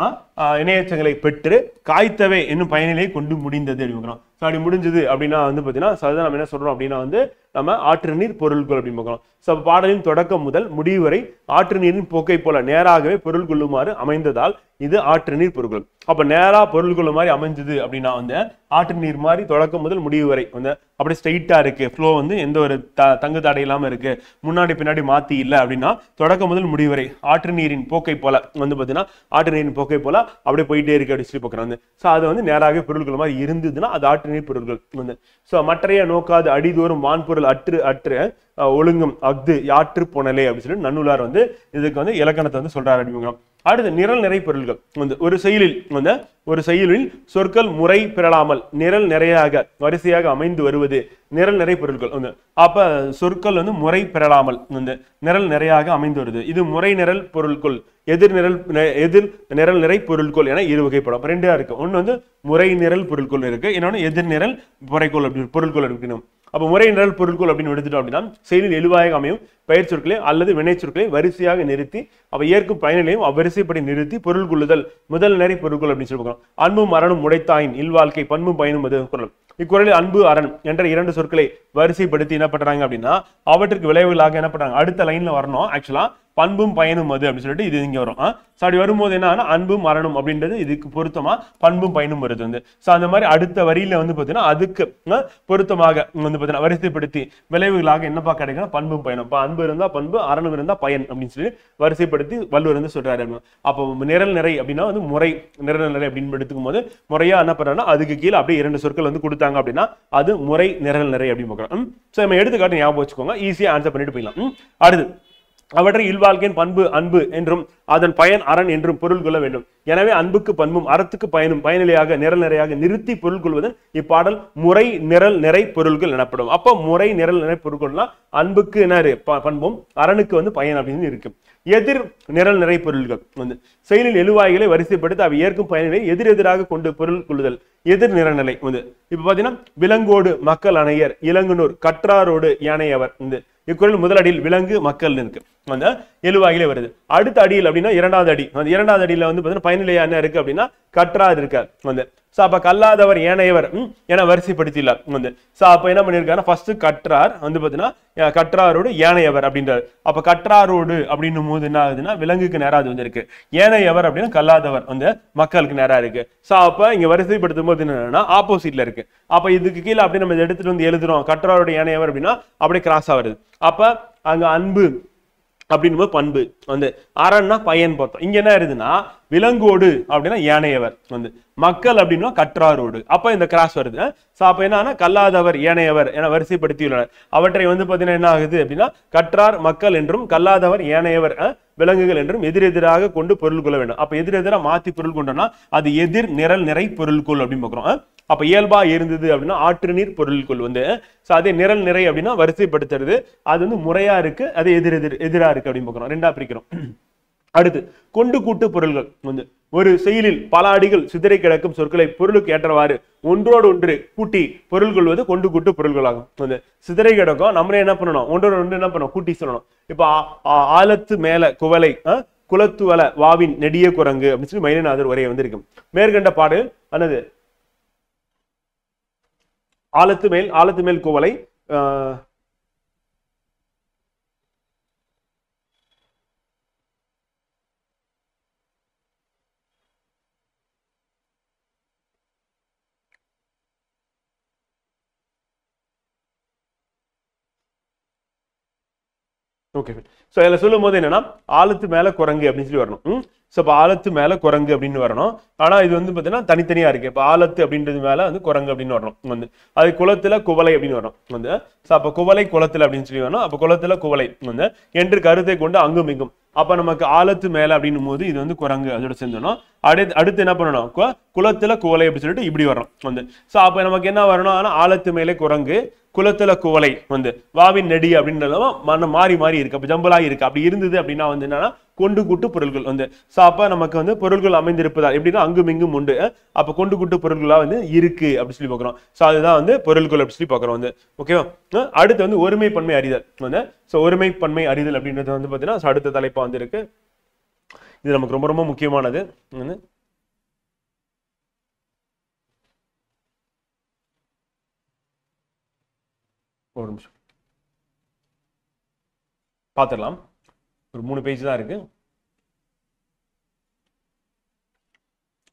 இணையச்சங்களை பெற்று காய்த்தவே என்னும் பயனிலை கொண்டு முடிந்தது அப்படின்னு. ஸோ அப்படி முடிஞ்சது அப்படின்னா வந்து பார்த்தீங்கன்னா அதுதான் நம்ம என்ன சொல்றோம் அப்படின்னா வந்து நம்ம ஆற்று நீர் பொருள்கள் அப்படின்னு பார்க்கிறோம். ஸோ பாடலின் தொடக்கம் முதல் முடிவு வரை ஆற்று நீரின் போக்கை போல நேராகவே பொருள் கொள்ளுமாறு அமைந்ததால் இது ஆற்று நீர் பொருள்கள். அப்ப நேரா பொருள் கொள்ளும் மாதிரி அமைஞ்சது அப்படின்னா வந்து ஆற்று நீர் மாதிரி தொடக்கம் முதல் முடிவு வரை வந்து அப்படி ஸ்ட்ரைட்டா இருக்கு, ஃப்ளோ வந்து எந்த ஒரு தங்கு தடை இல்லாம இருக்கு, முன்னாடி பின்னாடி மாத்தி இல்லை அப்படின்னா தொடக்கம் முதல் முடிவு வரை ஆற்று நீரின் போக்கை போல வந்து பாத்தீங்கன்னா ஆற்று நீரின் போக்கை போல அப்படியே போயிட்டே இருக்கு அப்படின்னு சொல்லி பார்க்குறாங்க. ஸோ அது வந்து நேராகவே பொருள்கள் மாதிரி இருந்ததுன்னா அது ஆற்று நீர் பொருள்கள் வந்து. ஸோ மற்றைய நோக்காது அடிதோறும் வான்பொருள் அற்று அற்று ஒழுங்கும் அஃது யாற்று போனலே அப்படின்னு சொல்லி நன்னூலார் வந்து இதுக்கு வந்து இலக்கணத்தை வந்து சொல்றாரு அப்படிங்கிறோம். அடுத்து நிரல் நிறை பொருள்கள் வந்து ஒரு செயலில் சொற்கள் முறை பிறழாமல் நிரல் நிறையாக வரிசையாக அமைந்து வருவது நிரல் நிறை பொருள்கள் வந்து. அப்ப சொற்கள் வந்து முறை பிறழாமல் வந்து நிரல் நிறையாக அமைந்து வருது. இது முறை நிரல் பொருள்கொள் எதிர் நிரல் நிறை பொருள்கொள் என இரு வகைப்படும். ரெண்டா இருக்கு. ஒண்ணு வந்து முறை நிரல் பொருள்கொள் இருக்கு, இன்னொன்னு எதிர் நிரல் பொறைக்கோள் அப்படி பொருள்கொள் இருக்கணும். அப்ப முறை நிரல் பொருட்கள் அப்படின்னு எடுத்துட்டோம் அப்படின்னா செயலில் எழுவாயாக அமையும் பெயர் சொற்களை அல்லது வினை சொற்களை வரிசையாக நிறுத்தி அவை ஏற்கும் பயனிலையும் அவ்வரிசைப்படி நிறுத்தி பொருள் கொள்ளுதல் முதல் நிறை பொருட்கள் அப்படின்னு சொல்லுவோம். அன்பும் மரணம் உடைத்தாயின் இல்வாழ்க்கை பண்பும் பயனும் அது குரல். இக்குறளில் அன்பு அரண் என்ற 2 சொற்களை வரிசைப்படுத்தி என்ன பண்றாங்க அப்படின்னா அவற்றுக்கு விளைவுகளாக என்ன பண்றாங்க அடுத்த லைன்ல வரணும். ஆக்சுவலா பண்பும் பயனும் அது அப்படின்னு சொல்லிட்டு இது இங்க வரும். அப்படி வரும்போது என்ன அன்பும் மரணம் அப்படின்றது இதுக்கு பொருத்தமா பண்பும் பயனும் வருது வந்து. ஸோ அந்த மாதிரி அடுத்த வரியில வந்து பாத்தீங்கன்னா அதுக்கு பொருத்தமாக வந்து பாத்தீங்கன்னா வரிசைப்படுத்தி விளைவுகளாக என்னப்பா கிடைக்கும் பண்பும் பயனும். அன்பு இருந்தா பண்பு, அரணம் இருந்தா பயன் அப்படின்னு சொல்லி வரிசைப்படுத்தி வள்ளுவர் வந்து சொல்றாரு. அப்போ நிரல் நிறை அப்படின்னா வந்து முறை நிரல் நிறை அப்படின்னு எடுத்துக்கும் போது முறையா என்ன பண்றாங்கன்னா அதுக்கு கீழே அப்படியே 2 சொற்கள் வந்து கொடுத்தாங்க அப்படின்னா அது முறை நிரல் நிறை அப்படின்னு பார்க்கலாம். ஸோ நம்ம எடுத்துக்காட்டு ஞாபகம் வச்சுக்கோங்க, ஈஸியா ஆன்சர் பண்ணிட்டு போயிடலாம். அடுத்து அவற்றை இல்வாழ்க்கையின் பண்பு அன்பு என்றும் அதன் பயன் அரண் என்றும் பொருள் கொள்ள வேண்டும். எனவே அன்புக்கு பண்பும் அறத்துக்கு பயனும் பயனிலையாக நிரல் நிறையாக நிறுத்தி பொருள் கொள்வதன் இப்பாடல் முறை நிரல் நிறை பொருள்கள் எனப்படும். அப்போ முறை நிரல் நிறை பொருள்கள்னா அன்புக்கு என்ன பண்பும் அரணுக்கு வந்து பயன் அப்படின்னு இருக்கு. எதிர் நிரல் நிறை பொருள்கள் வந்து செயலில் எழுவாய்களை வரிசைப்படுத்தி அவை ஏற்கும் பயனிலை எதிரெதிராக கொண்டு பொருள் கொள்ளுதல் எதிர் நிரல்நிலை வந்து. இப்ப பாத்தீங்கன்னா விலங்கோடு மக்கள் அணையர் இளங்குனூர் கற்றாரோடு யானையவர் வந்து இக்குறள் முதல் அடியில் விலங்கு மக்கள் இருக்கு அந்த எழுவாயிலே வருது. அடுத்த அடியில் அப்படின்னா 2வது அடி அந்த 2வது அடியில வந்து பாத்தீங்கன்னா பயனிலையா என்ன இருக்கு அப்படின்னா கற்றார் இருக்கார் வந்து. சோ அப்ப கல்லாதவர் ஏனையவர் என வரிசைப்படுத்தில வந்து. சோ அப்ப என்ன பண்ணிருக்காருன்னா ஃபர்ஸ்ட் கற்றார் வந்து பாத்தீங்கன்னா கற்றாரோடு ஏனையவர் அப்படின்றாரு. அப்ப கற்றாரோடு அப்படின்னும் போது என்ன ஆகுதுன்னா விலங்குக்கு நேரா அது வந்து இருக்கு, ஏனையவர் அப்படின்னா கல்லாதவர் வந்து மக்களுக்கு நேரா இருக்கு. சோ அப்ப இங்க வரிசைப்படுத்தும் போது என்னன்னா ஆப்போசிட்ல இருக்கு. அப்ப இதுக்கு கீழே அப்படி நம்ம எடுத்துட்டு வந்து எழுதுறோம் கற்றாரோடு ஏனையவர் அப்படின்னா அப்படியே கிராஸா வருது. அப்ப அங்க அன்பு அப்படின்னு பண்பு வந்து அறன்னா பயன் பார்த்தோம். இங்க என்ன இருக்குதுன்னா விலங்கோடு அப்படின்னா ஏனையவர் வந்து மக்கள் அப்படின்னா கற்றாரோடு. அப்ப இந்த கிராஸ் வருது. அப்ப என்னன்னா கல்லாதவர் ஏனையவர் என வரிசைப்படுத்தியுள்ளனர். அவற்றை வந்து பாத்தீங்கன்னா என்ன ஆகுது அப்படின்னா கற்றார் மக்கள் என்றும் கல்லாதவர் ஏனையவர் விலங்குகள் என்றும் எதிரெதிராக கொண்டு பொருள் கொள்ள வேண்டும். அப்ப எதிரெதிரா மாத்தி பொருள் கொண்டோம்னா அது எதிர் நிரல் நிறை பொருள்கொள் அப்படின்னு பாக்குறோம். அப்ப இயல்பா இருந்தது அப்படின்னா ஆற்று நீர் பொருள்கொள் வந்து அதே நிரல் நிறை அப்படின்னா வரிசைப்படுத்துறது அது வந்து முறையா இருக்கு, அது எதிரா இருக்கு அப்படின்னு பாக்குறோம். ரெண்டா பிரிக்கிறோம். அடுத்து கொண்டு கூட்டு பொருள்கள் வந்து ஒரு செயலில் பல அடிகள் சிதறை கிடக்கும் சொற்களை பொருளுக்கு ஏற்றவாறு ஒன்றோடு ஒன்று கூட்டி பொருள் கொள்வது கொண்டு கூட்டு பொருள்களாகும். வந்து சிதறை கிடக்கும் நம்மளே என்ன பண்ணணும், ஒன்றோடு ஒன்று என்ன பண்ணணும், கூட்டி சொல்லணும். இப்ப ஆலத்து மேல குவலை குலத்துவல வாவின் நெடிய குரங்கு அப்படின்னு சொல்லி மயிலநாதர் உரையை வந்து இருக்கு. மேற்கண்ட பாடு என்னது ஆலத்து மேல் குவலை ஓகே. ஸோ இதில் சொல்லும் போது என்னன்னா ஆழத்து மேல குரங்கு அப்படின்னு சொல்லி வரணும். ஸோ இப்போ ஆழத்து மேல குரங்கு அப்படின்னு வரணும். ஆனா இது வந்து பார்த்தீங்கன்னா தனித்தனியா இருக்கு. இப்போ ஆழத்து அப்படின்றது மேல வந்து குரங்கு அப்படின்னு வரணும் வந்து அது குளத்துல குவலை அப்படின்னு வரும் வந்து. ஸோ அப்போ குவலை குளத்துல அப்படின்னு சொல்லி வரணும். அப்போ குளத்துல குவலை வந்து என்று கருத்தை கொண்டு அங்கும் இங்கும். அப்ப நமக்கு ஆழத்து மேல அப்படின்னும் போது இது வந்து குரங்கு அதோட சேர்ந்தணும். அடுத்து என்ன பண்ணணும், குளத்துல குவலை அப்படின்னு சொல்லிட்டு இப்படி வரணும் வந்து. ஸோ அப்ப நமக்கு என்ன வரணும், ஆனா ஆழத்து மேலே குரங்கு குலத்துல குவலை வந்து வாவின் நெடி அப்படின்றதும் மாறி மாறி இருக்கு. அப்ப ஜம்பலாகி இருக்கு. அப்படி இருந்தது அப்படின்னா வந்து என்னன்னா கொண்டு கூட்டு பொருள்கள் வந்து. ஸோ அப்ப நமக்கு வந்து பொருள்கள் அமைந்திருப்பதால் எப்படின்னா அங்கும் இங்கும் உண்டு. அப்ப கொண்டு கூட்டு பொருள்களா வந்து இருக்கு அப்படின்னு சொல்லி பாக்குறோம். ஸோ அதுதான் வந்து பொருள்கள் அப்படி சொல்லி பாக்குறோம் வந்து. ஓகேவா. அடுத்து வந்து ஒருமை பன்மை அறிதல் வந்து. ஸோ ஒருமை பன்மை அறிதல் அப்படின்றது வந்து பாத்தீங்கன்னா அடுத்த தலைப்பா வந்து இருக்கு. இது நமக்கு ரொம்ப ரொம்ப முக்கியமானது. ஒரு நிமிஷம் பார்த்துடலாம். ஒரு 3 பேஜ் தான் இருக்கு.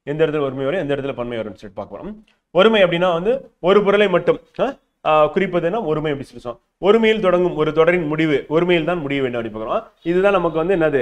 எந்த இடத்துல ஒருமை வரும், எந்த இடத்துல பன்மை வரும் சொல்லிட்டு பார்க்கலாம். ஒருமை அப்படின்னா வந்து ஒரு பொருளை மட்டும் குறிப்பதுன்னா ஒருமை அப்படி சொல்லுவோம். ஒருமையில் தொடங்கும் ஒரு தொடரின் முடிவு ஒருமையில் தான் முடிய வேண்டும் அப்படி பார்க்கலாம். இதுதான் நமக்கு வந்து என்னது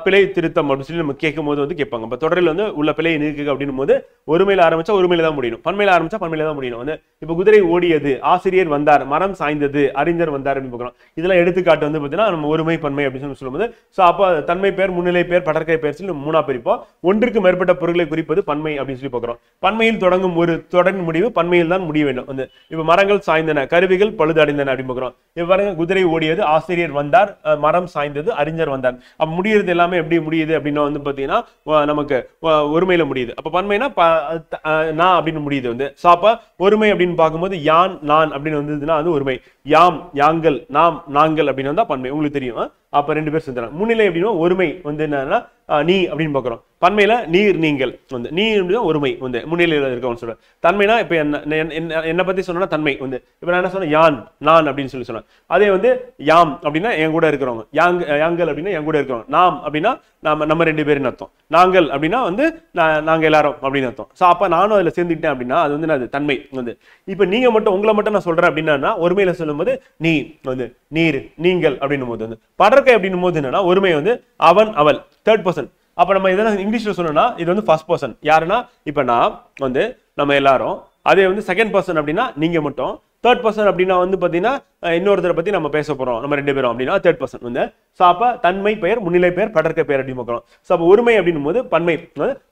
பிழை திருத்தம் அப்படின்னு சொல்லி நம்ம கேட்கும் போது வந்து கேட்பாங்க. இப்போ தொடரில் வந்து உள்ள பிழையை நீக்குக அப்படின்னும் போது ஒருமையில் ஆரம்பிச்சா ஒருமையில தான் முடியணும், பன்மையில ஆரம்பிச்சா பன்மையில தான் முடியணும் வந்து. இப்போ குதிரை ஓடியது, ஆசிரியர் வந்தார், மரம் சாய்ந்தது, அறிஞர் வந்தார் அப்படின்னு பார்க்கலாம். இதெல்லாம் எடுத்துக்காட்டு வந்து பார்த்தீங்கன்னா நம்ம ஒருமை பன்மை அப்படின்னு சொல்லும்போது ஸோ அப்போ தன்மை பேர் முன்னிலை பேர் படற்கை பேர் சொல்லி 3ஆ பிரிப்போம். ஒன்றுக்கு மேற்பட்ட பொருட்களை குறிப்பது பன்மை அப்படின்னு சொல்லி பார்க்குறோம். பன்மையில் தொடங்கும் ஒரு தொடரின் முடிவு பன்மையில் தான் முடிய வேண்டும் வந்து. இப்போ மரங்கள் சாய்ந்தன, கருவிகள் பழுதடைந்தன அப்படின்னு பார்க்குறோம். இவ்வாறு குதிரை ஓடியது, ஆசிரியர் வந்தார், மரம் சாய்ந்தது, அறிஞர் வந்தார். அப்ப முடியறது எல்லாமே எப்படி முடியுது அப்படின்னா வந்து பாத்தீங்கன்னா நமக்கு ஒருமையில முடியுது. அப்ப பன்மைனா நான் அப்படின்னு முடியுது வந்து. அப்ப ஒருமை அப்படின்னு பார்க்கும்போது யான் நான் அப்படின்னு வந்ததுன்னா அது ஒருமை. யாம் யாங்கள், நாம் நாங்கள் அப்படின்னு வந்தா பன்மை. உங்களுக்கு தெரியும். அப்ப 2 பேர் சேர்ந்துறாங்க. முன்னிலை அப்படின்னா ஒருமை வந்து என்னன்னா நீ அப்படின்னு பாக்குறோம். பன்மையில நீர் நீங்கள் வந்து நீ ஒருமை வந்து முன்னிலையில இருக்கவன்னு சொல்றேன். தன்மைனா இப்ப என்ன பத்தி சொன்னா தன்மை வந்து இப்ப நான் என்ன சொன்னேன் யான் நான் அப்படின்னு சொல்லி சொன்னேன். அதே வந்து யாம் அப்படின்னா என் கூட இருக்கிறவங்க, யாங்கள் அப்படின்னா என் கூட இருக்கிறவங்க, நாம் அப்படின்னா நம்ம 2 பேரும் அர்த்தம், நாங்கள் அப்படின்னா வந்து நாங்க எல்லாரும் அப்படின்னு அர்த்தம். ஸோ அப்ப நானும் அதுல சேர்ந்துக்கிட்டேன் அப்படின்னா அது வந்து அது தன்மை வந்து. இப்ப நீங்க மட்டும் உங்களை மட்டும் நான் சொல்றேன் அப்படின்னா ஒருமையில சொல்லும் போது நீ வந்து நீர் நீங்கள் அப்படின்னும் போது வந்து. படற்கை அப்படின்னும் போது என்னன்னா ஒருமை வந்து அவன் அவள் தேர்ட் பர்சன். அப்ப நம்ம இதெல்லாம் இங்கிலீஷ்ல சொல்லணும்னா இது வந்து ஃபர்ஸ்ட் பர்சன். யாருன்னா இப்ப நான் வந்து நம்ம எல்லாரும். அதே வந்து செகண்ட் பர்சன் அப்படின்னா நீங்க மட்டும். தேர்ட் பர்சன் அப்படின்னா வந்து பாத்தீங்கன்னா இன்னொருத்தரை பத்தி நம்ம பேச போறோம் நம்ம 2 பேரும் அப்படின்னா தேர்ட் பர்சன் வந்து. ஸோ அப்ப தன்மை பெயர் முன்னிலை பெயர் படற்கை பெயர் அப்படின்னு பார்க்கணும். ஸோ அப்ப ஒருமை அப்படின்னும் போது பன்மை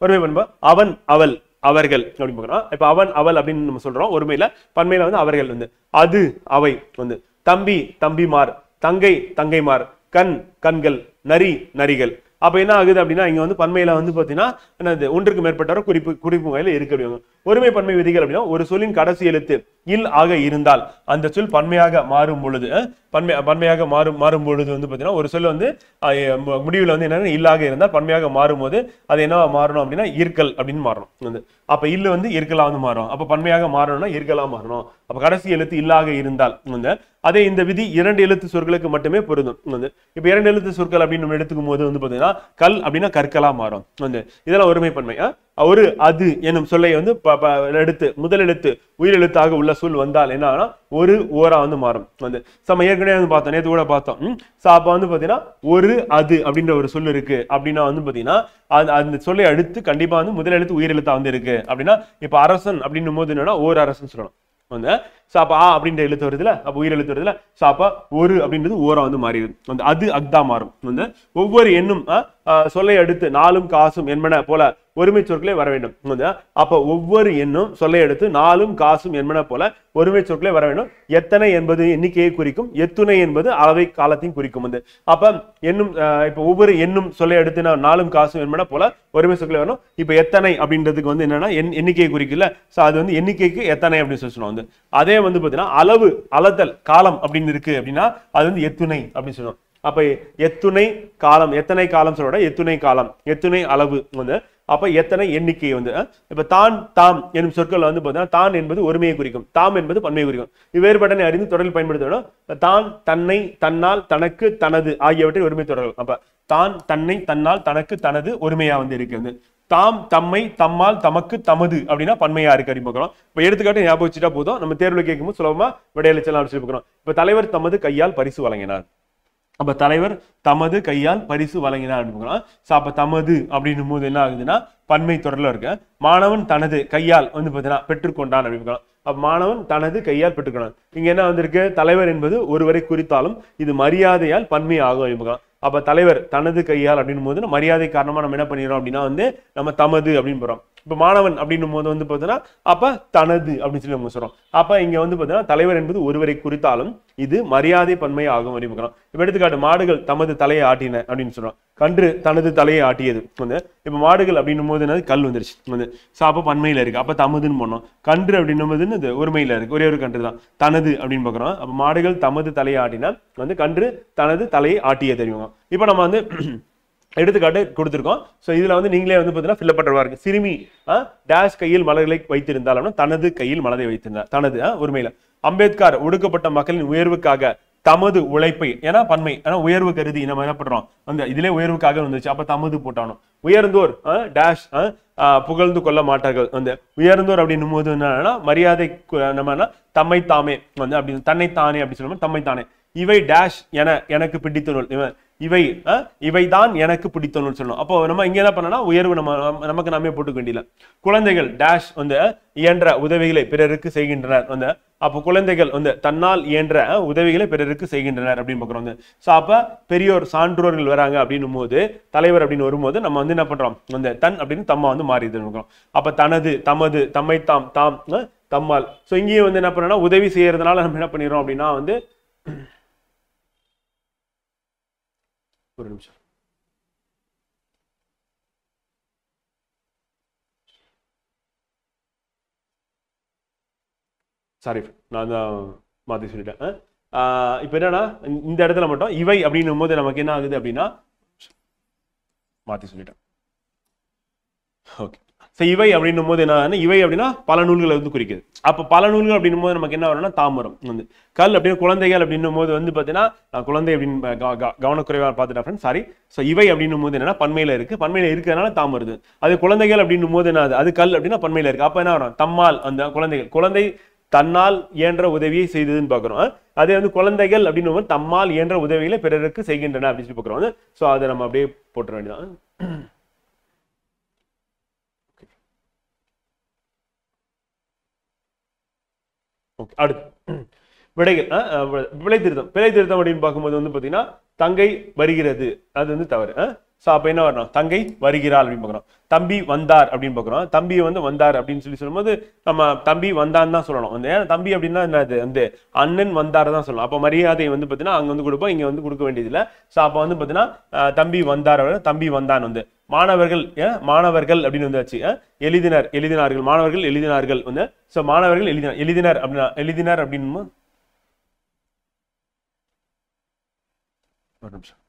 ஒருமை பண்பு அவன் அவள் அவர்கள் அப்படின்னு பார்க்கணும். இப்ப அவன் அவள் அப்படின்னு நம்ம சொல்றோம் ஒருமையில. பன்மையில வந்து அவர்கள் வந்து அது அவை வந்து. தம்பி தம்பிமார், தங்கை தங்கைமார், கண் கண்கள், நரி நரிகள். அப்ப என்ன ஆகுது அப்படின்னா இங்க வந்து பன்மையில வந்து பாத்தீங்கன்னா என்னது ஒன்றுக்கு மேற்பட்டவரை குறிப்பு வகையில இருக்கு அப்படிங்க. ஒருமை பன்மை விதிகள் அப்படின்னா ஒரு சொல்லின் கடைசி எழுத்து இல் ஆக இருந்தால் அந்த சொல் பன்மையாக மாறும் பொழுது பன்மையாக மாறும் பொழுது வந்து பாத்தீங்கன்னா ஒரு சொல் வந்து முடிவுல வந்து என்னன்னா இல்லாக இருந்தால் பன்மையாக மாறும் போது அது என்ன மாறணும் அப்படின்னா ஈர்க்கல் அப்படின்னு மாறணும் வந்து. அப்ப இல்லு வந்து ஈர்க்கலா வந்து மாறும். அப்ப பன்மையாக மாறணும்னா ஈர்க்கலா மாறணும். அப்ப கடைசி எழுத்து இல்லாக இருந்தால் வந்து. அதே இந்த விதி 2 எழுத்து சொற்களுக்கு மட்டுமே பொருந்தும் வந்து. இப்ப 2 எழுத்து சொற்கள் அப்படின்னு நம்ம எடுத்துக்கும் போது வந்து பாத்தீங்கன்னா கல் அப்படின்னா கற்களா மாறும் வந்து. இதெல்லாம் ஒருமை பன்மை. ஒரு அது என்னும் சொல்லை வந்து எடுத்து முதல் எழுத்து உயிரெழுத்தாக உள்ள சொல் வந்தால் என்ன ஆகும்னா ஒரு ஓரா வந்து மாறும் வந்து நம்ம ஏற்கனவே வந்து பார்த்தோம், நேற்று கூட பார்த்தோம். ஸோ அப்போ வந்து பார்த்தீங்கன்னா ஒரு அது அப்படின்ற ஒரு சொல் இருக்கு அப்படின்னா வந்து பார்த்தீங்கன்னா அந்த சொல்லை அடுத்து கண்டிப்பா வந்து முதல் எழுத்து உயிரெழுத்தா வந்து இருக்கு அப்படின்னா இப்ப அரசன் அப்படின்னும் போது என்னன்னா ஓர் அரசன் சொல்லணும் வந்து. ஸோ அப்போ ஆ அப்படின்ற எழுத்து வருதுல, அப்போ உயிர் எழுத்து வருதுல, ஸோ அப்போ ஒரு அப்படின்றது ஓரா வந்து மாறிடுது வந்து. அது அக்தா மாறும் வந்து. ஒவ்வொரு எண்ணும் சொல்லை அடுத்து நாலும் காசும் என்பன போல ஒருமை சொற்களே வர வேண்டும் வந்து. அப்போ ஒவ்வொரு எண்ணும் சொல்லை அடுத்து நாலும் காசும் என்பன போல ஒருமை சொற்களே வர வேண்டும். எத்தனை என்பது எண்ணிக்கையை குறிக்கும், எத்துணை என்பது அளவை காலத்தையும் குறிக்கும் வந்து. அப்ப எண்ணும் இப்போ ஒவ்வொரு எண்ணும் சொல்லை அடுத்து நாலும் காசும் என்பன போல ஒருமை சொற்களே வரணும். இப்போ எத்தனை அப்படின்றதுக்கு வந்து என்னன்னா எண்ணிக்கையை குறிக்கல, ஸோ அது வந்து எண்ணிக்கைக்கு எத்தனை அப்படின்னு சொல்லணும் வந்து. அதே வந்து பார்த்தீங்கன்னா அளவு அளத்தல் காலம் அப்படின்னு இருக்கு அப்படின்னா அது வந்து எத்துணை அப்படின்னு சொல்லணும். அப்ப எத்துணை காலம், எத்தனை காலம் சொல்ல எத்துணை காலம், எத்துணை அளவு வந்து. அப்ப எத்தனை எண்ணிக்கை வந்து. இப்ப தான் தாம் என்னும் சொற்கள் வந்து பார்த்தீங்கன்னா தான் என்பது ஒருமையை குறிக்கும், தாம் என்பது பன்மையை குறிக்கும். இவ்வேறுபட்டனை அறிந்து தொடரில் பயன்படுத்தணும். தான் தன்னை தன்னால் தனக்கு தனது ஆகியவற்றை ஒருமை தொடர்கள். அப்ப தான் தன்னை தன்னால் தனக்கு தனது ஒருமையா வந்து இருக்கு வந்து. தாம் தம்மை தம்மால் தமக்கு தமது அப்படின்னா பன்மையா இருக்கு அப்படின்னு பார்க்கணும். இப்ப எடுத்துக்காட்டு ஞாபகம் வச்சுட்டா போதும், நம்ம தேர்வுல கேட்கும்போது சுலபமா விடையளிச்சலாம் அப்படின்னு சொல்லி பார்க்கணும். இப்ப தலைவர் தமது கையால் பரிசு வழங்கினார். அப்ப தலைவர் தமது கையால் பரிசு வழங்கினார் அப்படின்னு. அப்ப தமது அப்படின்னும் போது என்ன ஆகுதுன்னா பன்மை தொடர்ல இருக்கு. மாணவன் தனது கையால் வந்து பார்த்தீங்கன்னா பெற்றுக்கொண்டான் அப்படின்னு. அப்ப மாணவன் தனது கையால் பெற்றுக்கொண்டான். இங்க என்ன வந்திருக்கு, தலைவர் என்பது ஒருவரை குறித்தாலும் இது மரியாதையால் பன்மை ஆகும் அப்படின்னு. அப்ப தலைவர் தனது கையால் அப்படின்னும் போது மரியாதை காரணமா நம்ம என்ன பண்ணிடுறோம் அப்படின்னா வந்து நம்ம தமது அப்படின்னு போறோம். இப்ப மாணவன் அப்படின்னும் போது வந்து பார்த்தீங்கன்னா அப்ப தனது அப்படின்னு சொல்லி நம்ம சொல்றோம். அப்ப இங்க வந்து பார்த்தீங்கன்னா தலைவர் என்பது ஒருவரை குறித்தாலும் இது மரியாதை பன்மை ஆகும் அப்படின்னு. இப்ப எடுத்துக்காட்டு மாடுகள் தமது தலையை ஆட்டின அப்படின்னு சொல்றோம். கன்று தனது தலையை ஆட்டியது வந்து. இப்ப மாடுகள் அப்படின்னும் போது என்னது கல் வந்துருச்சு வந்து. ஸோ அப்போ பன்மையில இருக்கு, அப்ப தமதுன்னு போனோம். கன்று அப்படின்னும் போது இது ஒருமையில இருக்கு, ஒரே ஒரு கன்று தான் தனது அப்படின்னு பாக்குறோம். அப்ப மாடுகள் தமது தலையை ஆட்டின வந்து கன்று தனது தலையை ஆட்டிய தெரியுங்க. இப்ப நம்ம வந்து எடுத்துக்காட்டு கொடுத்துருக்கோம். ஸோ இதுல வந்து நீங்களே வந்து பார்த்தீங்கன்னா ஃபில்லப் பண்றவா இருக்கு. சிறுமி டேஷ் கையில் மலர்களை வைத்திருந்தாலும் தனது கையில் மலரை வைத்திருந்தார், தனது ஒருமையில. அம்பேத்கர் ஒடுக்கப்பட்ட மக்களின் உயர்வுக்காக தமது உழைப்பை, ஏன்னா பன்மை, ஏன்னா உயர்வு கருதி நம்ம என்ன பண்றோம் அந்த இதுல உயர்வுக்காக வந்துச்சு, அப்ப தமது போட்டானோ. உயர்ந்தோர் டேஷ் புகழ்ந்து கொள்ள மாட்டார்கள் அந்த. உயர்ந்தோர் அப்படின்னும் போது என்னன்னா மரியாதை நம்ம தம்மை தாமே வந்து அப்படி தன்னைத்தானே அப்படி சொல்லுவோம், தம்மை தானே. இவை டேஷ் எனக்கு பிடித்த நூல், இவைதான் எனக்கு பிடித்த நூல் சொல்லணும். அப்போ நம்ம இங்க என்ன பண்ணனா உயர்வு நமக்கு நாமே போட்டுக்க வேண்டியல. குழந்தைகள் டேஷ் வந்து இயன்ற உதவிகளை பிறருக்கு செய்கின்றனர் வந்து. அப்போ குழந்தைகள் வந்து தன்னால் இயன்ற உதவிகளை பிறருக்கு செய்கின்றனர் அப்படின்னு பாக்குறோம் வந்து. ஸோ அப்ப பெரியோர் சான்றோர்கள் வராங்க அப்படின்னும் போது தலைவர் அப்படின்னு வரும்போது நம்ம வந்து என்ன பண்றோம் அந்த தன் அப்படின்னு தம்மா வந்து மாறிது. அப்ப தனது தமது தம்மை தாம் தாம் தம்மால். ஸோ இங்கேயும் வந்து என்ன பண்ணோம்னா உதவி செய்யறதுனால நம்ம என்ன பண்ணிடுறோம் அப்படின்னா வந்து ஒரு நிமிஷம் சாரி நான் தான் மாத்தி சொல்லிட்டேன். இப்ப என்னன்னா இந்த இடத்துல மட்டும் இவை அப்படின்னும் போது நமக்கு என்ன ஆகுது அப்படின்னா மாத்தி சொல்லிட்டேன். ஓகே, இவை அப்படின்னும் போது என்ன, இவை அப்படின்னா பல நூல்களை வந்து குறிக்குது. அப்ப பல நூல்கள் அப்படின்னும் போது நமக்கு என்ன வரும்னா தாமரம் வந்து. கல் அப்படின்னு குழந்தைகள் அப்படின்னும் போது வந்து பாத்தீங்கன்னா குழந்தை அப்படின்னு கவனக்குறைவா பார்த்துட்டேன் ஃப்ரெண்ட்ஸ், சாரி. ஸோ இவை அப்படின்னும் போது என்னன்னா பன்மையில இருக்கு, பன்மையில இருக்கிறதுனால தாம் வருது. அது குழந்தைகள் அப்படின்னும் போது என்ன, அது கல் அப்படின்னா பன்மையில இருக்கு. அப்ப என்ன வரும் தம்மால் அந்த குழந்தைகள், குழந்தை தன்னால் இயன்ற உதவியை செய்ததுன்னு பாக்குறோம். அதே வந்து குழந்தைகள் அப்படின்னு தம்மால் இயன்ற உதவிகளை பிறருக்கு செய்கின்றன அப்படின்னு சொல்லி பாக்குறோம். ஸோ அதை நம்ம அப்படியே போட்டுற வேண்டியதான். அடுத்து விடைகள் விலை திருத்தம். விலை திருத்தம் அப்படின்னு பார்க்கும்போது வந்து பாத்தீங்கன்னா தங்கை வருகிறது அது வந்து தவறு. ஸோ அப்ப என்ன வரணும் தங்கை வருகிறாள் அப்படின்னு பாக்குறோம். தம்பி வந்தார் அப்படின்னு பாக்குறோம். தம்பி வந்து வந்தார் அப்படின்னு சொல்லி சொல்லும்போது நம்ம தம்பி வந்தான்னு தான் சொல்லணும். அந்த தம்பி அப்படின்னா என்னது அந்த அண்ணன் வந்தார் தான் சொல்லணும். அப்ப மரியாதை வந்து பாத்தீங்கன்னா அங்க வந்து கொடுப்போம், இங்க வந்து கொடுக்க வேண்டியது இல்லை. ஸோ அப்ப வந்து பாத்தீங்கன்னா தம்பி வந்தார், தம்பி வந்தான் வந்து. மாணவர்கள் மாணவர்கள் அப்படின்னு வந்தாச்சு. எழுதினார்கள், மாணவர்கள் எழுதினார்கள் வந்து. ஸோ மாணவர்கள் எழுதினர் அப்படின்னா எழுதினர் அப்படின்னு ஒரு நிமிஷம்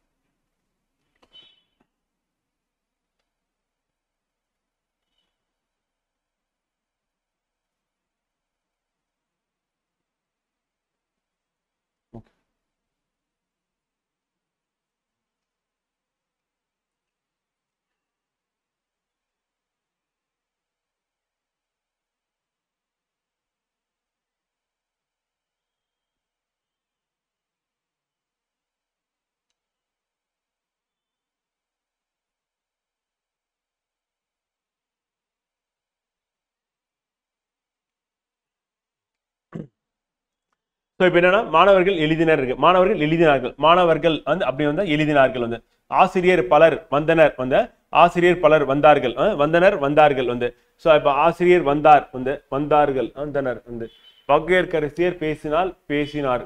ஸோ இப்போ என்னன்னா மாணவர்கள் எழுதினர் இருக்கு, மாணவர்கள் எழுதினார்கள், மாணவர்கள் வந்து அப்படி வந்து எழுதினார்கள் வந்து, ஆசிரியர் பலர் வந்தனர் வந்து, ஆசிரியர் பலர் வந்தார்கள், வந்தனர் வந்தார்கள் வந்து. ஸோ இப்போ ஆசிரியர் வந்தார் வந்து, வந்தார்கள் வந்தனர் வந்து. பங்கேற்கரசியர் பேசினால் பேசினார்.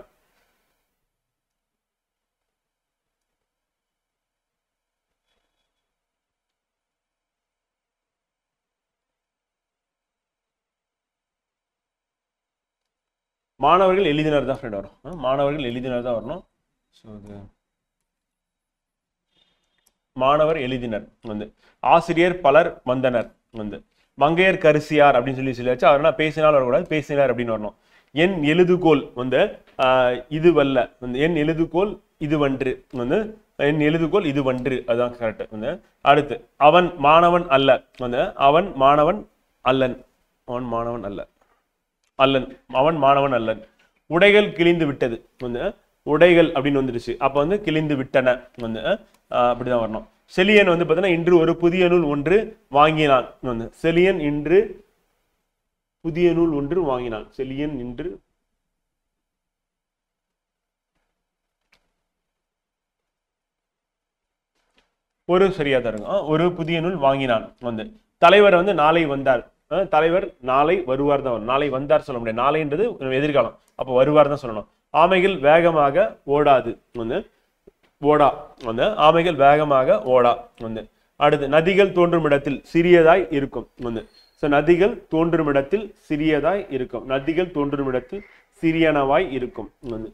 மாணவர்கள் எழுதினர் தான் ஃப்ரெண்ட் வரும், மாணவர்கள் எழுதினர் தான் வரணும். ஸோ அது மாணவர் எழுதினர் வந்து, ஆசிரியர் பலர் வந்தனர் வந்து, மங்கையர் கரிசியார் அப்படின்னு சொல்லியாச்சு. அவர் பேசினால் வரக்கூடாது, பேசினார் அப்படின்னு வரணும். என் எழுதுகோல் வந்து இது வல்ல வந்து, என் எழுதுகோல் இது வன்று வந்து, என் எழுதுகோல் இது வன்று, அதுதான் கரெக்ட் வந்து. அடுத்து அவன் மாணவன் அல்ல வந்து, அவன் மாணவன் அல்லன், அவன் மாணவன் அல்ல அல்லன், அவன் மாணவன் அல்லன். உடைகள் கிழிந்து விட்டது வந்து, உடைகள் அப்படின்னு வந்துருச்சு, அப்போ வந்து கிழிந்து விட்டன வந்து, அப்படிதான் வரணும். செலியன் வந்து பார்த்தீங்கன்னா இன்று ஒரு புதிய நூல் ஒன்று வாங்கினான் வந்து, செலியன் இன்று புதிய நூல் ஒன்று வாங்கினான், செலியன் இன்று ஒரு சரியா தருங்க, ஒரு புதிய நூல் வாங்கினான் வந்து. தலைவர் வந்து நாளை வந்தார், தலைவர் நாளை வருவார் தான் வரும், நாளை வந்தார் சொல்ல முடியாது, நாளைன்றது எதிர்காலம், அப்போ வருவார் தான் சொல்லணும். ஆமைகள் வேகமாக ஓடாது வந்து, ஓடா வந்து, ஆமைகள் வேகமாக ஓடா வந்து. அடுத்து நதிகள் தோன்றும் இடத்தில் சிறியதாய் இருக்கும் வந்து. ஸோ நதிகள் தோன்றும் இடத்தில் சிறியதாய் இருக்கும், நதிகள் தோன்றும் இடத்தில் சிறியனவாய் இருக்கும் வந்து.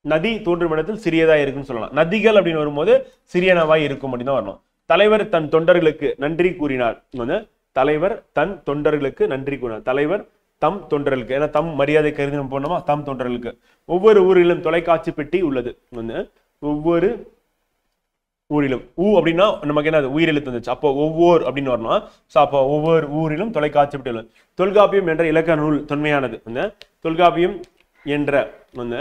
நதி தோன்றும் இடத்தில் சிறியதா இருக்குன்னு சொல்லலாம். நதிகள் அப்படின்னு வரும்போது சிறியனவாய் இருக்கும் அப்படின்னு தான் வரணும். தலைவர் தன் தொண்டர்களுக்கு நன்றி கூறினார் வந்து, தலைவர் தன் தொண்டர்களுக்கு நன்றி கூறினார், தலைவர் தம் தொண்டர்களுக்கு, ஏன்னா தம் மரியாதை கருதி நம்ம போனோமா, தம் தொண்டர்களுக்கு. ஒவ்வொரு ஊரிலும் தொலைக்காட்சி பெட்டி உள்ளது வந்து, ஒவ்வொரு ஊரிலும், ஊ அப்படின்னா நமக்கு என்ன உயிரெழுத்து வந்துச்சு, அப்போ ஒவ்வொரு அப்படின்னு வரணும். ஸோ அப்போ ஒவ்வொரு ஊரிலும் தொலைக்காட்சி பெட்டி உள்ளது. தொல்காப்பியம் என்ற இலக்கண நூல் தொன்மையானது வந்து, தொல்காப்பியம் என்ற வந்து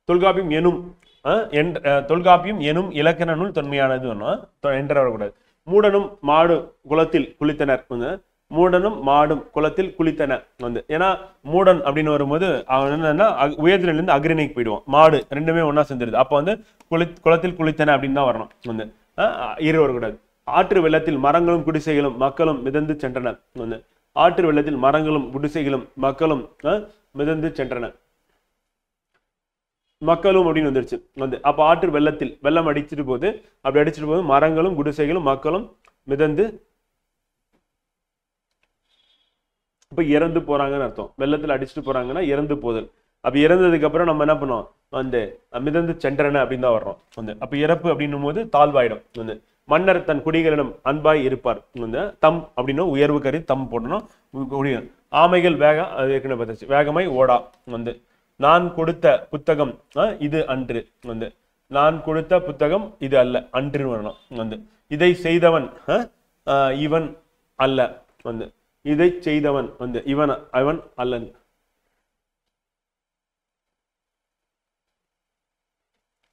தொல்காப்பியம் எனும் தொல்காப்பியம் எனும் இலக்கண நூல் தொன்மையானது என்ற வரக்கூடாது. மூடனும் மாடு குளத்தில் குளித்தனர் வந்து, மூடனும் மாடும் குளத்தில் குளித்தன வந்து. ஏன்னா மூடன் அப்படின்னு வரும்போது அவன் என்னன்னா உயர்திலிருந்து அக்ரிணைக்கு போயிடுவான், மாடு ரெண்டுமே ஒன்னா சேர்ந்துருது, அப்போ வந்து குளத்தில் குளித்தன அப்படின்னு தான் வரணும் வந்து, இரு வரக்கூடாது. ஆற்று வெள்ளத்தில் மரங்களும் குடிசைகளும் மக்களும் மிதந்து சென்றன வந்து, ஆற்று வெள்ளத்தில் மரங்களும் குடிசைகளும் மக்களும் மிதந்து சென்றன, மக்களும் அப்படின்னு வந்துருச்சு வந்து. அப்ப ஆற்று வெள்ளத்தில் வெள்ளம் அடிச்சுட்டு போகுது, அப்படி அடிச்சுட்டு போது மரங்களும் குடிசைகளும் மக்களும் மிதந்து இப்ப இறந்து போறாங்கன்னு அர்த்தம். வெள்ளத்துல அடிச்சுட்டு போறாங்கன்னா இறந்து போதல். அப்ப இறந்ததுக்கு அப்புறம் நம்ம என்ன பண்ணோம் வந்து, மிதந்து சென்றன அப்படின்னு தான் வர்றோம் வந்து. அப்ப இறப்பு அப்படின்னும் போது தாழ்வாயிடும் வந்து. மன்னர் தன் குடிகளிடம் அன்பாய் இருப்பார் வந்து, தம் அப்படின்னா உயர்வு கருதி தம் போடணும். ஆமைகள் அது ஏற்கனவே பார்த்தாச்சு, வேகமாய் ஓடா வந்து. நான் கொடுத்த புத்தகம் இது அன்று வந்து, நான் கொடுத்த புத்தகம் இது அல்ல, அன்று வரணும் வந்து. இதை செய்தவன் இவன் அல்ல வந்து, இதை செய்தவன் வந்து இவன் அவன் அல்லன்.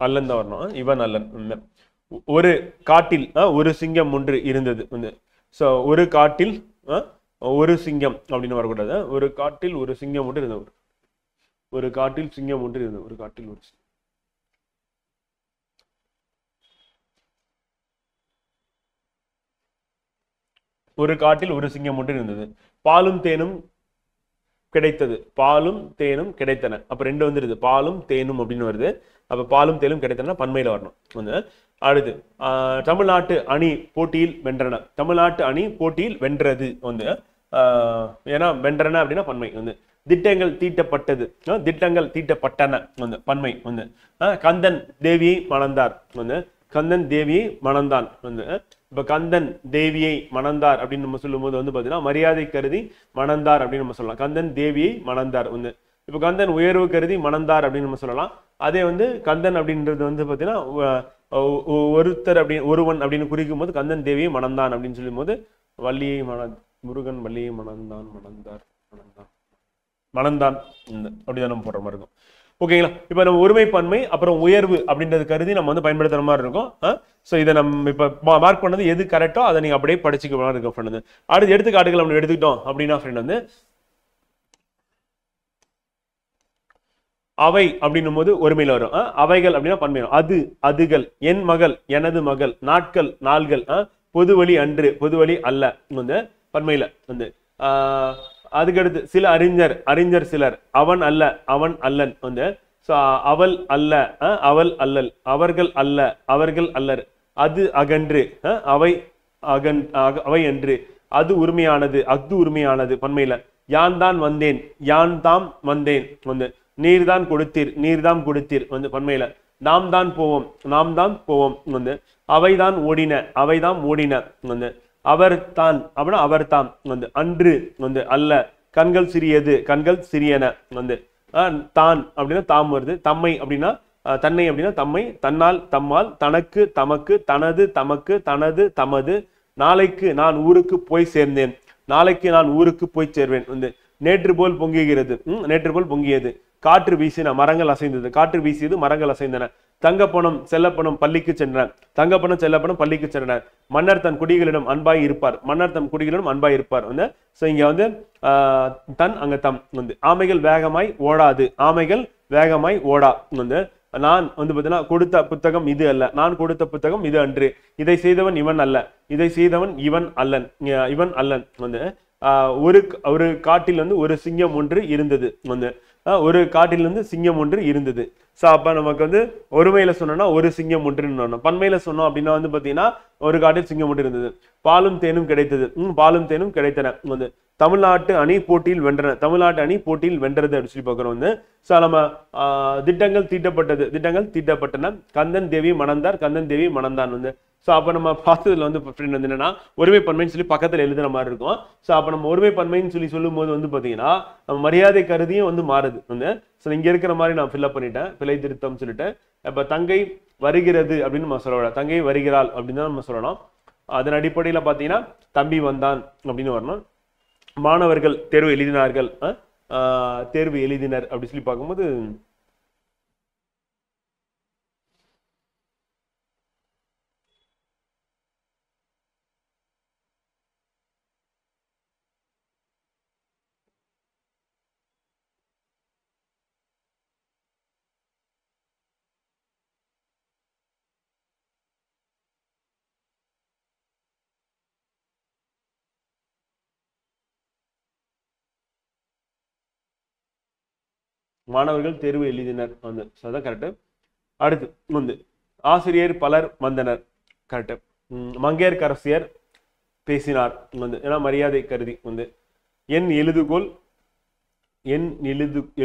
அல்லன் தான் வரணும், இவன் அல்லன். ஒரு காட்டில் ஒரு சிங்கம் ஒன்று இருந்தது வந்து. ஸோ ஒரு காட்டில் ஒரு சிங்கம் அப்படின்னு வரக்கூடாது, ஒரு காட்டில் ஒரு சிங்கம் ஒன்று இருந்தது, ஒரு காட்டில் சிங்கம் ஒன்று இருந்தது, ஒரு காட்டில் ஒரு ஒரு காட்டில் ஒரு சிங்கம் ஒன்று இருந்தது. பாலும் தேனும் கிடைத்தது, பாலும் தேனும் கிடைத்தன. அப்ப ரெண்டு வந்துருது, பாலும் தேனும் அப்படின்னு வருது. அப்ப பாலும் தேனும் கிடைத்தன பன்மையில வரணும் வந்து. அடுத்து தமிழ்நாட்டு அணி போட்டியில் வென்றன, தமிழ்நாட்டு அணி போட்டியில் வென்றது வந்து. ஏன்னா வென்றன அப்படின்னா பன்மை வந்து. திட்டங்கள் தீட்டப்பட்டது, திட்டங்கள் தீட்டப்பட்டன வந்து பன்மை வந்து. கந்தன் தேவியை மணந்தார் வந்து, கந்தன் தேவியை மணந்தான் வந்து. இப்ப கந்தன் தேவியை மணந்தார் அப்படின்னு நம்ம சொல்லும் போது வந்து பாத்தீங்கன்னா மரியாதை கருதி மணந்தார் அப்படின்னு நம்ம சொல்லலாம். கந்தன் தேவியை மணந்தார் வந்து. இப்ப கந்தன் உயர்வு கருதி மணந்தார் அப்படின்னு நம்ம சொல்லலாம். அதே வந்து கந்தன் அப்படின்றது வந்து பாத்தீங்கன்னா ஒருத்தர் அப்படின்னு ஒருவன் அப்படின்னு குறிக்கும் போது கந்தன் தேவியை மணந்தான் அப்படின்னு சொல்லும் போது வள்ளியை முருகன் வள்ளியை மணந்தான் மணந்தார் மணந்தான் மணந்தான் அப்படிதான் நம்ம போடுற மாதிரி இருக்கும். ஓகேங்களா? இப்போ நம்ம ஒருமைப்பன்மை அப்புறம் உயர்வு அப்படின்றது கருதி நம்ம வந்து பயன்படுத்துற மாதிரி இருக்கும். ஸோ இதை நம்ம இப்போ மார்க் பண்ணது எது கரெக்டோ அதை நீங்கள் அப்படியே படிச்சுக்க மாதிரி இருக்கும் ஃப்ரெண்ட். வந்து அடுத்து எடுத்துக்காட்டுகள் நம்ம எடுத்துக்கிட்டோம் அப்படின்னா ஃப்ரெண்ட் வந்து அவை அப்படின்னும் போது ஒருமையில வரும். அவைகள் அப்படின்னா பன்மையில அது அதுகள் என் மகள் எனது மகள் நாட்கள் நாள்கள் பொதுவழி அன்று பொதுவழி அல்ல வந்து பன்மையில வந்து அதுக்கடுத்து சில அறிஞர் அறிஞர் சிலர் அவன் அல்ல அவன் அல்லன் வந்து அவள் அல்ல அவள் அல்லல் அவர்கள் அல்ல அவர்கள் அல்லர் அது அகன்று அவை அவை என்று அது உரிமையானது அஃது உரிமையானது பன்மையில யான் தான் வந்தேன் யான் தாம் வந்தேன் வந்து நீர்தான் கொடுத்தீர் நீர்தாம் கொடுத்தீர் வந்து பன்மையில நாம் தான் போவோம் வந்து அவைதான் ஓடின அவைதாம் ஓடின வந்து அவர் தான் அப்படின்னா அவர் தாம் வந்து அன்று வந்து அல்ல கண்கள் சிறியது கண்கள் சிறியன வந்து தான் அப்படின்னா தாம் வருது தம்மை அப்படின்னா தன்னை அப்படின்னா தம்மை தன்னால் தம்மால் தனக்கு தமக்கு தனது தமக்கு தனது தமது நாளைக்கு நான் ஊருக்கு போய் சேர்ந்தேன் நாளைக்கு நான் ஊருக்கு போய் சேர்வேன் வந்து நேற்று போல் பொங்குகிறது நேற்று போல் பொங்கியது காற்று வீசின மரங்கள் அசைந்தது காற்று வீசியது மரங்கள் அசைந்தன தங்கப்பணம் செல்லப்பணம் பள்ளிக்கு சென்றன தங்கப்பணம் செல்லப்பணம் பள்ளிக்கு சென்றனர் மன்னர் தன் குடிகளிடம் அன்பாய் இருப்பார் மன்னர் தம் குடிகளிடம் அன்பாய் இருப்பார் வந்து ஸோ இங்க வந்து தன் அங்க தம் வந்து ஆமைகள் வேகமாய் ஓடாது ஆமைகள் வேகமாய் ஓடா வந்து நான் வந்து பார்த்தீங்கன்னா கொடுத்த புத்தகம் இது அல்ல நான் கொடுத்த புத்தகம் இது அன்று இதை செய்தவன் இவன் அல்ல இதை செய்தவன் இவன் அல்லன் வந்து ஒரு காட்டில் வந்து ஒரு சிங்கம் ஒன்று இருந்தது வந்து ஒரு காட்டில் வந்து சிங்கம் ஒன்று இருந்தது. ஸோ அப்ப நமக்கு வந்து ஒருமையில சொன்னோம்னா ஒரு சிங்கம் ஒன்று பன்மையில சொன்னோம் அப்படின்னா வந்து பாத்தீங்கன்னா ஒரு காட்டில் சிங்கம் ஒன்று இருந்தது பாலும் தேனும் கிடைத்தது பாலும் தேனும் கிடைத்தன வந்து தமிழ்நாட்டு அணி போட்டியில் வென்றன தமிழ்நாட்டு அணி போட்டியில் வென்றது அப்படின்னு சொல்லி பார்க்குறோம் வந்து ஸோ நம்ம திட்டங்கள் தீட்டப்பட்டன கந்தன் தேவி மணந்தார் கந்தன் தேவி மணந்தான் வந்து ஸோ அப்போ நம்ம பார்த்ததுல வந்து ஃப்ரெண்ட் வந்து என்னன்னா ஒருமைப்பன்மைன்னு சொல்லி பக்கத்தில் எழுதுற மாதிரி இருக்கும். ஸோ அப்போ நம்ம ஒருமைப்பன்மைன்னு சொல்லும் போது வந்து பார்த்தீங்கன்னா நம்ம மரியாதை கருதியும் வந்து மாறுது வந்து ஸோ இங்கே இருக்கிற மாதிரி நான் ஃபில்அப் பண்ணிட்டேன் பிழை திருத்தம் சொல்லிட்டு இப்போ தங்கை வருகிறது அப்படின்னு நம்ம சொல்லலாம் தங்கை வருகிறாள் அப்படின்னு தான் நம்ம சொல்லணும். அதன் அடிப்படையில் பார்த்தீங்கன்னா தம்பி வந்தான் அப்படின்னு வரணும். மாணவர்கள் தேர்வு எழுதினார்கள் தேர்வு எழுதினர் அப்படி சொல்லி பார்க்கும்போது மாணவர்கள் தேர்வு எழுதினர் வந்து அதான் கரெக்டு. அடுத்து வந்து ஆசிரியர் பலர் வந்தனர் கரெக்டு. மங்கையர்க்கரசியர் பேசினார் வந்து ஏன்னா மரியாதை கருதி வந்து என்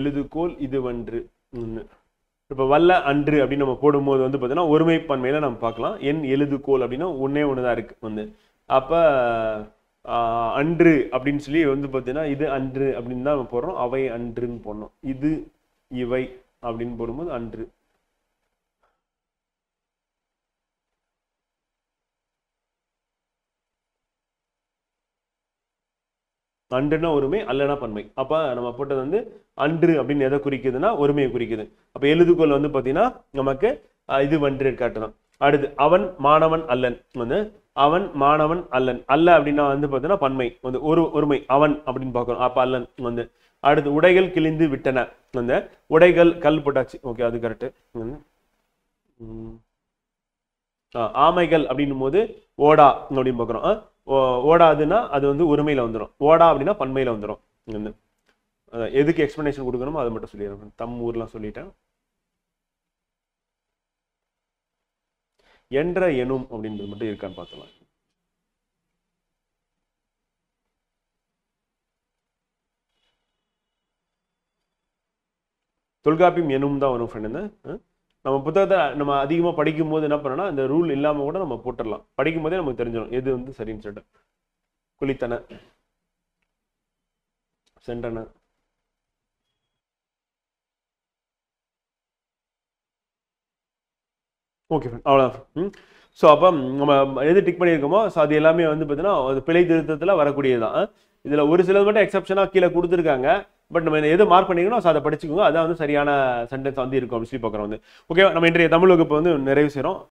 எழுதுகோல் இது வன்று இப்போ வல்ல அன்று அப்படின்னு நம்ம போடும்போது வந்து பார்த்தீங்கன்னா ஒருமைப்பன்மையில நம்ம பார்க்கலாம். என் எழுதுகோல் அப்படின்னா ஒன்னே ஒண்ணுதான் இருக்கு வந்து அப்ப அன்று அப்படின்னு சொல்லி வந்து பார்த்தீங்கன்னா இது அன்று அப்படின்னு தான் நம்ம போடுறோம் அவை அன்றுன்னு போடணும் இது இவை அப்படின்னு போடும்போது அன்று அன்றுனா ஒருமை அல்லனா பன்மை. அப்ப நம்ம போட்டது வந்து அன்று அப்படின்னு எதை குறிக்குதுன்னா ஒருமையை குறிக்குது. அப்ப எழுதுகோல் வந்து பாத்தீங்கன்னா நமக்கு இது வன்று காட்டணும். அடுத்து அவன் மாணவன் அல்லன் வந்து அவன் மாணவன் அல்லன் அல்ல அப்படின்னா வந்து பாத்தீங்கன்னா பன்மை வந்து ஒருமை அவன் அப்படின்னு பார்க்கணும் அப்ப அல்லன் வந்து. அடுத்து உடைகள் கிழிந்து விட்டன வந்து உடைகள் கல் போட்டாச்சு ஓகே அது கரெக்ட். ஆமைகள் அப்படின்னும் போது ஓடா அப்படின்னு பார்க்குறோம். ஓடாதுன்னா அது வந்து ஒருமையில வந்துடும் ஓடா அப்படின்னா பன்மையில வந்துடும். வந்து எதுக்கு எக்ஸ்பிளனேஷன் கொடுக்கணுமோ அதை மட்டும் சொல்லிடுறேன். தம் ஊர்லாம் சொல்லிட்டேன். என்ற எனும் அப்படின்றது மட்டும் இருக்கான்னு பார்த்தலாம். தொல்காப்பியம் எனும் தான் வரும் ஃப்ரெண்ட். நம்ம புத்தகத்தை நம்ம அதிகமாக படிக்கும் போது என்ன பண்ணோம்னா இந்த ரூல் இல்லாமல் கூட நம்ம போட்டுடலாம். படிக்கும் போதே நமக்கு தெரிஞ்சிடும் எது வந்து சரின்னு சொல்லிட்டு. குளித்தன சென்றன ஓகே ஃப்ரெண்ட் அவ்வளோதான். ஸோ அப்போ நம்ம எது டிக் பண்ணியிருக்கோமோ ஸோ அது எல்லாமே வந்து பார்த்தீங்கன்னா அது பிழை திருத்தத்தில் வரக்கூடியது தான். இதில் ஒரு சிலது மட்டும் எக்ஸப்ஷனாக கீழே கொடுத்துருக்காங்க. பட் நம்ம எது மார்க் பண்ணிக்கணும் ஸோ அதை படிச்சுக்கோங்க. அதான் வந்து சரியான சென்டென்ஸ் வந்து இருக்கும் அப்படின்னு சொல்லி பார்க்குறோம் வந்து. ஓகே, நம்ம இன்றைய தமிழ் வகுப்பு வந்து நிறைவு செய்கிறோம்.